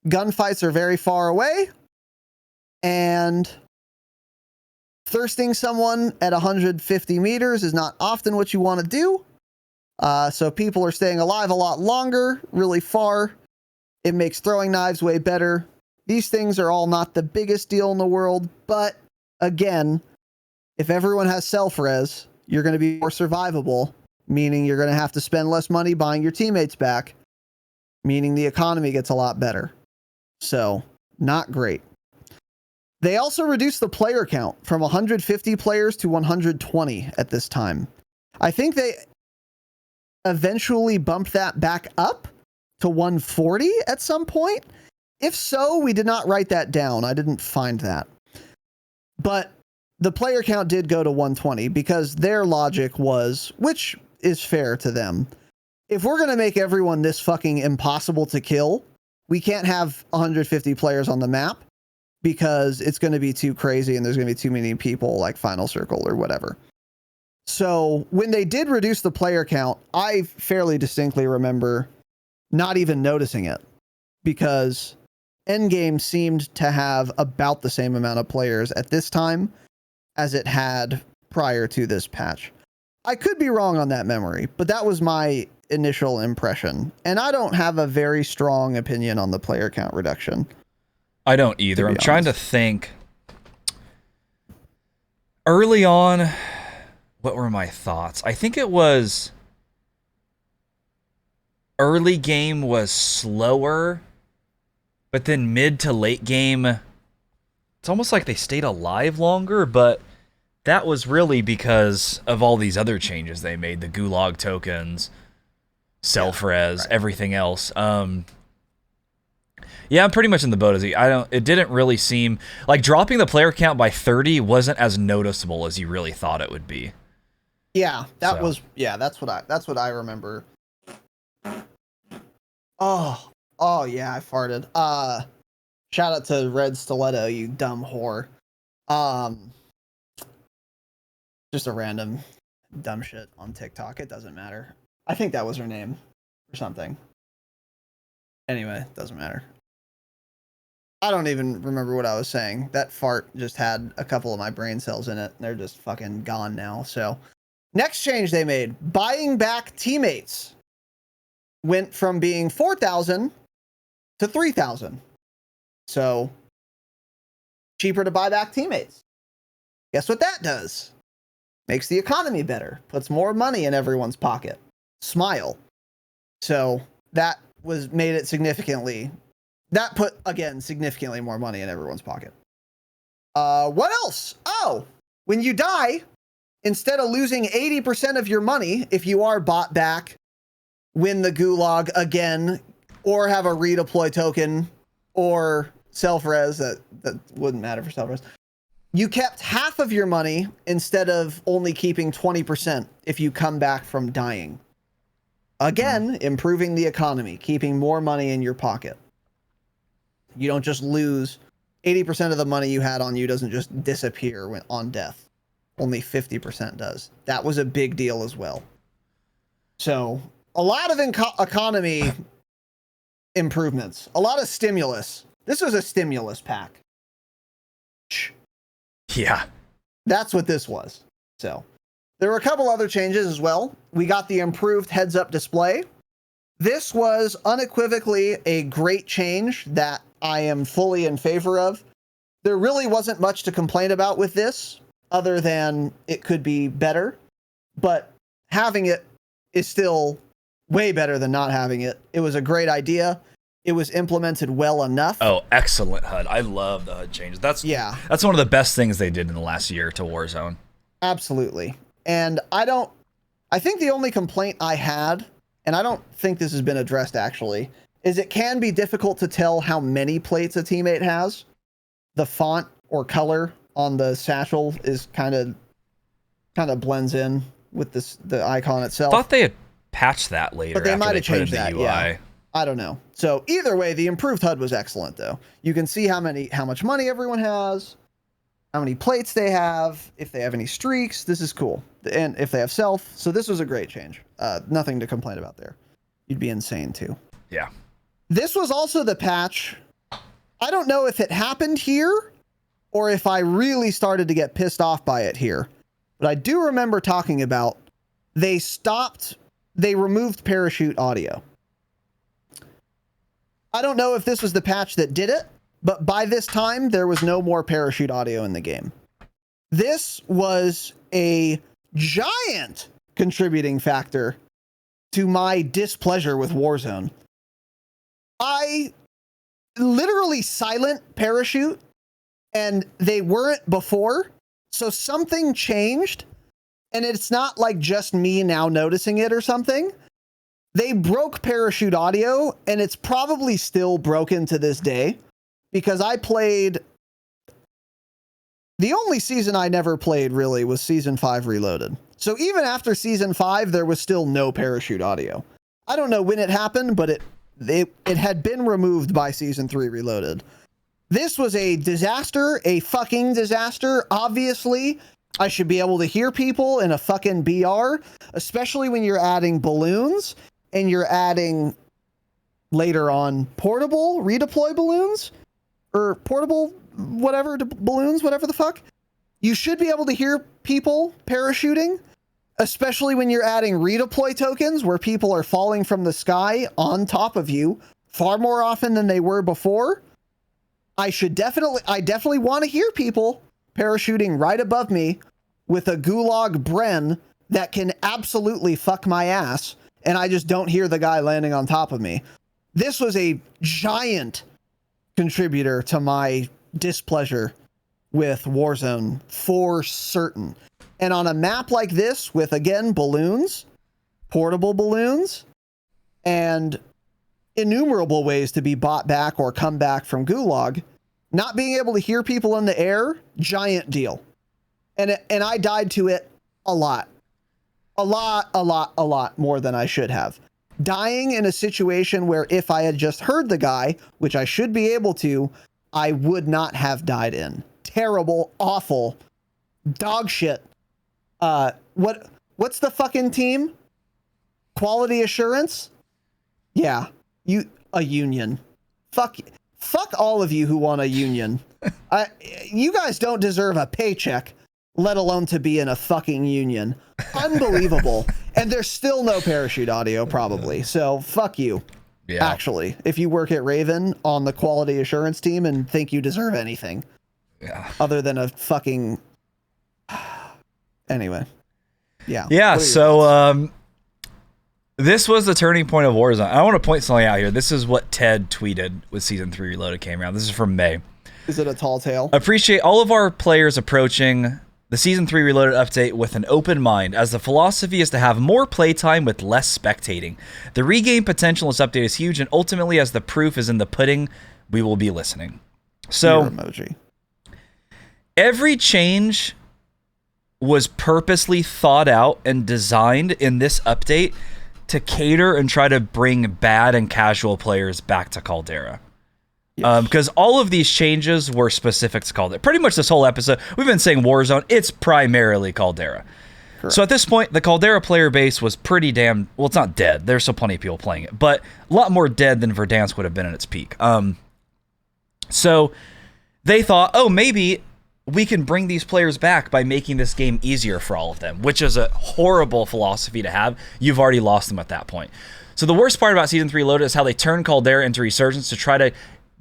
gunfights are very far away, and thirsting someone at 150 meters is not often what you want to do. So people are staying alive a lot longer, really far. It makes throwing knives way better. These things are all not the biggest deal in the world, but again, if everyone has self-res, you're going to be more survivable, meaning you're going to have to spend less money buying your teammates back, meaning the economy gets a lot better. So, not great. They also reduced the player count from 150 players to 120 at this time. I think they eventually bumped that back up to 140 at some point. If so, we did not write that down. I didn't find that. But the player count did go to 120 because their logic was, which is fair to them, if we're going to make everyone this fucking impossible to kill, we can't have 150 players on the map because it's going to be too crazy and there's going to be too many people like Final Circle or whatever. So when they did reduce the player count, I fairly distinctly remember not even noticing it, because Endgame seemed to have about the same amount of players at this time as it had prior to this patch. I could be wrong on that memory, but that was my initial impression. And I don't have a very strong opinion on the player count reduction. I don't either. I'm trying to think. Early on, what were my thoughts? I think it was early game was slower, but then mid to late game, it's almost like they stayed alive longer, but that was really because of all these other changes they made, the gulag tokens, self-res, right. everything else. Yeah, I'm pretty much in the boat as you. It didn't really seem like dropping the player count by 30 wasn't as noticeable as you really thought it would be. Yeah, that's what I remember. Oh, yeah, I farted. Shout out to Red Stiletto, you dumb whore. Just a random dumb shit on TikTok. It doesn't matter. I think that was her name or something. Anyway, doesn't matter. I don't even remember what I was saying. That fart just had a couple of my brain cells in it. They're just fucking gone now. So, next change they made, buying back teammates went from being 4,000 to 3,000. So, cheaper to buy back teammates. Guess what that does? Makes the economy better. Puts more money in everyone's pocket. Smile. So, that made it significantly. That put, again, significantly more money in everyone's pocket. What else? Oh, when you die, instead of losing 80% of your money, if you are bought back, win the gulag again, or have a redeploy token, or self-res, that wouldn't matter for self-res, you kept half of your money instead of only keeping 20% if you come back from dying. Again, improving the economy, keeping more money in your pocket. You don't just lose 80% of the money you had on you doesn't just disappear on death. Only 50% does. That was a big deal as well. So a lot of economy improvements, a lot of stimulus. This was a stimulus pack. Yeah. That's what this was. So there were a couple other changes as well. We got the improved heads-up display. This was unequivocally a great change that I am fully in favor of. There really wasn't much to complain about with this, other than it could be better, but having it is still way better than not having it. It was a great idea. It was implemented well enough. Oh, excellent HUD. I love the HUD changes. That's one of the best things they did in the last year to Warzone. Absolutely. And I think the only complaint I had, and I don't think this has been addressed actually, is it can be difficult to tell how many plates a teammate has. The font or color on the satchel is kind of blends in with the icon itself. I thought they had patched that later, but they might have changed that UI. Yeah. I don't know. So either way, the improved HUD was excellent though. You can see how much money everyone has, how many plates they have, if they have any streaks. This is cool. And if they have self. So this was a great change. Nothing to complain about there. You'd be insane too. Yeah. This was also the patch. I don't know if it happened here or if I really started to get pissed off by it here, but I do remember talking about they removed parachute audio. I don't know if this was the patch that did it, but by this time there was no more parachute audio in the game. This was a giant contributing factor to my displeasure with Warzone. I literally silent parachute and they weren't before. So something changed and it's not like just me now noticing it or something. They broke parachute audio and it's probably still broken to this day because I played the only season I never played really was season 5 Reloaded. So even after season 5, there was still no parachute audio. I don't know when it happened, but it had been removed by season 3 Reloaded. This was a disaster, a fucking disaster. Obviously, I should be able to hear people in a fucking BR, especially when you're adding balloons and you're adding later on portable redeploy balloons or portable whatever balloons, whatever the fuck. You should be able to hear people parachuting, especially when you're adding redeploy tokens where people are falling from the sky on top of you far more often than they were before. I definitely want to hear people parachuting right above me with a gulag Bren that can absolutely fuck my ass, and I just don't hear the guy landing on top of me. This was a giant contributor to my displeasure with Warzone for certain. And on a map like this with, again, balloons, portable balloons, and innumerable ways to be bought back or come back from Gulag, not being able to hear people in the air, giant deal. And I died to it a lot more than I should have. Dying in a situation where if I had just heard the guy, which I should be able to, I would not have died in. Terrible, awful, dog shit. What's the fucking team? Quality assurance? Yeah, a union. Fuck all of you who want a union. You guys don't deserve a paycheck, let alone to be in a fucking union. Unbelievable. And there's still no parachute audio, probably. So fuck you. Yeah. Actually, if you work at Raven on the quality assurance team and think you deserve anything. Yeah. Other than a fucking. Anyway. Yeah. Yeah. So, this was the turning point of Warzone. I want to point something out here. This is what Ted tweeted with Season 3 Reloaded came around. This is from May. Is it a tall tale? Appreciate all of our players approaching the Season 3 Reloaded update with an open mind, as the philosophy is to have more playtime with less spectating. The regain potential in this update is huge, and ultimately, as the proof is in the pudding, we will be listening. So, emoji. Every change was purposely thought out and designed in this update to cater and try to bring bad and casual players back to Caldera. Yes. Because all of these changes were specific to Caldera. Pretty much this whole episode, we've been saying Warzone, it's primarily Caldera. Correct. So at this point, the Caldera player base was pretty damn... Well, it's not dead. There's still plenty of people playing it. But a lot more dead than Verdansk would have been at its peak. So they thought, oh, maybe we can bring these players back by making this game easier for all of them, which is a horrible philosophy to have. You've already lost them at that point. So the worst part about Season 3 Loaded is how they turned Caldera into Resurgence to try to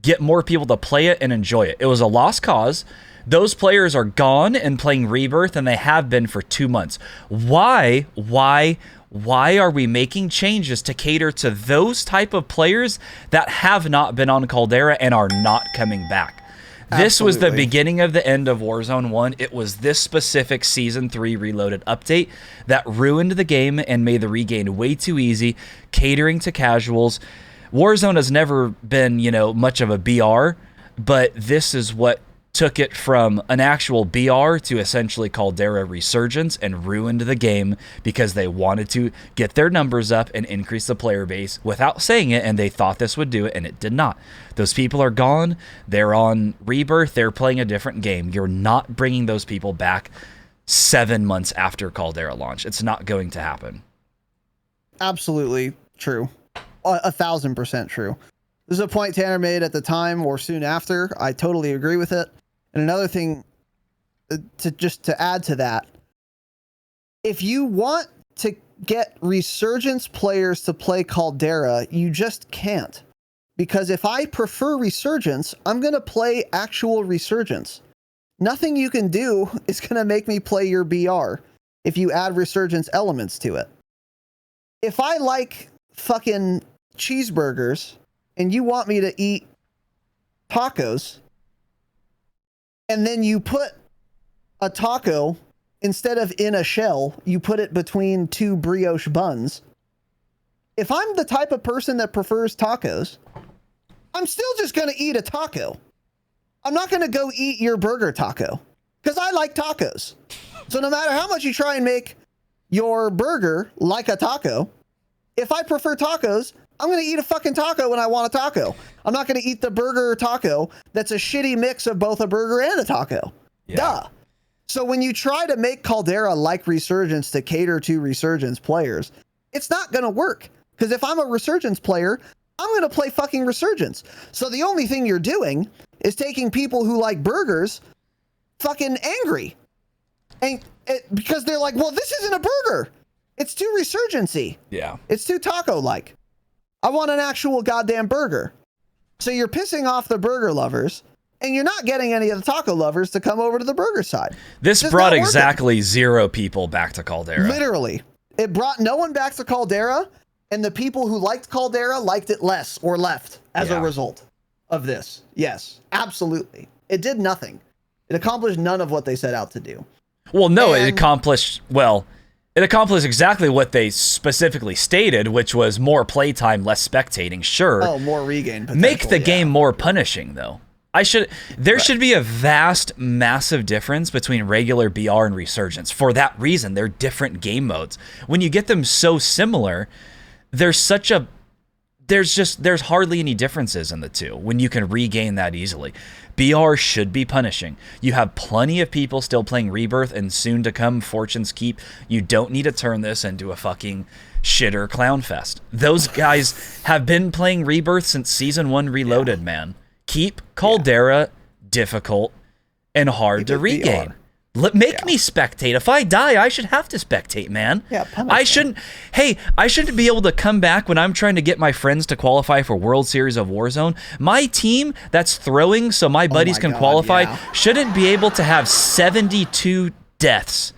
get more people to play it and enjoy it. It was a lost cause. Those players are gone and playing Rebirth, and they have been for 2 months. Why are we making changes to cater to those type of players that have not been on Caldera and are not coming back? This was the beginning of the end of Warzone 1. It was this specific Season 3 Reloaded update that ruined the game and made the regain way too easy, catering to casuals. Warzone has never been, much of a BR, but this is what took it from an actual BR to essentially Caldera Resurgence and ruined the game because they wanted to get their numbers up and increase the player base without saying it, and they thought this would do it, and it did not. Those people are gone. They're on Rebirth. They're playing a different game. You're not bringing those people back 7 months after Caldera launch. It's not going to happen. Absolutely true. 1,000% true. This is a point Tanner made at the time or soon after. I totally agree with it. And another thing to add to that, if you want to get Resurgence players to play Caldera, you just can't. Because if I prefer Resurgence, I'm going to play actual Resurgence. Nothing you can do is going to make me play your BR if you add Resurgence elements to it. If I like fucking cheeseburgers and you want me to eat tacos, and then you put a taco, instead of in a shell, you put it between two brioche buns. If I'm the type of person that prefers tacos, I'm still just going to eat a taco. I'm not going to go eat your burger taco because I like tacos. So no matter how much you try and make your burger like a taco, if I prefer tacos, I'm going to eat a fucking taco when I want a taco. I'm not going to eat the burger taco that's a shitty mix of both a burger and a taco. Yeah. Duh. So when you try to make Caldera like Resurgence to cater to Resurgence players, it's not going to work. Because if I'm a Resurgence player, I'm going to play fucking Resurgence. So the only thing you're doing is taking people who like burgers fucking angry. And because they're like, well, this isn't a burger. It's too Resurgency. Yeah. It's too taco-like. I want an actual goddamn burger. So you're pissing off the burger lovers, and you're not getting any of the taco lovers to come over to the burger side. This brought exactly 0 people back to Caldera. Literally. It brought no one back to Caldera, and the people who liked Caldera liked it less or left as a result of this. Yes, absolutely. It did nothing. It accomplished none of what they set out to do. Well, no, And- it accomplished exactly what they specifically stated, which was more playtime, less spectating. Sure. Oh, more regain potential. Make the game more punishing, though. There should be a vast, massive difference between regular BR and Resurgence. For that reason, they're different game modes. When you get them so similar, there's hardly any differences in the two when you can regain that easily. BR should be punishing. You have plenty of people still playing Rebirth and soon to come Fortune's Keep. You don't need to turn this into a fucking shitter clown fest. Those guys have been playing Rebirth since Season 1 Reloaded, man. Keep Caldera difficult and hard to regain. Make me spectate. If I die, I should have to spectate, man. Yeah, I shouldn't be able to come back when I'm trying to get my friends to qualify for World Series of Warzone. My team that's throwing so my buddies can qualify shouldn't be able to have 72 deaths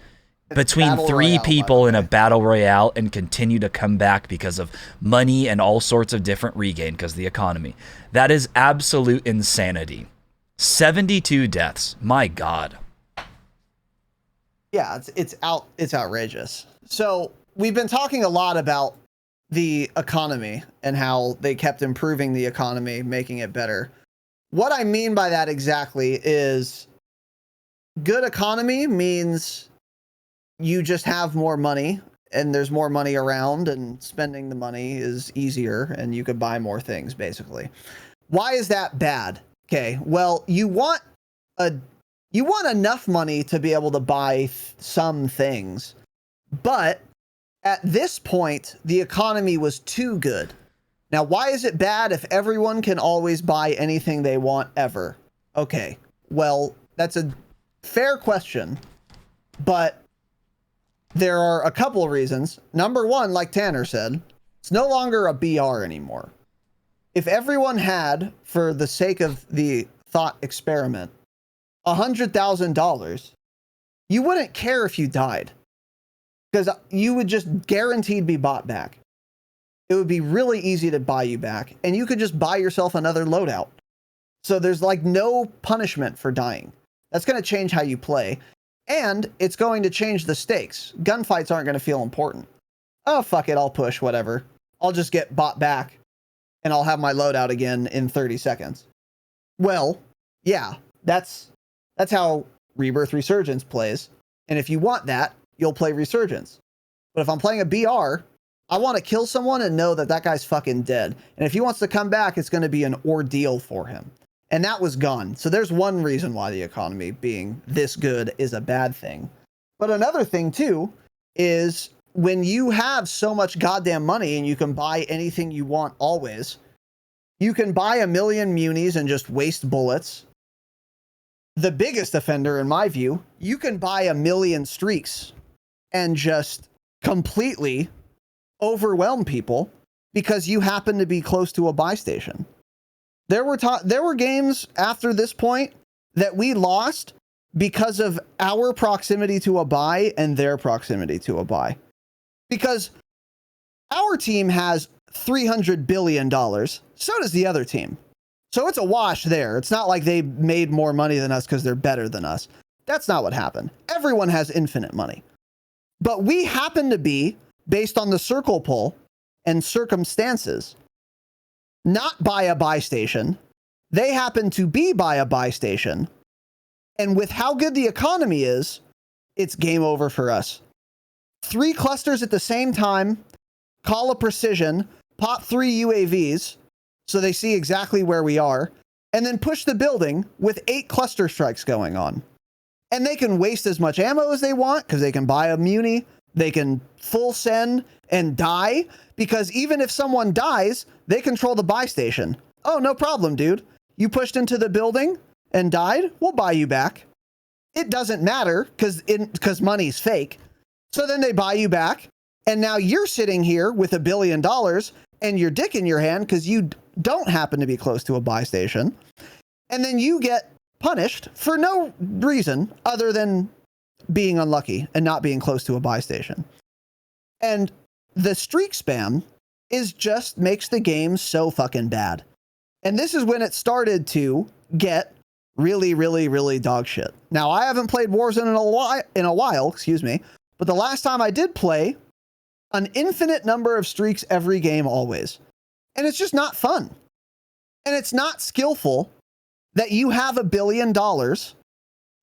between three people in a battle royale and continue to come back because of money and all sorts of different regain because of the economy. That is absolute insanity. 72 deaths. My God. Yeah, it's outrageous. So we've been talking a lot about the economy and how they kept improving the economy, making it better. What I mean by that exactly is good economy means you just have more money and there's more money around and spending the money is easier and you could buy more things, basically. Why is that bad? Okay, well, you want enough money to be able to buy some things, but at this point, the economy was too good. Now, why is it bad if everyone can always buy anything they want ever? Okay, well, that's a fair question, but there are a couple of reasons. Number one, like Tanner said, it's no longer a BR anymore. If everyone had, for the sake of the thought experiment, $100,000, you wouldn't care if you died because you would just guaranteed be bought back. It would be really easy to buy you back and you could just buy yourself another loadout. So there's like no punishment for dying. That's going to change how you play and it's going to change the stakes. Gunfights aren't going to feel important. Oh, fuck it. I'll push whatever. I'll just get bought back and I'll have my loadout again in 30 seconds. Well, yeah, that's how Rebirth Resurgence plays. And if you want that, you'll play Resurgence. But if I'm playing a BR, I want to kill someone and know that that guy's fucking dead. And if he wants to come back, it's going to be an ordeal for him. And that was gone. So there's one reason why the economy being this good is a bad thing. But another thing too is when you have so much goddamn money and you can buy anything you want always, you can buy 1 million munis and just waste bullets. The biggest offender, in my view, you can buy 1 million streaks and just completely overwhelm people because you happen to be close to a buy station. There were games after this point that we lost because of our proximity to a buy and their proximity to a buy. Because our team has $300 billion. So does the other team. So it's a wash there. It's not like they made more money than us because they're better than us. That's not what happened. Everyone has infinite money. But we happen to be, based on the circle pull and circumstances, not by a buy station. They happen to be by a buy station. And with how good the economy is, it's game over for us. 3 clusters at the same time, call a precision, pop 3 UAVs, so they see exactly where we are, and then push the building with 8 cluster strikes going on. And they can waste as much ammo as they want because they can buy a muni, they can full send and die, because even if someone dies, they control the buy station. Oh, no problem, dude. You pushed into the building and died, we'll buy you back. It doesn't matter because money's fake. So then they buy you back, and now you're sitting here with $1 billion and your dick in your hand because you don't happen to be close to a buy station. And then you get punished for no reason other than being unlucky and not being close to a buy station. And the streak spam makes the game so fucking bad. And this is when it started to get really, really, really dog shit. Now, I haven't played Warzone in a while, excuse me, but the last time I did play, an infinite number of streaks every game always. And it's just not fun. And it's not skillful that you have $1 billion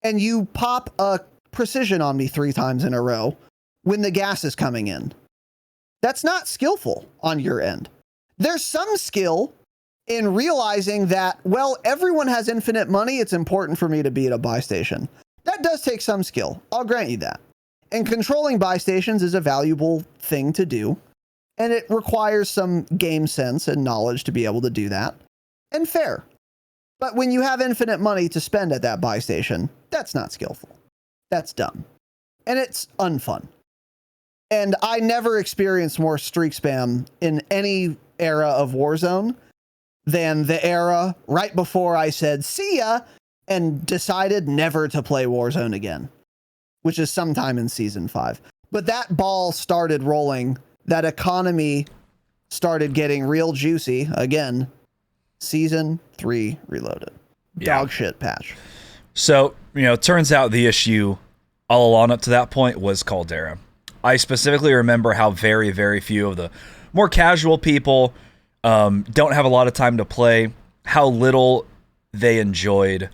and you pop a precision on me 3 times in a row when the gas is coming in. That's not skillful on your end. There's some skill in realizing that, well, everyone has infinite money. It's important for me to be at a buy station. That does take some skill. I'll grant you that. And controlling buy stations is a valuable thing to do. And it requires some game sense and knowledge to be able to do that. And fair. But when you have infinite money to spend at that buy station, that's not skillful. That's dumb. And it's unfun. And I never experienced more streak spam in any era of Warzone than the era right before I said, see ya, and decided never to play Warzone again, which is sometime in Season 5. But that ball started rolling. That economy started getting real juicy again. Season 3 Reloaded. Dog shit patch. So, turns out the issue all along up to that point was Caldera. I specifically remember how very, very few of the more casual people don't have a lot of time to play, how little they enjoyed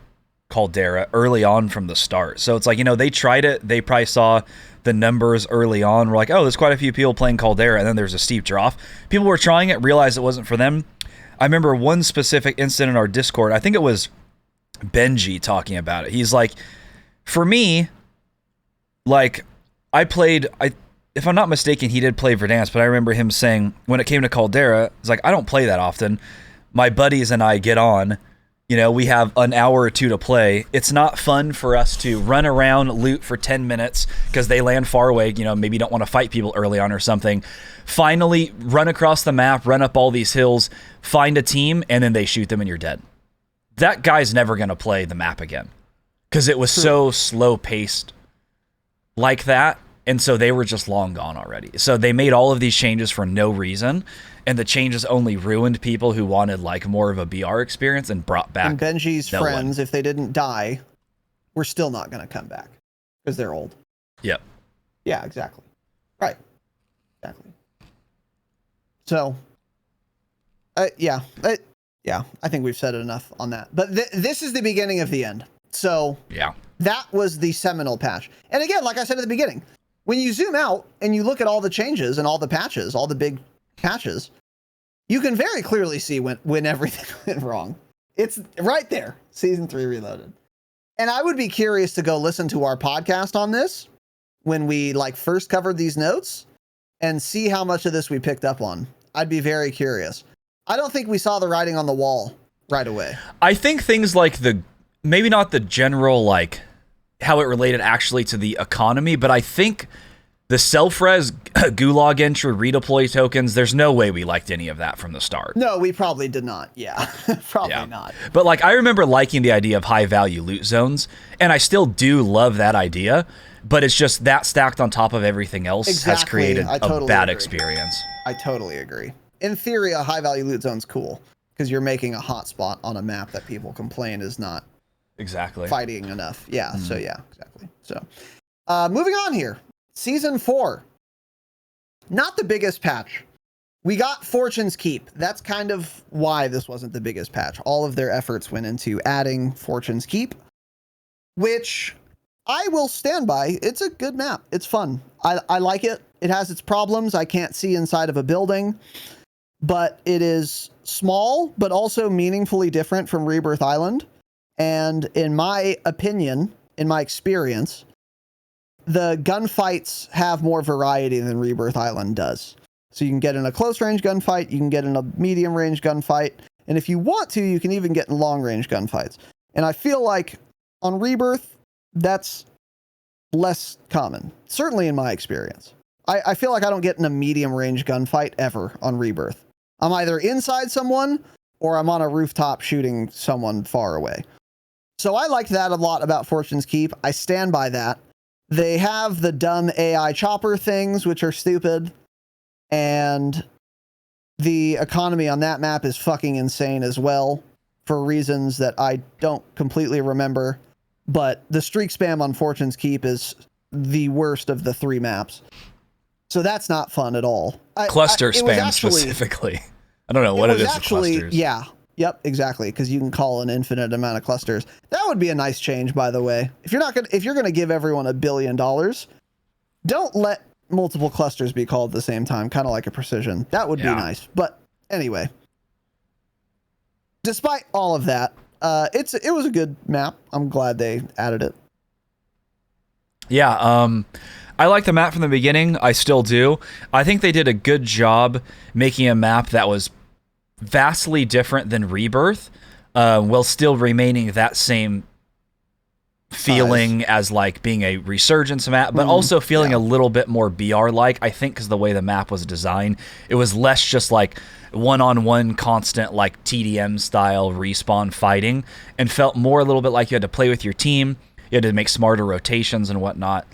Caldera early on from the start. So it's like, they tried it. They probably saw the numbers early on. We're like, oh, there's quite a few people playing Caldera, and then there's a steep drop. People were trying it, realized it wasn't for them. I remember one specific incident in our Discord. I think it was Benji talking about it. He's like, for me, like, if I'm not mistaken, he did play Verdansk, but I remember him saying when it came to Caldera, it's like, I don't play that often. My buddies and I get on, we have an hour or two to play. It's not fun for us to run around, loot for 10 minutes because they land far away, maybe don't want to fight people early on or something. Finally, run across the map, run up all these hills, find a team, and then they shoot them and you're dead. That guy's never going to play the map again because it was so slow-paced like that. And so they were just long gone already. So they made all of these changes for no reason. And the changes only ruined people who wanted like more of a BR experience and brought back. And Benji's friends, if they didn't die, were still not going to come back because they're old. Yep. Yeah, exactly. Right. Exactly. So, I think we've said enough on that. But this is the beginning of the end. So yeah, that was the seminal patch. And again, like I said at the beginning, when you zoom out and you look at all the changes and all the patches, all the big patches, you can very clearly see when everything went wrong. It's right there, Season 3 Reloaded. And I would be curious to go listen to our podcast on this when we first covered these notes and see how much of this we picked up on. I'd be very curious. I don't think we saw the writing on the wall right away. I think things like maybe not the general, how it related actually to the economy, but I think the self-res gulag entry redeploy tokens, there's no way we liked any of that from the start. No, we probably did not. Yeah, probably not. But I remember liking the idea of high value loot zones, and I still do love that idea, but it's just that stacked on top of everything else has created a bad experience. I totally agree. In theory, a high value loot zone's cool because you're making a hotspot on a map that people complain is not exactly fighting enough. Yeah. So yeah, exactly. So moving on here. Season 4. Not the biggest patch. We got Fortune's Keep. That's kind of why this wasn't the biggest patch. All of their efforts went into adding Fortune's Keep, which I will stand by. It's a good map. It's fun. I like it. It has its problems. I can't see inside of a building, but it is small, but also meaningfully different from Rebirth Island. And in my opinion, in my experience, the gunfights have more variety than Rebirth Island does. So you can get in a close range gunfight, you can get in a medium range gunfight, and if you want to, you can even get in long range gunfights. And I feel like on Rebirth, that's less common, certainly in my experience. I feel like I don't get in a medium range gunfight ever on Rebirth. I'm either inside someone or I'm on a rooftop shooting someone far away. So I like that a lot about Fortune's Keep. I stand by that. They have the dumb AI chopper things, which are stupid. And the economy on that map is fucking insane as well for reasons that I don't completely remember. But the streak spam on Fortune's Keep is the worst of the 3 maps. So that's not fun at all. Cluster spam specifically. I don't know what it is with clusters. Yeah. Yep, exactly. Because you can call an infinite amount of clusters. That would be a nice change, by the way. If you're gonna give everyone $1 billion, don't let multiple clusters be called at the same time, kind of like a precision. That would be nice. But anyway, despite all of that, it was a good map. I'm glad they added it. Yeah, I like the map from the beginning. I still do. I think they did a good job making a map that was vastly different than Rebirth, while still remaining that same feeling as like being a Resurgence map, but also feeling a little bit more BR-like, I think, because the way the map was designed, it was less just like one-on-one constant like TDM style respawn fighting, and felt more a little bit like you had to play with your team. You had to make smarter rotations and whatnot.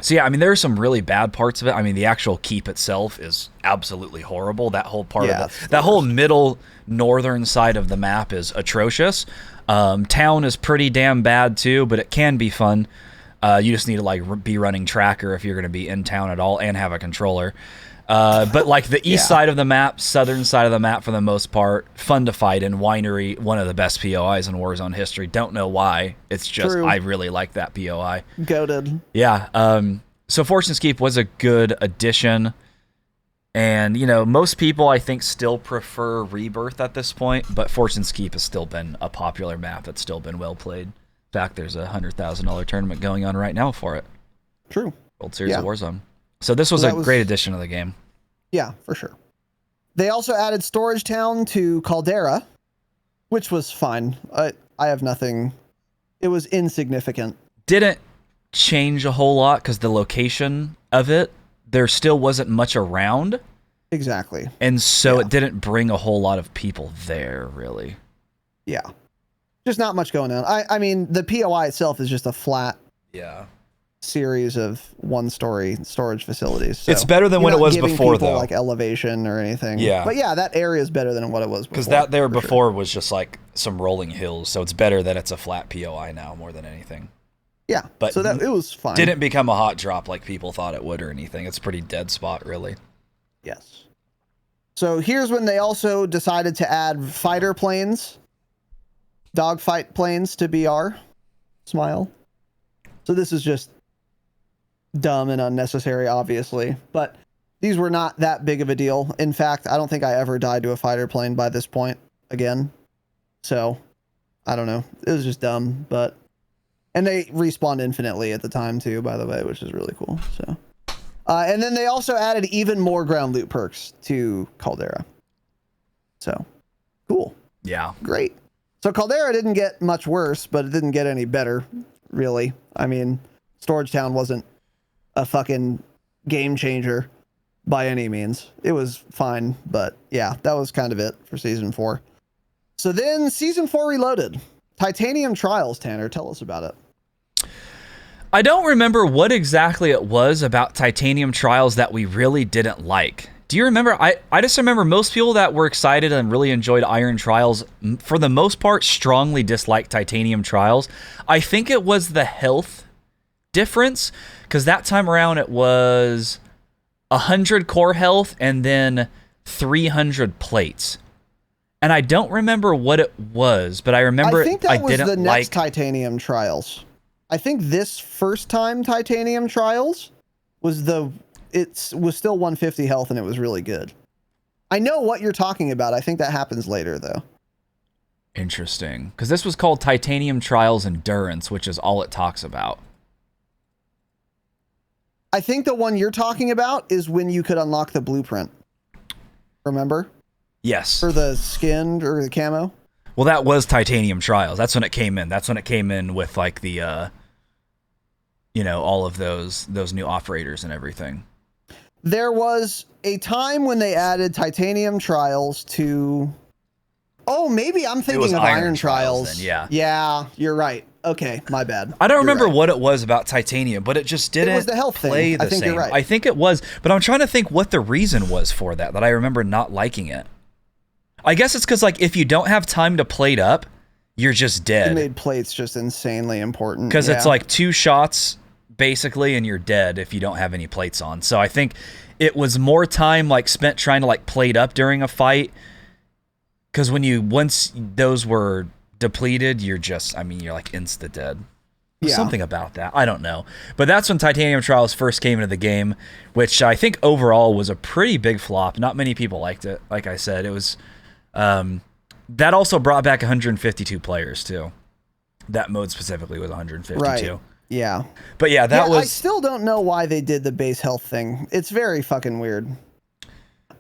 So yeah, I mean, there are some really bad parts of it. I mean, the actual keep itself is absolutely horrible. That whole part of that whole middle northern side of the map is atrocious. Town is pretty damn bad too, but it can be fun. You just need to like be running tracker if you're going to be in town at all and have a controller. But like the east side of the map, southern side of the map for the most part, fun to fight in. Winery, one of the best POIs in Warzone history. Don't know why. It's just, I really like that POI. Goated. Yeah. So Fortune's Keep was a good addition. And, you know, most people, I think, still prefer Rebirth at this point, but Fortune's Keep has still been a popular map that's still been well played. In fact, there's a $100,000 tournament going on right now for it. True. World Series of Warzone. So this was a great addition to the game. Yeah, for sure. They also added Storage Town to Caldera, which was fine. I have nothing. It was insignificant. Didn't change a whole lot because the location of it, there still wasn't much around. Exactly. And so it didn't bring a whole lot of people there, really. Yeah. Just not much going on. I mean, the POI itself is just a flat series of one-story storage facilities. So it's better than what it was before, though. Like elevation or anything. Yeah. But yeah, that area is better than what it was before. Because that there before was just like some rolling hills. So it's better that it's a flat POI now more than anything. Yeah. But so that it was fine. Didn't become a hot drop like people thought it would or anything. It's a pretty dead spot, really. Yes. So here's when they also decided to add fighter planes, dogfight planes to BR. Smile. So this is just dumb and unnecessary, obviously, but these were not that big of a deal. In fact, I don't think I ever died to a fighter plane by this point again. So I don't know. It was just dumb, but, and they respawned infinitely at the time too, by the way, which is really cool. So, and then they also added even more ground loot perks to Caldera. So cool. Yeah. Great. So Caldera didn't get much worse, but it didn't get any better, really. I mean, Storage Town wasn't a fucking game changer by any means. It was fine, but yeah, that was kind of it for Season 4. So then Season 4 Reloaded. Titanium Trials, Tanner, tell us about it. I don't remember what exactly it was about Titanium Trials that we really didn't like. Do you remember? I just remember most people that were excited and really enjoyed Iron Trials, for the most part, strongly disliked Titanium Trials. I think it was the health difference, because that time around it was 100 core health and then 300 plates. And I don't remember what it was, but I remember I think that was didn't the next like Titanium Trials. I think this first time Titanium Trials was was still 150 health and it was really good. I know what you're talking about. I think that happens later though. Interesting, because this was called Titanium Trials Endurance, which is all it talks about. I think the one you're talking about is when you could unlock the blueprint. Remember? Yes. For the skin or the camo? Well, that was Titanium Trials. That's when it came in. That's when it came in with like the, all of those new operators and everything. There was a time when they added Titanium Trials to... Oh, maybe I'm thinking of Iron Trials. Then, Yeah, you're right. Okay, my bad. I don't remember what it was about Titanium, but it just didn't it was the health play thing. the I think same. You're right. I think it was, but I'm trying to think what the reason was for that I remember not liking it. I guess it's because like if you don't have time to plate up, you're just dead. It made plates just insanely important. Because it's like 2 shots basically and you're dead if you don't have any plates on. So I think it was more time like spent trying to like plate up during a fight. Because once those were depleted, you're like insta dead. Yeah. Something about that. I don't know. But that's when Titanium Trials first came into the game, which I think overall was a pretty big flop. Not many people liked it. Like I said, it was... that also brought back 152 players, too. That mode specifically was 152. Right. Yeah. But yeah, that was... I still don't know why they did the base health thing. It's very fucking weird.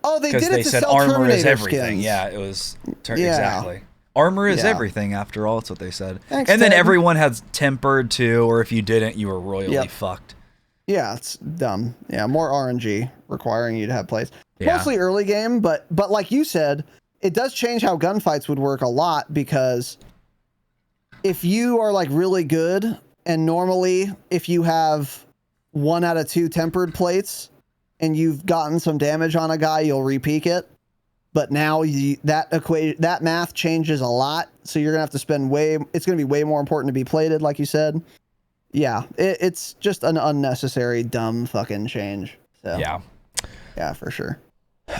Oh, they did it to said sell armor Terminator is everything. skins. Yeah, it was... Exactly. Armor is Yeah. everything, after all. That's what they said. Thanks, and then Ted. everyone had tempered, too, or if you didn't, you were royally fucked. Yeah, it's dumb. Yeah, more RNG requiring you to have plates. Yeah. Mostly early game, but like you said, it does change how gunfights would work a lot, because if you are like really good, and normally if you have 1 out of 2 tempered plates and you've gotten some damage on a guy, you'll re-peak it. But now that math changes a lot, so you're gonna have to spend it's gonna be way more important to be plated, like you said. Yeah, it's just an unnecessary, dumb fucking change. So, yeah, for sure.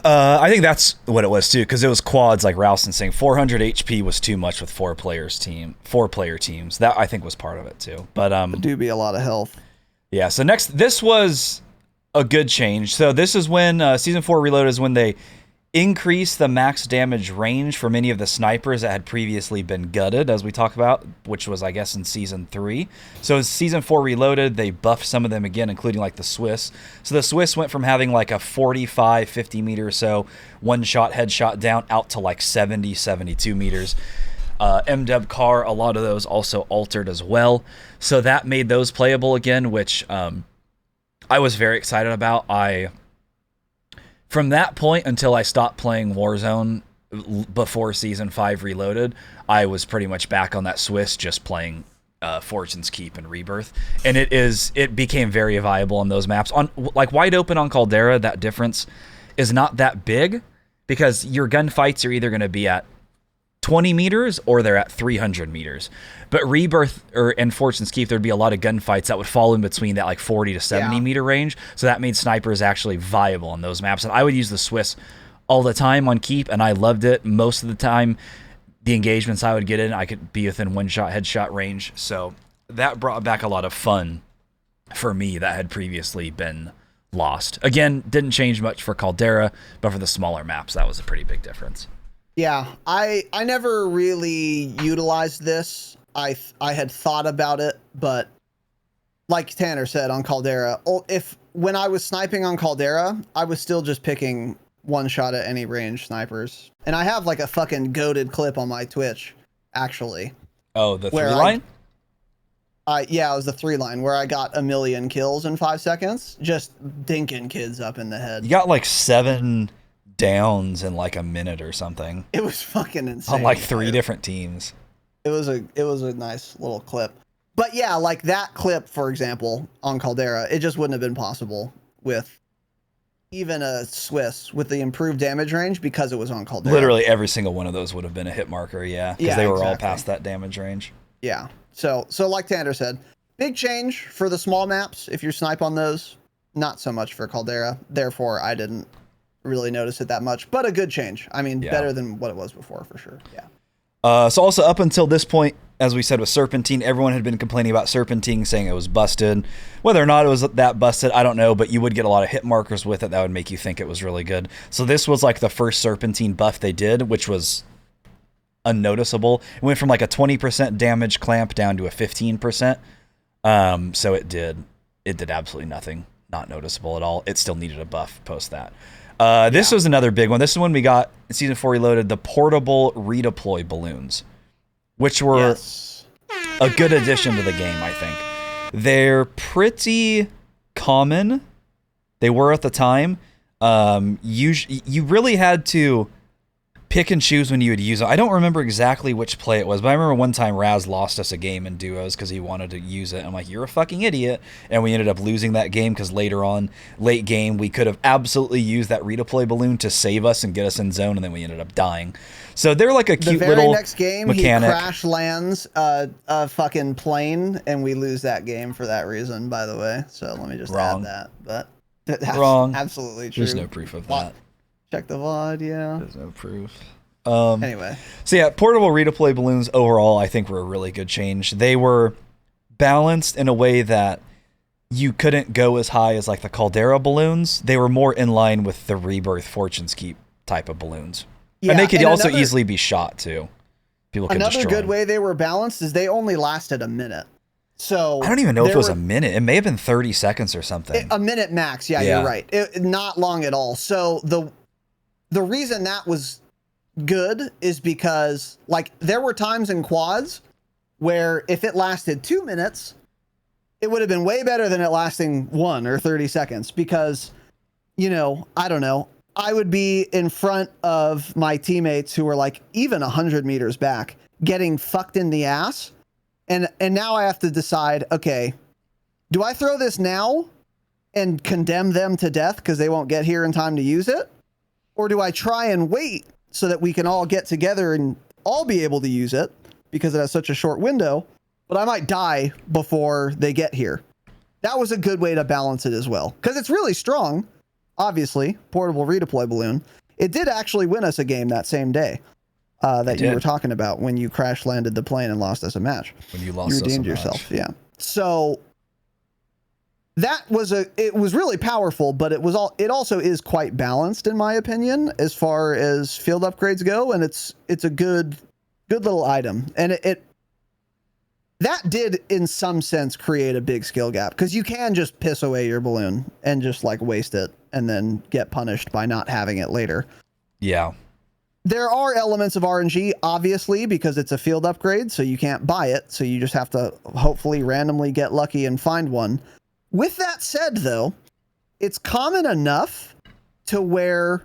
I think that's what it was too, because it was quads, like Ralston saying 400 HP was too much with 4-player teams. That I think was part of it too. But it do be a lot of health. Yeah. So this was a good change. So this is when Season 4 Reloaded is when they increase the max damage range for many of the snipers that had previously been gutted, as we talk about, which was, I guess, in Season 3. So in Season 4 Reloaded, they buffed some of them again, including like the Swiss. So the Swiss went from having like a 45, 50 meter or so one-shot headshot down out to like 70, 72 meters. MW Car, a lot of those also altered as well. So that made those playable again, which I was very excited about. From that point until I stopped playing Warzone before Season 5 Reloaded, I was pretty much back on that Swiss, just playing Fortune's Keep and Rebirth. And it became very viable on those maps. On like wide open on Caldera, that difference is not that big, because your gunfights are either going to be at 20 meters or they're at 300 meters. But Rebirth and Fortune's Keep, there'd be a lot of gunfights that would fall in between that like 40 to 70 meter range. So that made snipers actually viable on those maps. And I would use the Swiss all the time on Keep, and I loved it. Most of the time, the engagements I would get in, I could be within one-shot headshot range. So that brought back a lot of fun for me that had previously been lost. Again, didn't change much for Caldera, but for the smaller maps, that was a pretty big difference. Yeah, I never really utilized this. I had thought about it, but like Tanner said on Caldera, when I was sniping on Caldera, I was still just picking one shot at any range snipers. And I have like a fucking goated clip on my Twitch, actually. Oh, the 3-line? Yeah, it was the 3-line where I got 1 million kills in 5 seconds, just dinking kids up in the head. You got like 7 downs in like a minute or something. It was fucking insane. On like 3 different teams. It was a nice little clip. But yeah, like that clip, for example, on Caldera, it just wouldn't have been possible with even a Swiss with the improved damage range, because it was on Caldera. Literally every single one of those would have been a hit marker, yeah. Because they were all past that damage range. Yeah. So like Tanner said, big change for the small maps. If you snipe on those, not so much for Caldera. Therefore, I didn't really notice it that much, but a good change. I mean, better than what it was before, for sure. Yeah. So also up until this point, as we said with Serpentine, everyone had been complaining about Serpentine, saying it was busted. Whether or not it was that busted, I don't know, but you would get a lot of hit markers with it that would make you think it was really good. So this was like the first Serpentine buff they did, which was unnoticeable. It went from like a 20% damage clamp down to a 15%. So it did absolutely nothing. Not noticeable at all. It still needed a buff post that. This was another big one. This is when we got in Season 4 Reloaded the portable redeploy balloons, which were a good addition to the game, I think. They're pretty common. They were at the time. You really had to pick and choose when you would use it. I don't remember exactly which play it was, but I remember one time Raz lost us a game in duos because he wanted to use it. I'm like, you're a fucking idiot. And we ended up losing that game because later on, late game, we could have absolutely used that redeploy balloon to save us and get us in zone, and then we ended up dying. So they're like a cute little The very next game, mechanic. he crash lands a fucking plane, and we lose that game for that reason, by the way. So let me just add that. But that's Wrong. Absolutely true. There's no proof of that. Check the VOD, yeah. There's no proof. Anyway. So yeah, portable redeploy balloons overall, I think were a really good change. They were balanced in a way that you couldn't go as high as like the Caldera balloons. They were more in line with the Rebirth Fortune's Keep type of balloons. Yeah, and they could also easily be shot too. People could destroy Another good them. way they were balanced is they only lasted a minute. So I don't even know if it was a minute. It may have been 30 seconds or something. A minute max. Yeah, you're right. Not long at all. So the reason that was good is because like there were times in quads where if it lasted 2 minutes, it would have been way better than it lasting 1 or 30 seconds because, you know, I don't know. I would be in front of my teammates who were like even 100 meters back getting fucked in the ass. And now I have to decide, okay, do I throw this now and condemn them to death because they won't get here in time to use it? Or do I try and wait so that we can all get together and all be able to use it because it has such a short window, but I might die before they get here? That was a good way to balance it as well because it's really strong. Obviously, portable redeploy balloon. It did actually win us a game that same day that you were talking about when you crash landed the plane and lost us a match. When you lost us a match. You redeemed yourself, yeah. So that was it was really powerful, but it also is quite balanced in my opinion as far as field upgrades go, and it's a good little item. And it that did in some sense create a big skill gap because you can just piss away your balloon and just like waste it and then get punished by not having it later. Yeah. There are elements of RNG, obviously, because it's a field upgrade, so you can't buy it. So you just have to hopefully randomly get lucky and find one. With that said, though, it's common enough to where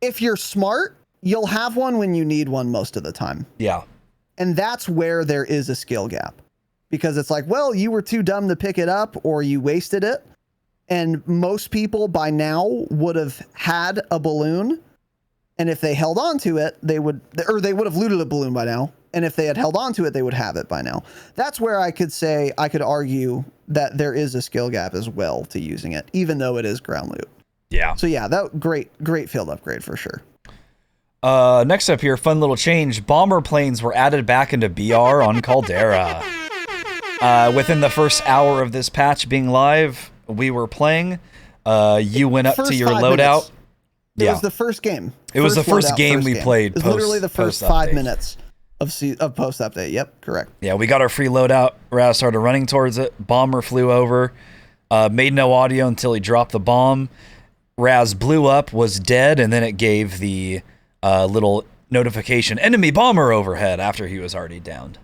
if you're smart, you'll have one when you need one most of the time. Yeah. And that's where there is a skill gap. Because it's like, well, you were too dumb to pick it up or you wasted it. And most people by now would have had a balloon. And if they held on to it, they would have looted a balloon by now. And if they had held on to it, they would have it by now. That's where I could argue that there is a skill gap as well to using it, even though it is ground loot. Yeah. So yeah, that great field upgrade for sure. Next up here, fun little change. Bomber planes were added back into BR on Caldera. Within the first hour of this patch being live, we were playing. You went up to your loadout. It was the first game. It was the first game we played. It was literally the first 5 minutes of post update. Yep, correct. Yeah, we got our free loadout. Raz started running towards it. Bomber flew over. Made no audio until he dropped the bomb. Raz blew up, was dead, and then it gave the little notification, enemy bomber overhead, after he was already downed.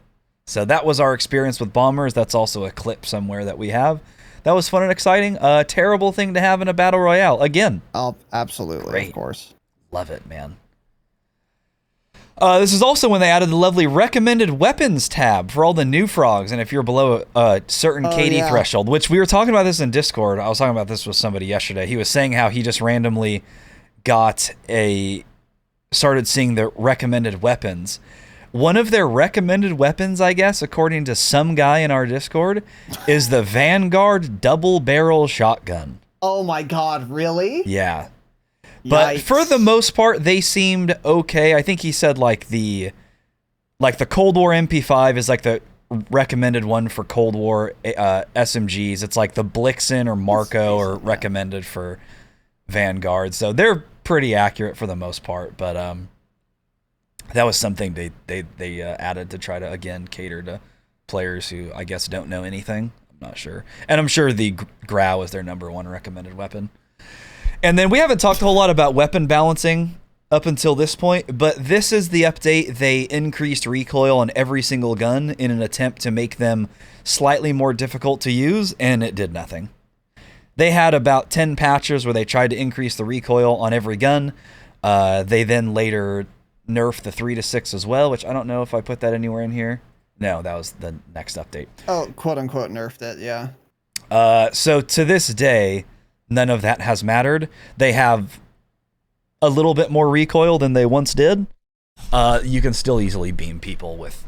So that was our experience with bombers. That's also a clip somewhere that we have. That was fun and exciting. A terrible thing to have in a battle royale. Again. Oh, absolutely. Great. Of course. Love it, man. This is also when they added the lovely recommended weapons tab for all the new frogs, and if you're below a certain KD threshold, which we were talking about this in Discord. I was talking about this with somebody yesterday. He was saying how he just randomly started seeing the recommended weapons. One of their recommended weapons, I guess, according to some guy in our Discord, is the Vanguard double barrel shotgun. Oh my god, really? Yeah. But for the most part, they seemed okay. I think he said like the Cold War MP5 is like the recommended one for Cold War SMGs. It's like the Blixen or Marco are recommended for Vanguard. So they're pretty accurate for the most part. But that was something they added to try to, again, cater to players who I guess don't know anything. I'm not sure. And I'm sure the Grau is their number one recommended weapon. And then we haven't talked a whole lot about weapon balancing up until this point, but this is the update. They increased recoil on every single gun in an attempt to make them slightly more difficult to use, and it did nothing. They had about 10 patches where they tried to increase the recoil on every gun. They then later nerfed the 3-6 as well, which I don't know if I put that anywhere in here. No, that was the next update. Oh, quote unquote nerfed it, yeah. So to this day, none of that has mattered. They have a little bit more recoil than they once did. You can still easily beam people with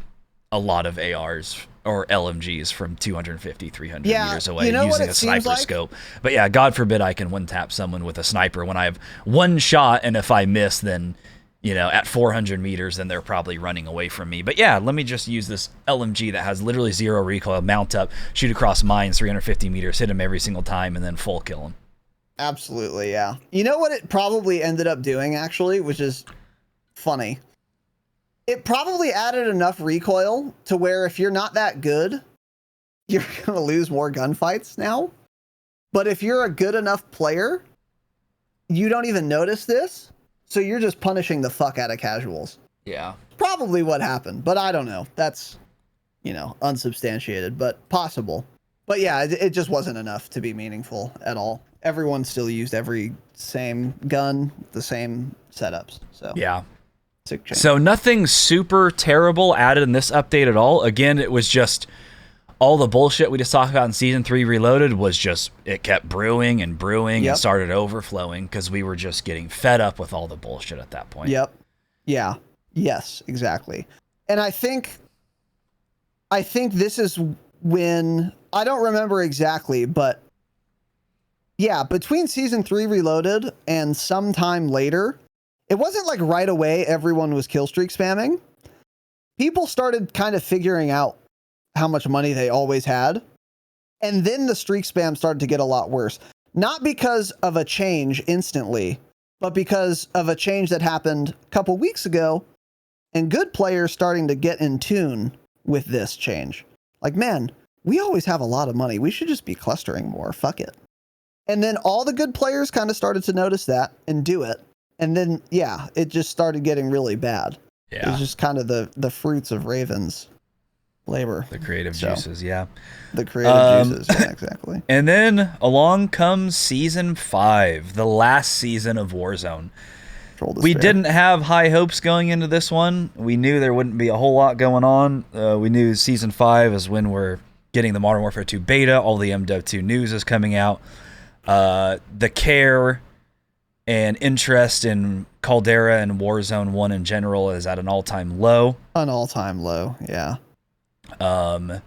a lot of ARs or LMGs from 250, 300 meters away using a sniper scope. But yeah, God forbid I can one-tap someone with a sniper when I have one shot, and if I miss, then, you know, at 400 meters, then they're probably running away from me. But yeah, let me just use this LMG that has literally 0 recoil, mount up, shoot across mines 350 meters, hit him every single time, and then full kill him. Absolutely, yeah. You know what it probably ended up doing, actually, which is funny? It probably added enough recoil to where if you're not that good, you're going to lose more gunfights now. But if you're a good enough player, you don't even notice this. So you're just punishing the fuck out of casuals. Yeah. Probably what happened, but I don't know. That's, you know, unsubstantiated, but possible. But yeah, it just wasn't enough to be meaningful at all. Everyone still used every same gun, the same setups. So yeah. So nothing super terrible added in this update at all. Again, it was just all the bullshit we just talked about in Season 3 Reloaded was just, it kept brewing and brewing and started overflowing because we were just getting fed up with all the bullshit at that point. Yep. Yeah. Yes, exactly. And I think this is when, I don't remember exactly, but yeah, between Season 3 Reloaded and sometime later, it wasn't like right away everyone was killstreak spamming. People started kind of figuring out how much money they always had. And then the streak spam started to get a lot worse. Not because of a change instantly, but because of a change that happened a couple weeks ago and good players starting to get in tune with this change. Like, man, we always have a lot of money. We should just be clustering more. Fuck it. And then all the good players kind of started to notice that and do it. And then, yeah, it just started getting really bad. Yeah. It was just kind of the fruits of Raven's labor. The creative juices, yeah. The creative juices, yeah, exactly. And then along comes Season 5, the last season of Warzone. We didn't have high hopes going into this one. We knew there wouldn't be a whole lot going on. We knew Season 5 is when we're getting the Modern Warfare 2 beta. All the MW2 news is coming out. The care and interest in Caldera and Warzone 1 in general is at an all-time low. An all-time low, yeah. And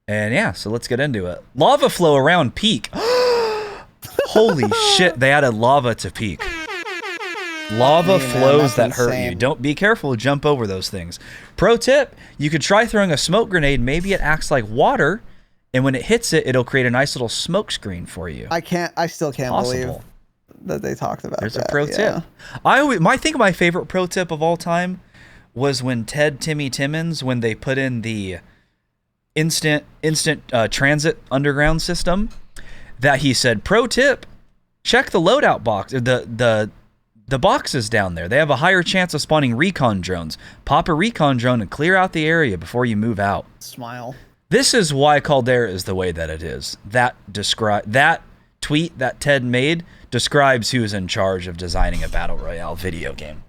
yeah, so let's get into it. Lava flow around peak. Holy shit, they added lava to peak. Lava flows that hurt you. Don't be careful, jump over those things. Pro tip, you could try throwing a smoke grenade. Maybe it acts like water, and when it hits it, it'll create a nice little smoke screen for you. I still can't believe that they talked about There's a pro tip. I think my favorite pro tip of all time was when Timmy Timmons, when they put in the instant transit underground system, that he said, pro tip, check the loadout box, the boxes down there. They have a higher chance of spawning recon drones. Pop a recon drone and clear out the area before you move out. Smile. This is why Caldera is the way that it is. That tweet that Ted made describes who's in charge of designing a battle royale video game.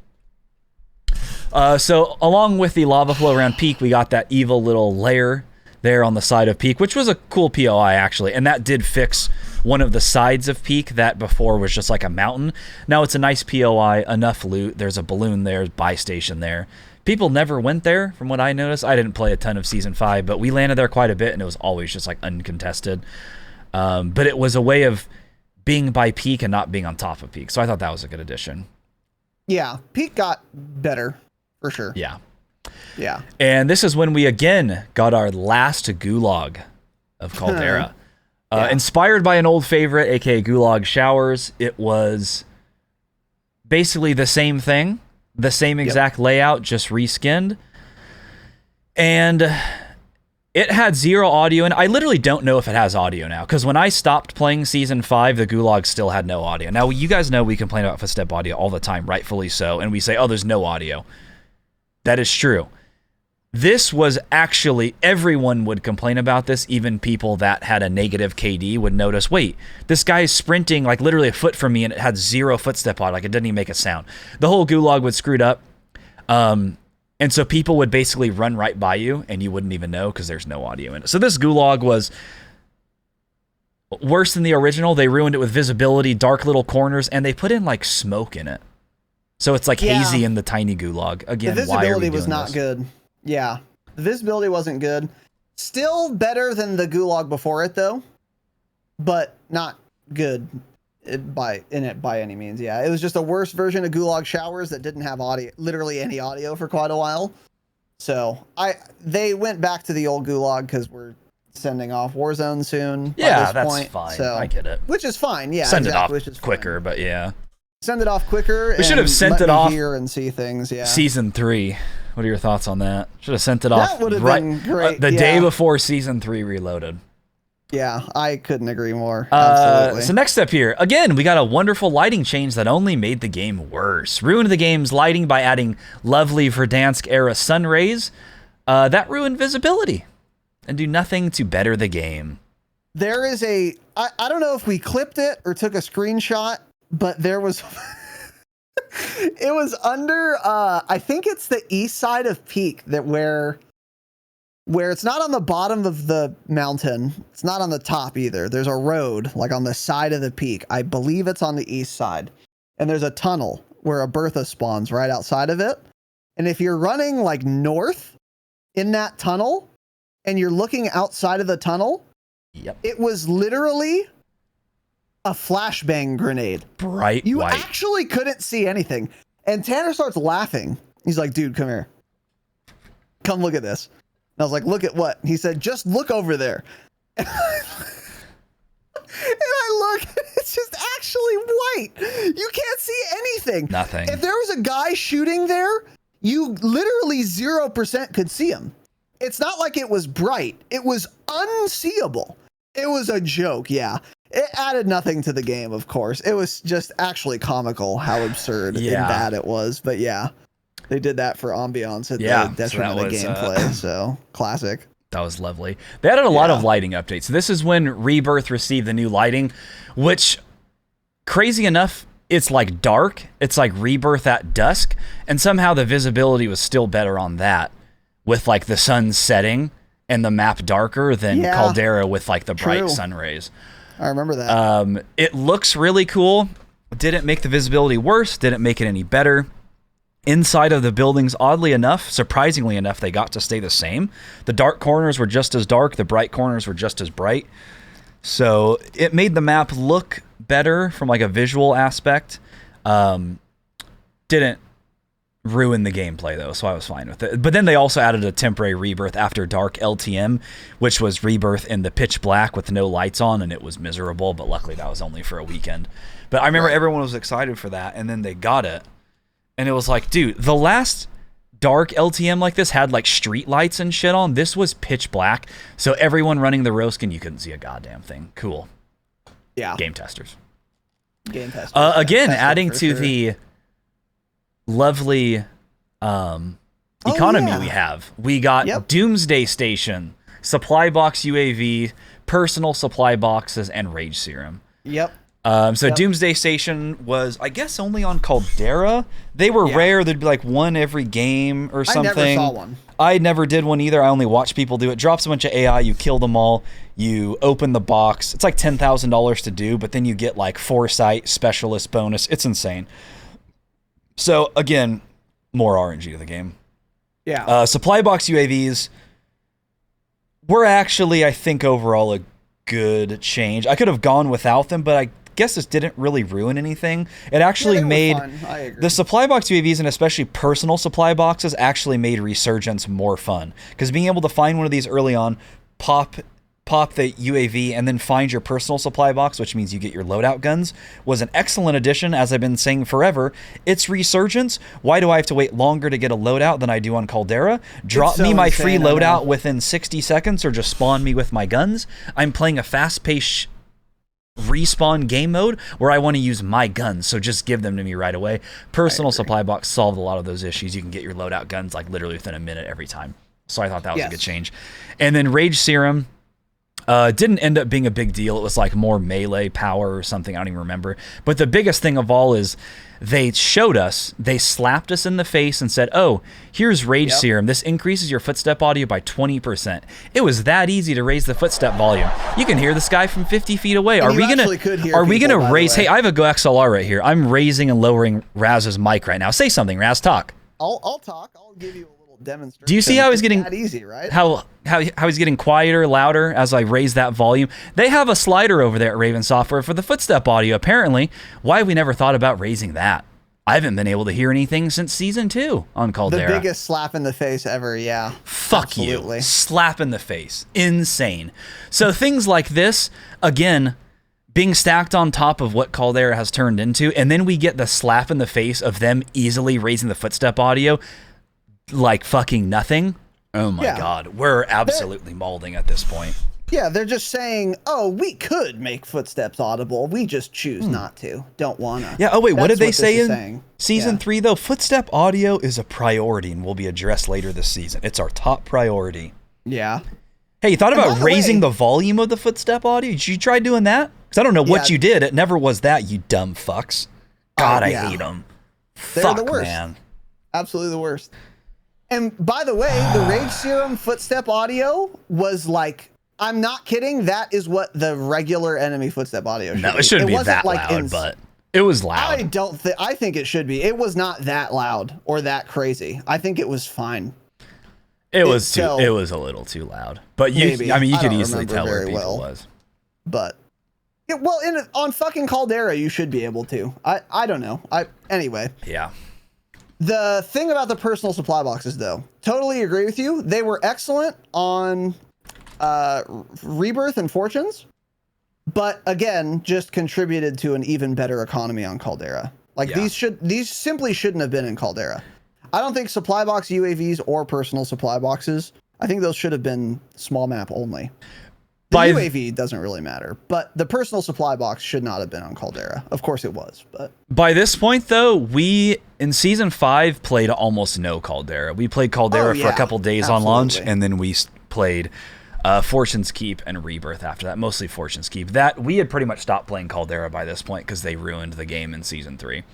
So along with the lava flow around peak, we got that evil little layer there on the side of peak, which was a cool POI actually, and that did fix one of the sides of peak that before was just like a mountain. Now it's a nice POI, enough loot. There's a balloon there, buy station there. People never went there, from what I noticed. I didn't play a ton of Season 5, but we landed there quite a bit, and it was always just like uncontested. But it was a way of being by peak and not being on top of peak. So I thought that was a good addition. Yeah, peak got better, for sure. Yeah. Yeah. And this is when we again got our last gulag of Caldera. Inspired by an old favorite, aka Gulag Showers. It was basically the same thing, the same exact layout, just reskinned. And it had 0 audio, and I literally don't know if it has audio now, because when I stopped playing Season 5, the Gulag still had no audio. Now, you guys know we complain about footstep audio all the time, rightfully so, and we say, oh, there's no audio. That is true. This was actually, everyone would complain about this. Even people that had a negative KD would notice, wait, this guy is sprinting like literally a foot from me and it had 0 footstep on it. Like it didn't even make a sound. The whole gulag would screwed up. And so people would basically run right by you and you wouldn't even know because there's no audio in it. So this gulag was worse than the original. They ruined it with visibility, dark little corners, and they put in like smoke in it. So it's like hazy in the tiny gulag. Again, the visibility why are we doing was not this? good. Yeah, the visibility wasn't good. Still better than the gulag before it though, but not good by any means. Yeah, it was just a worse version of gulag showers that didn't have audio, literally any audio for quite a while. So they went back to the old gulag because we're sending off Warzone soon. Yeah, by this that's point, fine. So, I get it. which is fine. Yeah, Send exactly, it which off is quicker, fine. but yeah. Send it off quicker. We should have sent let it me off. Hear and see things. Yeah. Season 3. What are your thoughts on that? Should have sent it off That would have right been great. the day before Season 3 reloaded. Yeah, I couldn't agree more. Absolutely. So next up here, again, we got a wonderful lighting change that only made the game worse. Ruined the game's lighting by adding lovely Verdansk-era sun rays. That ruined visibility and do nothing to better the game. There is I don't know if we clipped it or took a screenshot, but there was... it was under, I think it's the east side of Peak that where it's not on the bottom of the mountain. It's not on the top either. There's a road like on the side of the peak. I believe it's on the east side. And there's a tunnel where a Bertha spawns right outside of it. And if you're running like north in that tunnel and you're looking outside of the tunnel, it was literally a flashbang grenade. Bright You white. actually couldn't see anything. And Tanner starts laughing. He's like, dude, come here. Come look at this. And I was like, look at what? He said, just look over there. And I look, it's just actually white. You can't see anything. Nothing. If there was a guy shooting there, you literally 0% could see him. It's not like it was bright. It was unseeable. It was a joke, yeah. It added nothing to the game, of course. It was just actually comical how absurd and bad it was. But yeah, they did that for ambiance at the detriment of gameplay. So classic. That was lovely. They added a lot of lighting updates. This is when Rebirth received the new lighting, which, crazy enough, it's like dark. It's like Rebirth at dusk. And somehow the visibility was still better on that, with like the sun setting and the map darker than Caldera with like the bright sun rays. I remember that. It looks really cool. Didn't make the visibility worse. Didn't make it any better. Inside of the buildings, oddly enough, surprisingly enough, they got to stay the same. The dark corners were just as dark. The bright corners were just as bright. So it made the map look better from like a visual aspect. Didn't ruin the gameplay though, so I was fine with it. But then they also added a temporary Rebirth After Dark LTM, which was Rebirth in the pitch black with no lights on, and it was miserable, but luckily that was only for a weekend. But I remember everyone was excited for that, and then they got it, and it was like, dude, the last dark LTM like this had like street lights and shit on. This was pitch black, so everyone running the Roskin, you couldn't see a goddamn thing. Cool. Yeah. Game testers. Game testers. Again, adding to the lovely economy we have. We got Doomsday Station, supply box UAV, personal supply boxes, and Rage Serum. Doomsday Station was, I guess, only on Caldera. They were rare. There'd be like one every game or something. I never saw one. I never did one either. I only watched people do it. Drops a bunch of AI. You kill them all. You open the box. It's like $10,000 to do, but then you get like Foresight Specialist bonus. It's insane. So, again, more RNG to the game. Yeah. Supply box UAVs were actually, I think, overall a good change. I could have gone without them, but I guess this didn't really ruin anything. It actually made the supply box UAVs, and especially personal supply boxes, actually made Resurgence more fun. Because being able to find one of these early on, pop the UAV, and then find your personal supply box, which means you get your loadout guns, was an excellent addition. As I've been saying forever, it's Resurgence. Why do I have to wait longer to get a loadout than I do on Caldera? Drop me my free loadout within 60 seconds, or just spawn me with my guns. I'm playing a fast-paced respawn game mode where I want to use my guns, so just give them to me right away. Personal supply box solved a lot of those issues. You can get your loadout guns like literally within a minute every time. So I thought that was a good change. And then Rage Serum didn't end up being a big deal. It was like more melee power or something. I don't even remember. But the biggest thing of all is they slapped us in the face and said, oh, here's Rage Serum. This increases your footstep audio by 20%. It was that easy to raise the footstep volume. You can hear this guy from 50 feet away. Are we gonna raise? Hey, I have a Go XLR right here. I'm raising and lowering Raz's mic right now. Say something, Raz. Talk. I'll talk. I'll give you a little demonstration. Do you see how he's getting that easy, right? How he's getting quieter, louder as I raise that volume? They have a slider over there at Raven Software for the footstep audio. Apparently, why have we never thought about raising that? I haven't been able to hear anything since season 2 on Caldera. The biggest slap in the face ever, yeah. Fuck Absolutely. You. Slap in the face. Insane. So things like this, again, being stacked on top of what Caldera has turned into, and then we get the slap in the face of them easily raising the footstep audio like fucking nothing. Oh my God. We're absolutely molding at this point. Yeah, they're just saying, oh, we could make footsteps audible. We just choose not to. Don't wanna. Yeah, oh wait, what did they say in season 3 though? Footstep audio is a priority and will be addressed later this season. It's our top priority. Yeah. Hey, you thought about raising the volume of the footstep audio? Did you try doing that? Because I don't know what you did. It never was that, you dumb fucks. God, I hate them. They're the worst. Man. Absolutely the worst. And by the way, the Rage Serum footstep audio was like, I'm not kidding, that is what the regular enemy footstep audio should be. No, it shouldn't be that loud, but it was loud. I think it should be. It was not that loud or that crazy. I think it was fine. It was a little too loud. But you could easily tell where people was. But on fucking Caldera, you should be able to. I don't know. Anyway. Yeah. The thing about the personal supply boxes, though, totally agree with you. They were excellent on Rebirth and Fortunes, but again, just contributed to an even better economy on Caldera. These simply shouldn't have been in Caldera. I don't think supply box UAVs or personal supply boxes. I think those should have been small map only. The UAV doesn't really matter, but the personal supply box should not have been on Caldera. Of course it was, but by this point though, we in season 5 played almost no Caldera. We played Caldera for a couple days on launch, and then we played Fortune's Keep and Rebirth after that, mostly Fortune's Keep. That we had pretty much stopped playing Caldera by this point because they ruined the game in season 3.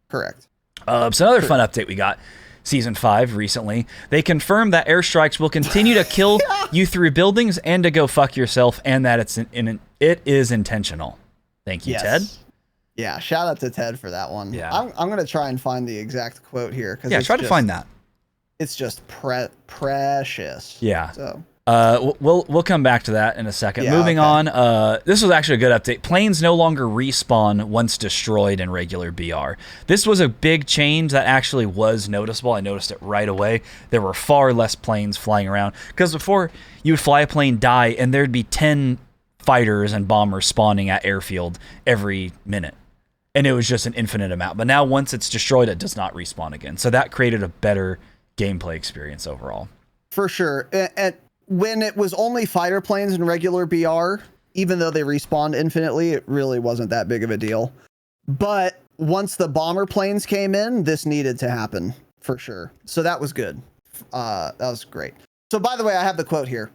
Correct. So another fun update we got. Season 5 recently, they confirmed that airstrikes will continue to kill you through buildings and to go fuck yourself, and that it is intentional. Thank you, Ted. Yeah, shout out to Ted for that one. Yeah. I'm going to try and find the exact quote here. Try to find that. It's just precious. Yeah. So. We'll come back to that in a second. Yeah, Moving on, this was actually a good update. Planes no longer respawn once destroyed in regular BR. This was a big change that actually was noticeable. I noticed it right away. There were far less planes flying around, because before you would fly a plane, die, and there'd be 10 fighters and bombers spawning at airfield every minute. And it was just an infinite amount. But now once it's destroyed, it does not respawn again. So that created a better gameplay experience overall. For sure. When it was only fighter planes in regular BR, even though they respawned infinitely, it really wasn't that big of a deal. But once the bomber planes came in, this needed to happen for sure. So that was good. That was great. So by the way, I have the quote here.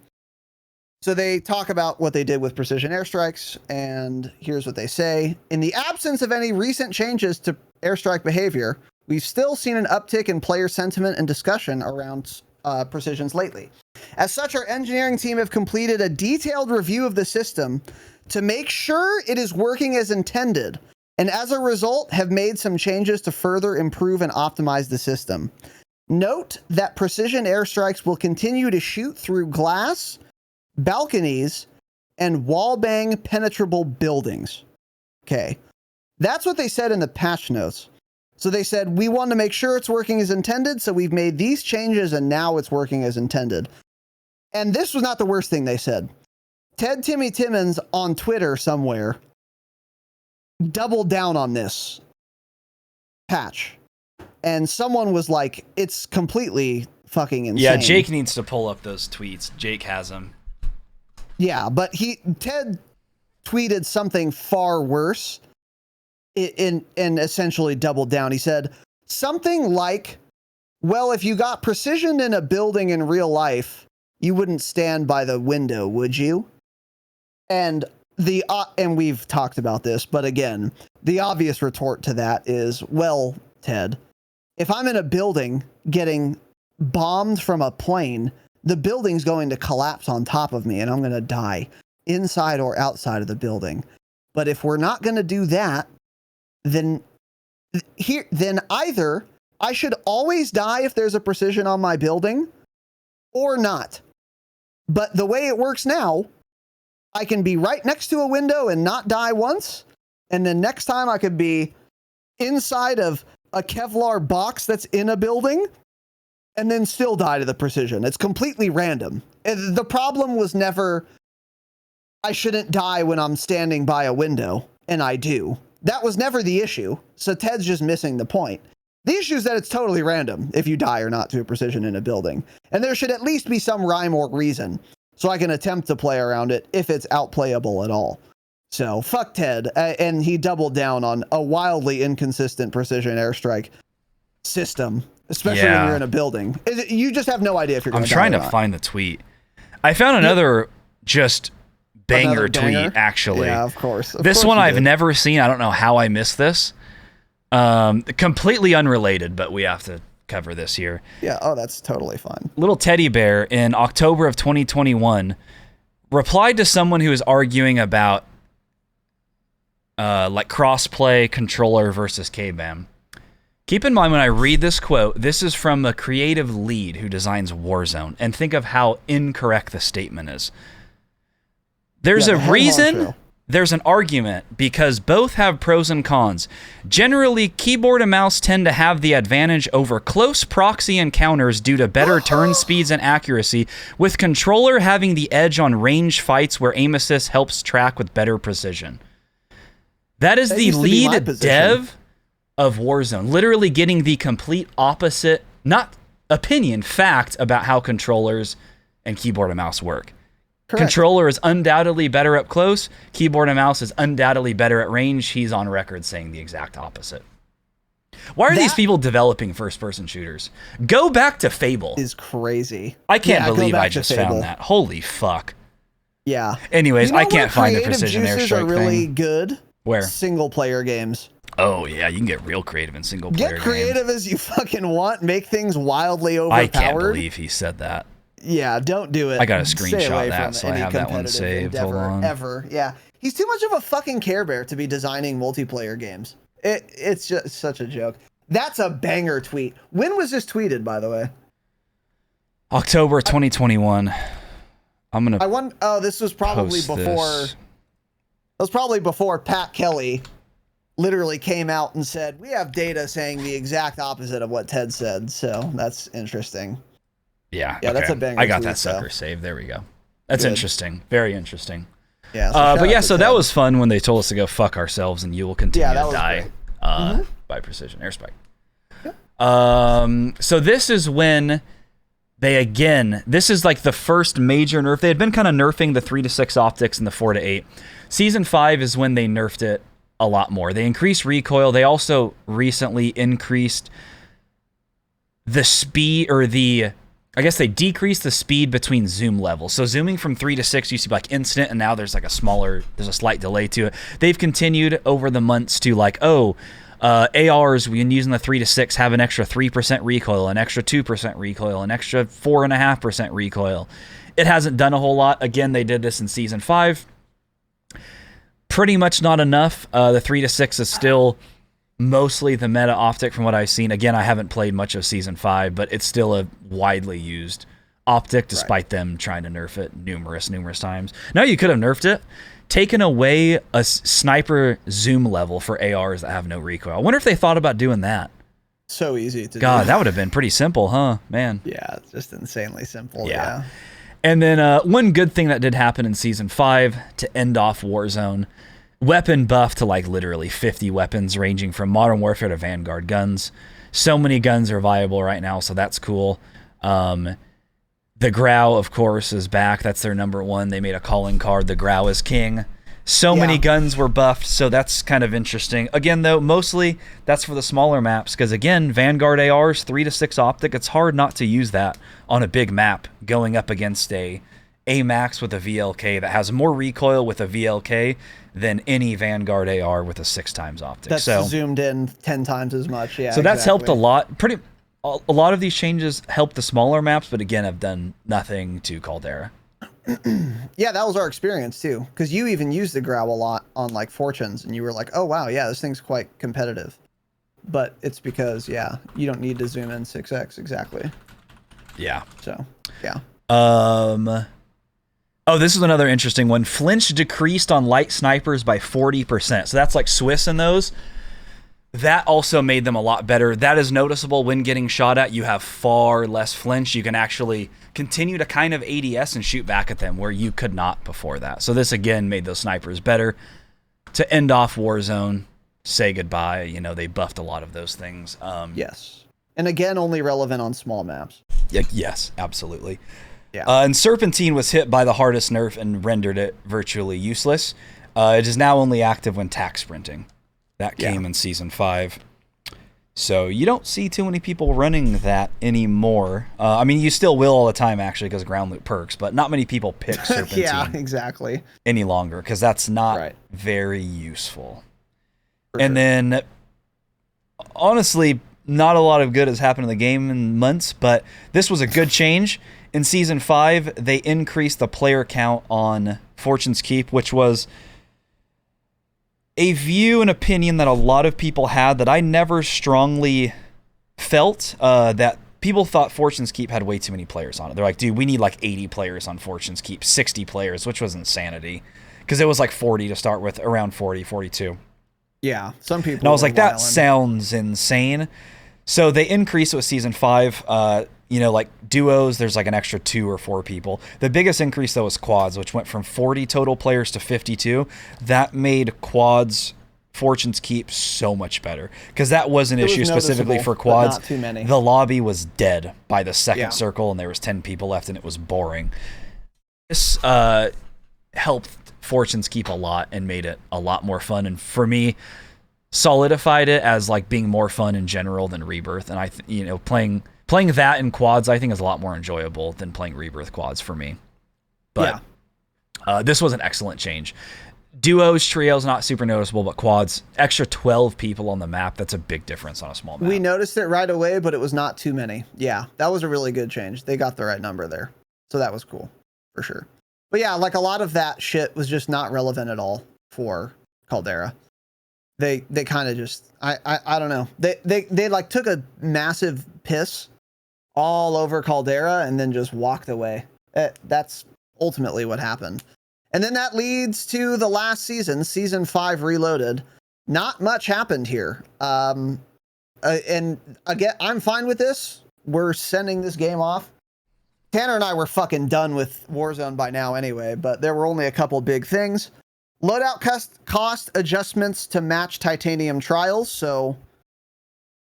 So they talk about what they did with precision airstrikes, and here's what they say. In the absence of any recent changes to airstrike behavior, we've still seen an uptick in player sentiment and discussion around precisions lately. As such, our engineering team have completed a detailed review of the system to make sure it is working as intended, and as a result have made some changes to further improve and optimize the system. Note that precision airstrikes will continue to shoot through glass, balconies, and wall-bang penetrable buildings. Okay. That's what they said in the patch notes. So they said, we want to make sure it's working as intended, so we've made these changes, and now it's working as intended. And this was not the worst thing they said. Ted Timmy Timmons on Twitter somewhere doubled down on this patch. And someone was like, it's completely fucking insane. Yeah, Jake needs to pull up those tweets. Jake has them. Yeah, but Ted tweeted something far worse and essentially doubled down. He said something like, Well, if you got precision in a building in real life, you wouldn't stand by the window, would you? And and we've talked about this, but again, the obvious retort to that is, well, Ted, if I'm in a building getting bombed from a plane, the building's going to collapse on top of me and I'm going to die inside or outside of the building. But if we're not going to do that, then either I should always die if there's a precision on my building or not. But the way it works now, I can be right next to a window and not die once. And then next time I could be inside of a Kevlar box that's in a building and then still die to the precision. It's completely random. The problem was never, I shouldn't die when I'm standing by a window, and I do. That was never the issue. So Ted's just missing the point. The issue is that it's totally random if you die or not to a precision in a building. And there should at least be some rhyme or reason so I can attempt to play around it if it's outplayable at all. So fuck Ted. And he doubled down on a wildly inconsistent precision airstrike system, especially when you're in a building. You just have no idea if you're going to die. I'm trying to find the tweet. I found another just banger tweet, actually. Yeah, of course. This one I've never seen. I don't know how I missed this. Completely unrelated, but we have to cover this here. Yeah, oh, that's totally fine. Little teddy bear in October of 2021 replied to someone who was arguing about like crossplay controller versus K-BAM. Keep in mind when I read this quote, this is from a creative lead who designs Warzone, and think of how incorrect the statement is. There's a reason, there's an argument, because both have pros and cons. Generally, keyboard and mouse tend to have the advantage over close proxy encounters due to better turn speeds and accuracy, with controller having the edge on range fights where aim assist helps track with better precision. That is the lead dev of Warzone, literally getting the complete opposite, not opinion, fact about how controllers and keyboard and mouse work. Correct. Controller is undoubtedly better up close. Keyboard and mouse is undoubtedly better at range. He's on record saying the exact opposite. Why are these people developing first-person shooters? Go back to Fable. Is crazy. I can't believe I just found that. Holy fuck. Yeah. Anyways, I can't find the precision airstrike are really thing. Good. Where? Single-player games. Oh, yeah, you can get real creative in single-player games. Get creative as you fucking want. Make things wildly overpowered. I can't believe he said that. Yeah, don't do it. I got to screenshot that, so I have that one saved. Hold on. Ever. Yeah. He's too much of a fucking Care Bear to be designing multiplayer games. It's just such a joke. That's a banger tweet. When was this tweeted, by the way? October 2021. I'm going to Oh, this was probably before... This. It was probably before Pat Kelly literally came out and said, we have data saying the exact opposite of what Ted said. So that's interesting. Yeah, okay. That's a banger. I got that sucker saved. There we go. That's interesting. Very interesting. Yeah. But yeah, so that was fun when they told us to go fuck ourselves and you will continue to die by precision airstrike. Yep. So this is when this is like the first major nerf. They had been kind of nerfing the 3 to 6 optics and the 4 to 8. Season 5 is when they nerfed it a lot more. They increased recoil. They also recently increased the speed, or I guess they decreased the speed between zoom levels. So zooming from 3 to 6 used to be like instant, and now there's like there's a slight delay to it. They've continued over the months to like, ARs, when using the 3 to 6, have an extra 3% recoil, an extra 2% recoil, an extra 4.5% recoil. It hasn't done a whole lot. Again, they did this in Season 5. Pretty much not enough. The 3 to 6 is still mostly the meta optic from what I've seen. Again, I haven't played much of Season 5, but it's still a widely used optic, despite them trying to nerf it numerous times. No, you could have nerfed it. Taken away a sniper zoom level for ARs that have no recoil. I wonder if they thought about doing that. So easy to do. God, that would have been pretty simple, huh? Man. Yeah, it's just insanely simple. Yeah. And then one good thing that did happen in Season 5 to end off Warzone, weapon buff to like literally 50 weapons ranging from Modern Warfare to Vanguard guns. So many guns are viable right now, so that's cool. The Grau, of course, is back. That's their number one. They made a calling card. The Grau is king. So many guns were buffed, so that's kind of interesting. Again, though, mostly that's for the smaller maps, because again, Vanguard AR's 3 to 6 optic. It's hard not to use that on a big map, going up against a AMAX with a VLK that has more recoil with a VLK than any Vanguard AR with a 6 times optic. That's zoomed in 10 times as much. Yeah. So that's helped a lot. A lot of these changes help the smaller maps, but again, have done nothing to Caldera. Yeah, that was our experience too, because you even used the Growl a lot on like Fortunes, and you were like, oh wow, yeah, this thing's quite competitive. But it's because, yeah, you don't need to zoom in 6x exactly. Yeah. So, yeah. Oh, this is another interesting one. Flinch decreased on light snipers by 40%. So that's like Swiss in those. That also made them a lot better. That is noticeable when getting shot at. You have far less flinch. You can actually continue to kind of ADS and shoot back at them where you could not before that. So this, again, made those snipers better. To end off Warzone, say goodbye. You know, they buffed a lot of those things. Yes. And again, only relevant on small maps. Yes, absolutely. Yeah. And Serpentine was hit by the hardest nerf and rendered it virtually useless. It is now only active when tack sprinting. That came in Season 5. So you don't see too many people running that anymore. I mean, you still will all the time, actually, because of ground loot perks, but not many people pick Serpentine Yeah, exactly. any longer, because that's not very useful. And then, honestly, not a lot of good has happened in the game in months, but this was a good change. In Season 5, they increased the player count on Fortune's Keep, which was a view and opinion that a lot of people had that I never strongly felt, that people thought Fortune's Keep had way too many players on it. They're like, dude, we need like 80 players on Fortune's Keep, 60 players, which was insanity. Because it was like 40 to start with, around 40, 42. Yeah, some people. And I was like, that sounds insane. So they increased it with Season 5. You know, like duos, there's like an extra 2 or 4 people. The biggest increase, though, was quads, which went from 40 total players to 52. That made quads Fortune's Keep so much better, because that was an issue specifically for quads. Not too many. The lobby was dead by the second circle, and there was 10 people left, and it was boring. This helped Fortune's Keep a lot and made it a lot more fun, and for me, solidified it as like being more fun in general than Rebirth. And you know, playing that in quads, I think, is a lot more enjoyable than playing Rebirth quads for me. But this was an excellent change. Duos, trios, not super noticeable, but quads, extra 12 people on the map. That's a big difference on a small map. We noticed it right away, but it was not too many. Yeah, that was a really good change. They got the right number there. So that was cool, for sure. But yeah, like a lot of that shit was just not relevant at all for Caldera. They kind of just, I don't know. They like took a massive piss all over Caldera and then just walked away. That's ultimately what happened. And then that leads to the last season, Season 5 Reloaded. Not much happened here. And again, I'm fine with this. We're sending this game off. Tanner and I were fucking done with Warzone by now anyway, but there were only a couple big things. Loadout cost adjustments to match Titanium trials, so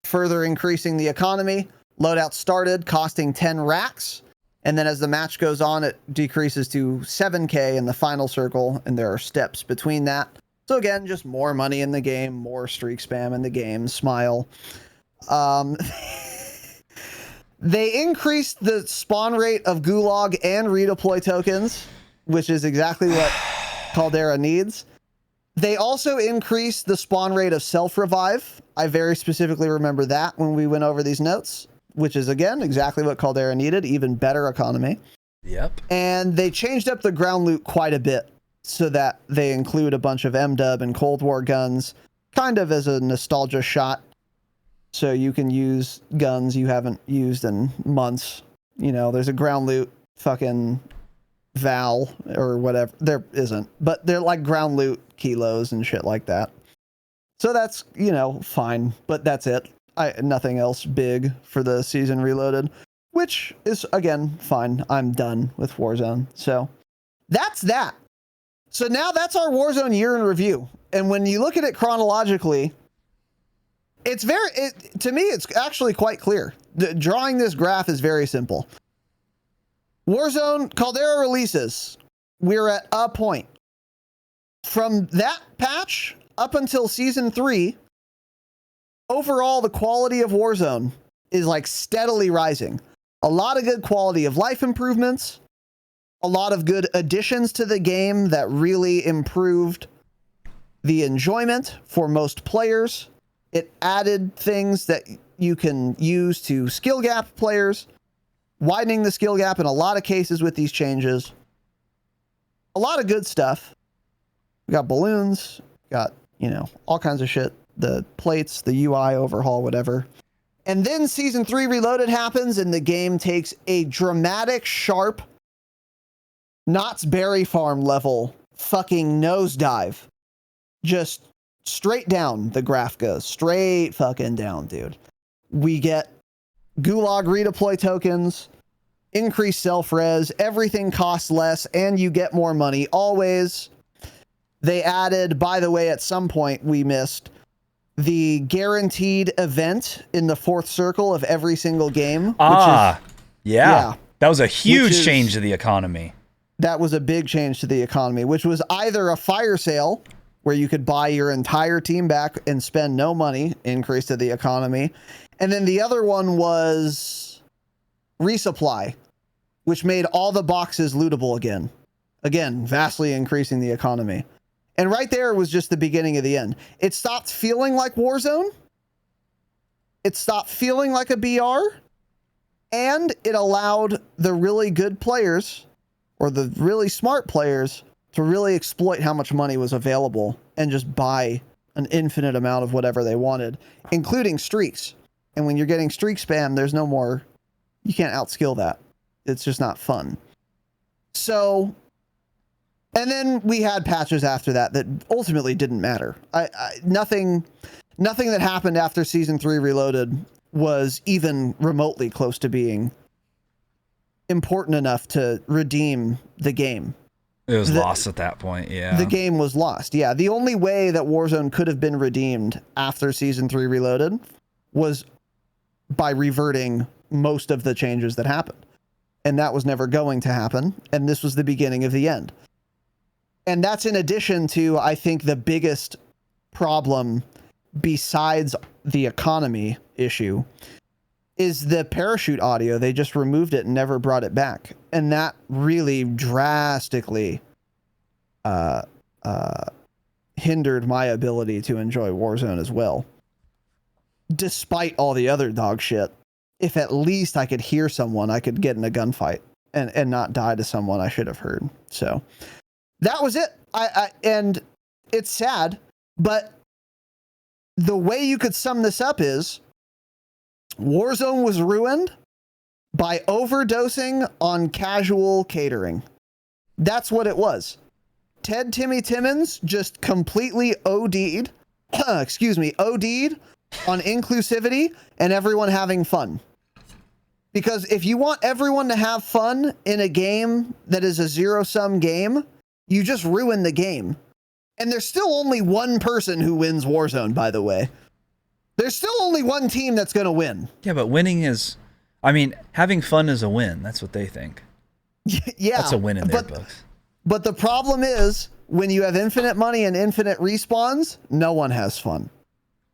further increasing the economy. Loadout started costing 10 racks, and then as the match goes on, it decreases to 7k in the final circle, and there are steps between that. So again, just more money in the game, more streak spam in the game, smile. They increased the spawn rate of Gulag and redeploy tokens, which is exactly what Caldera needs. They also increased the spawn rate of self-revive. I very specifically remember that when we went over these notes, which is, again, exactly what Caldera needed, even better economy. Yep. And they changed up the ground loot quite a bit so that they include a bunch of MW and Cold War guns, kind of as a nostalgia shot. So you can use guns you haven't used in months. You know, there's a ground loot fucking Val or whatever. There isn't, but they're like ground loot kilos and shit like that. So that's, you know, fine, but that's it. Nothing else big for the season Reloaded, which is, again, fine. I'm done with Warzone. So that's that. So now that's our Warzone year in review. And when you look at it chronologically, it's to me, it's actually quite clear. Drawing this graph is very simple. Warzone Caldera releases. We're at a point. From that patch up until season 3, overall, the quality of Warzone is like steadily rising. A lot of good quality of life improvements, a lot of good additions to the game that really improved the enjoyment for most players. It added things that you can use to skill gap players, widening the skill gap in a lot of cases with these changes. A lot of good stuff. We got balloons, got, all kinds of shit. The plates, the UI overhaul, whatever. And then season 3 Reloaded happens and the game takes a dramatic, sharp, Knott's Berry Farm level fucking nosedive. Just straight down the graph goes. Straight fucking down, dude. We get Gulag redeploy tokens, increased self-res, everything costs less, and you get more money. Always. They added, by the way, at some point we missed, the guaranteed event in the 4th circle of every single game. Yeah. That was a huge change to the economy. That was a big change to the economy, which was either a fire sale where you could buy your entire team back and spend no money, increase to the economy. And then the other one was resupply, which made all the boxes lootable again. Again, vastly increasing the economy. And right there was just the beginning of the end. It stopped feeling like Warzone. It stopped feeling like a BR. And it allowed the really good players, or the really smart players, to really exploit how much money was available and just buy an infinite amount of whatever they wanted, including streaks. And when you're getting streak spam, there's no more, you can't outskill that. It's just not fun. So, and then we had patches after that that ultimately didn't matter. Nothing that happened after season 3 Reloaded was even remotely close to being important enough to redeem the game. It was lost at that point, yeah. The game was lost, yeah. The only way that Warzone could have been redeemed after season 3 Reloaded was by reverting most of the changes that happened. And that was never going to happen. And this was the beginning of the end. And that's in addition to, I think, the biggest problem besides the economy issue is the parachute audio. They just removed it and never brought it back. And that really drastically hindered my ability to enjoy Warzone as well. Despite all the other dog shit. If at least I could hear someone, I could get in a gunfight and not die to someone I should have heard. So that was it. And it's sad, but the way you could sum this up is Warzone was ruined by overdosing on casual catering. That's what it was. Ted Timmy Timmons just completely OD'd, OD'd on inclusivity and everyone having fun. Because if you want everyone to have fun in a game that is a zero-sum game, you just ruin the game. And there's still only one person who wins Warzone, by the way. There's still only one team that's going to win. Yeah, but winning is... I mean, having fun is a win. That's what they think. Yeah. That's a win in their books. But the problem is, when you have infinite money and infinite respawns, no one has fun.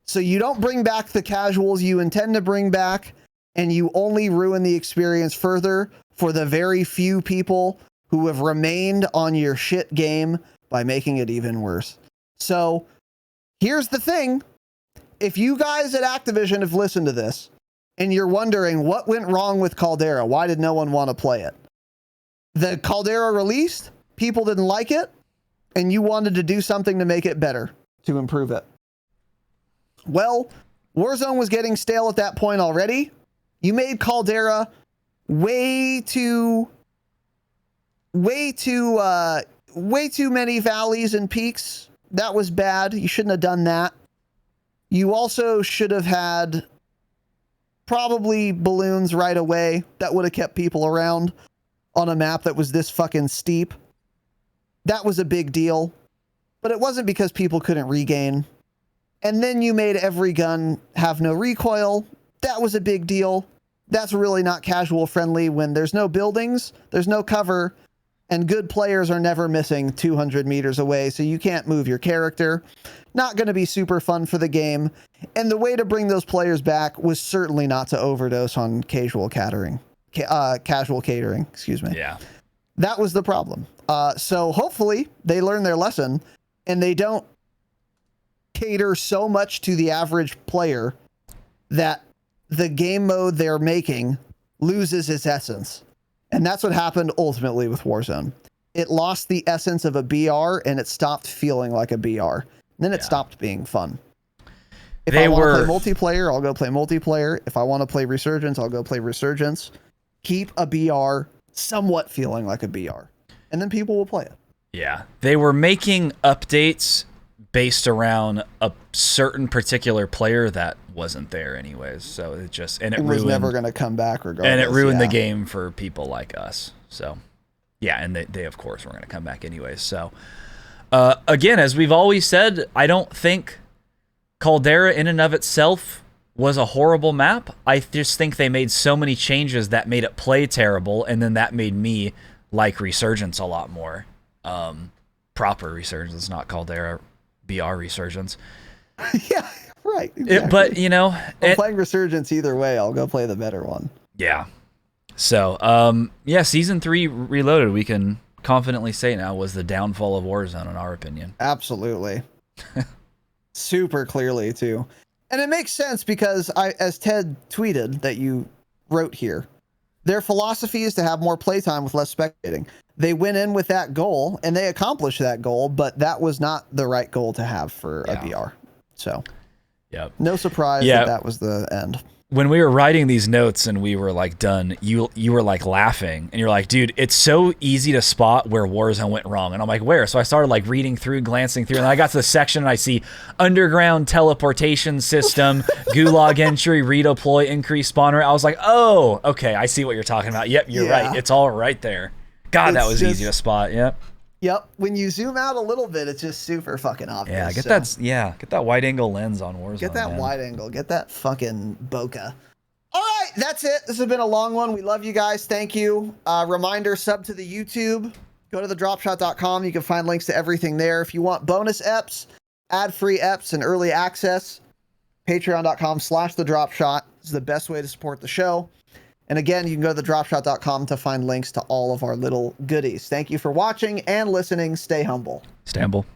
So you don't bring back the casuals you intend to bring back, and you only ruin the experience further for the very few people who have remained on your shit game by making it even worse. So here's the thing. If you guys at Activision have listened to this and you're wondering what went wrong with Caldera, why did no one want to play it? The Caldera released, people didn't like it, and you wanted to do something to make it better, to improve it. Well, Warzone was getting stale at that point already. You made Caldera way too many valleys and peaks. That was bad. You shouldn't have done that. You also should have had probably balloons right away. That would have kept people around on a map that was this fucking steep. That was a big deal. But it wasn't because people couldn't regain. And then you made every gun have no recoil. That was a big deal. That's really not casual friendly when there's no buildings, there's no cover, And good players are never missing 200 meters away, so you can't move your character. Not going to be super fun for the game. And the way to bring those players back was certainly not to overdose on casual catering. Excuse me. Yeah. That was the problem. So hopefully they learn their lesson and they don't cater so much to the average player that the game mode they're making loses its essence. And that's what happened ultimately with Warzone. It lost the essence of a BR and it stopped feeling like a BR. Then it stopped being fun. If I want to play multiplayer, I'll go play multiplayer. If I want to play Resurgence, I'll go play Resurgence. Keep a BR somewhat feeling like a BR. And then people will play it. Yeah. They were making updates based around a certain particular player that wasn't there anyways. So it just, and it was ruined, never going to come back regardless. And it ruined the game for people like us. So yeah. And they of course were going to come back anyways. So again, as we've always said, I don't think Caldera in and of itself was a horrible map. I just think they made so many changes that made it play terrible. And then that made me like Resurgence a lot more. Proper Resurgence, not Caldera BR Resurgence. Yeah, right. Exactly. But, you know... I'm playing Resurgence either way. I'll go play the better one. Yeah. So, yeah, Season 3 Reloaded, we can confidently say now, was the downfall of Warzone, in our opinion. Absolutely. Super clearly, too. And it makes sense because, as Ted tweeted that you wrote here, their philosophy is to have more playtime with less spectating. They went in with that goal, and they accomplished that goal, but that was not the right goal to have for a BR. So, no surprise that was the end. When we were writing these notes and we were like done, you were like laughing, and you're like, dude, it's so easy to spot where Warzone went wrong. And I'm like, where? So I started like reading through, glancing through, and I got to the section and I see underground teleportation system, gulag entry, redeploy, increase spawner. I was like, oh, okay, I see what you're talking about. Yep, you're right. It's all right there. God, that was easy to spot. Yep. Yep. When you zoom out a little bit, it's just super fucking obvious. Yeah, get that wide angle lens on Warzone. Get that wide angle. Get that fucking bokeh. All right, that's it. This has been a long one. We love you guys. Thank you. Reminder, sub to the YouTube. Go to thedropshot.com. You can find links to everything there. If you want bonus EPs, ad-free EPs, and early access, patreon.com/thedropshot is the best way to support the show. And again, you can go to thedropshot.com to find links to all of our little goodies. Thank you for watching and listening. Stay humble. Stay humble.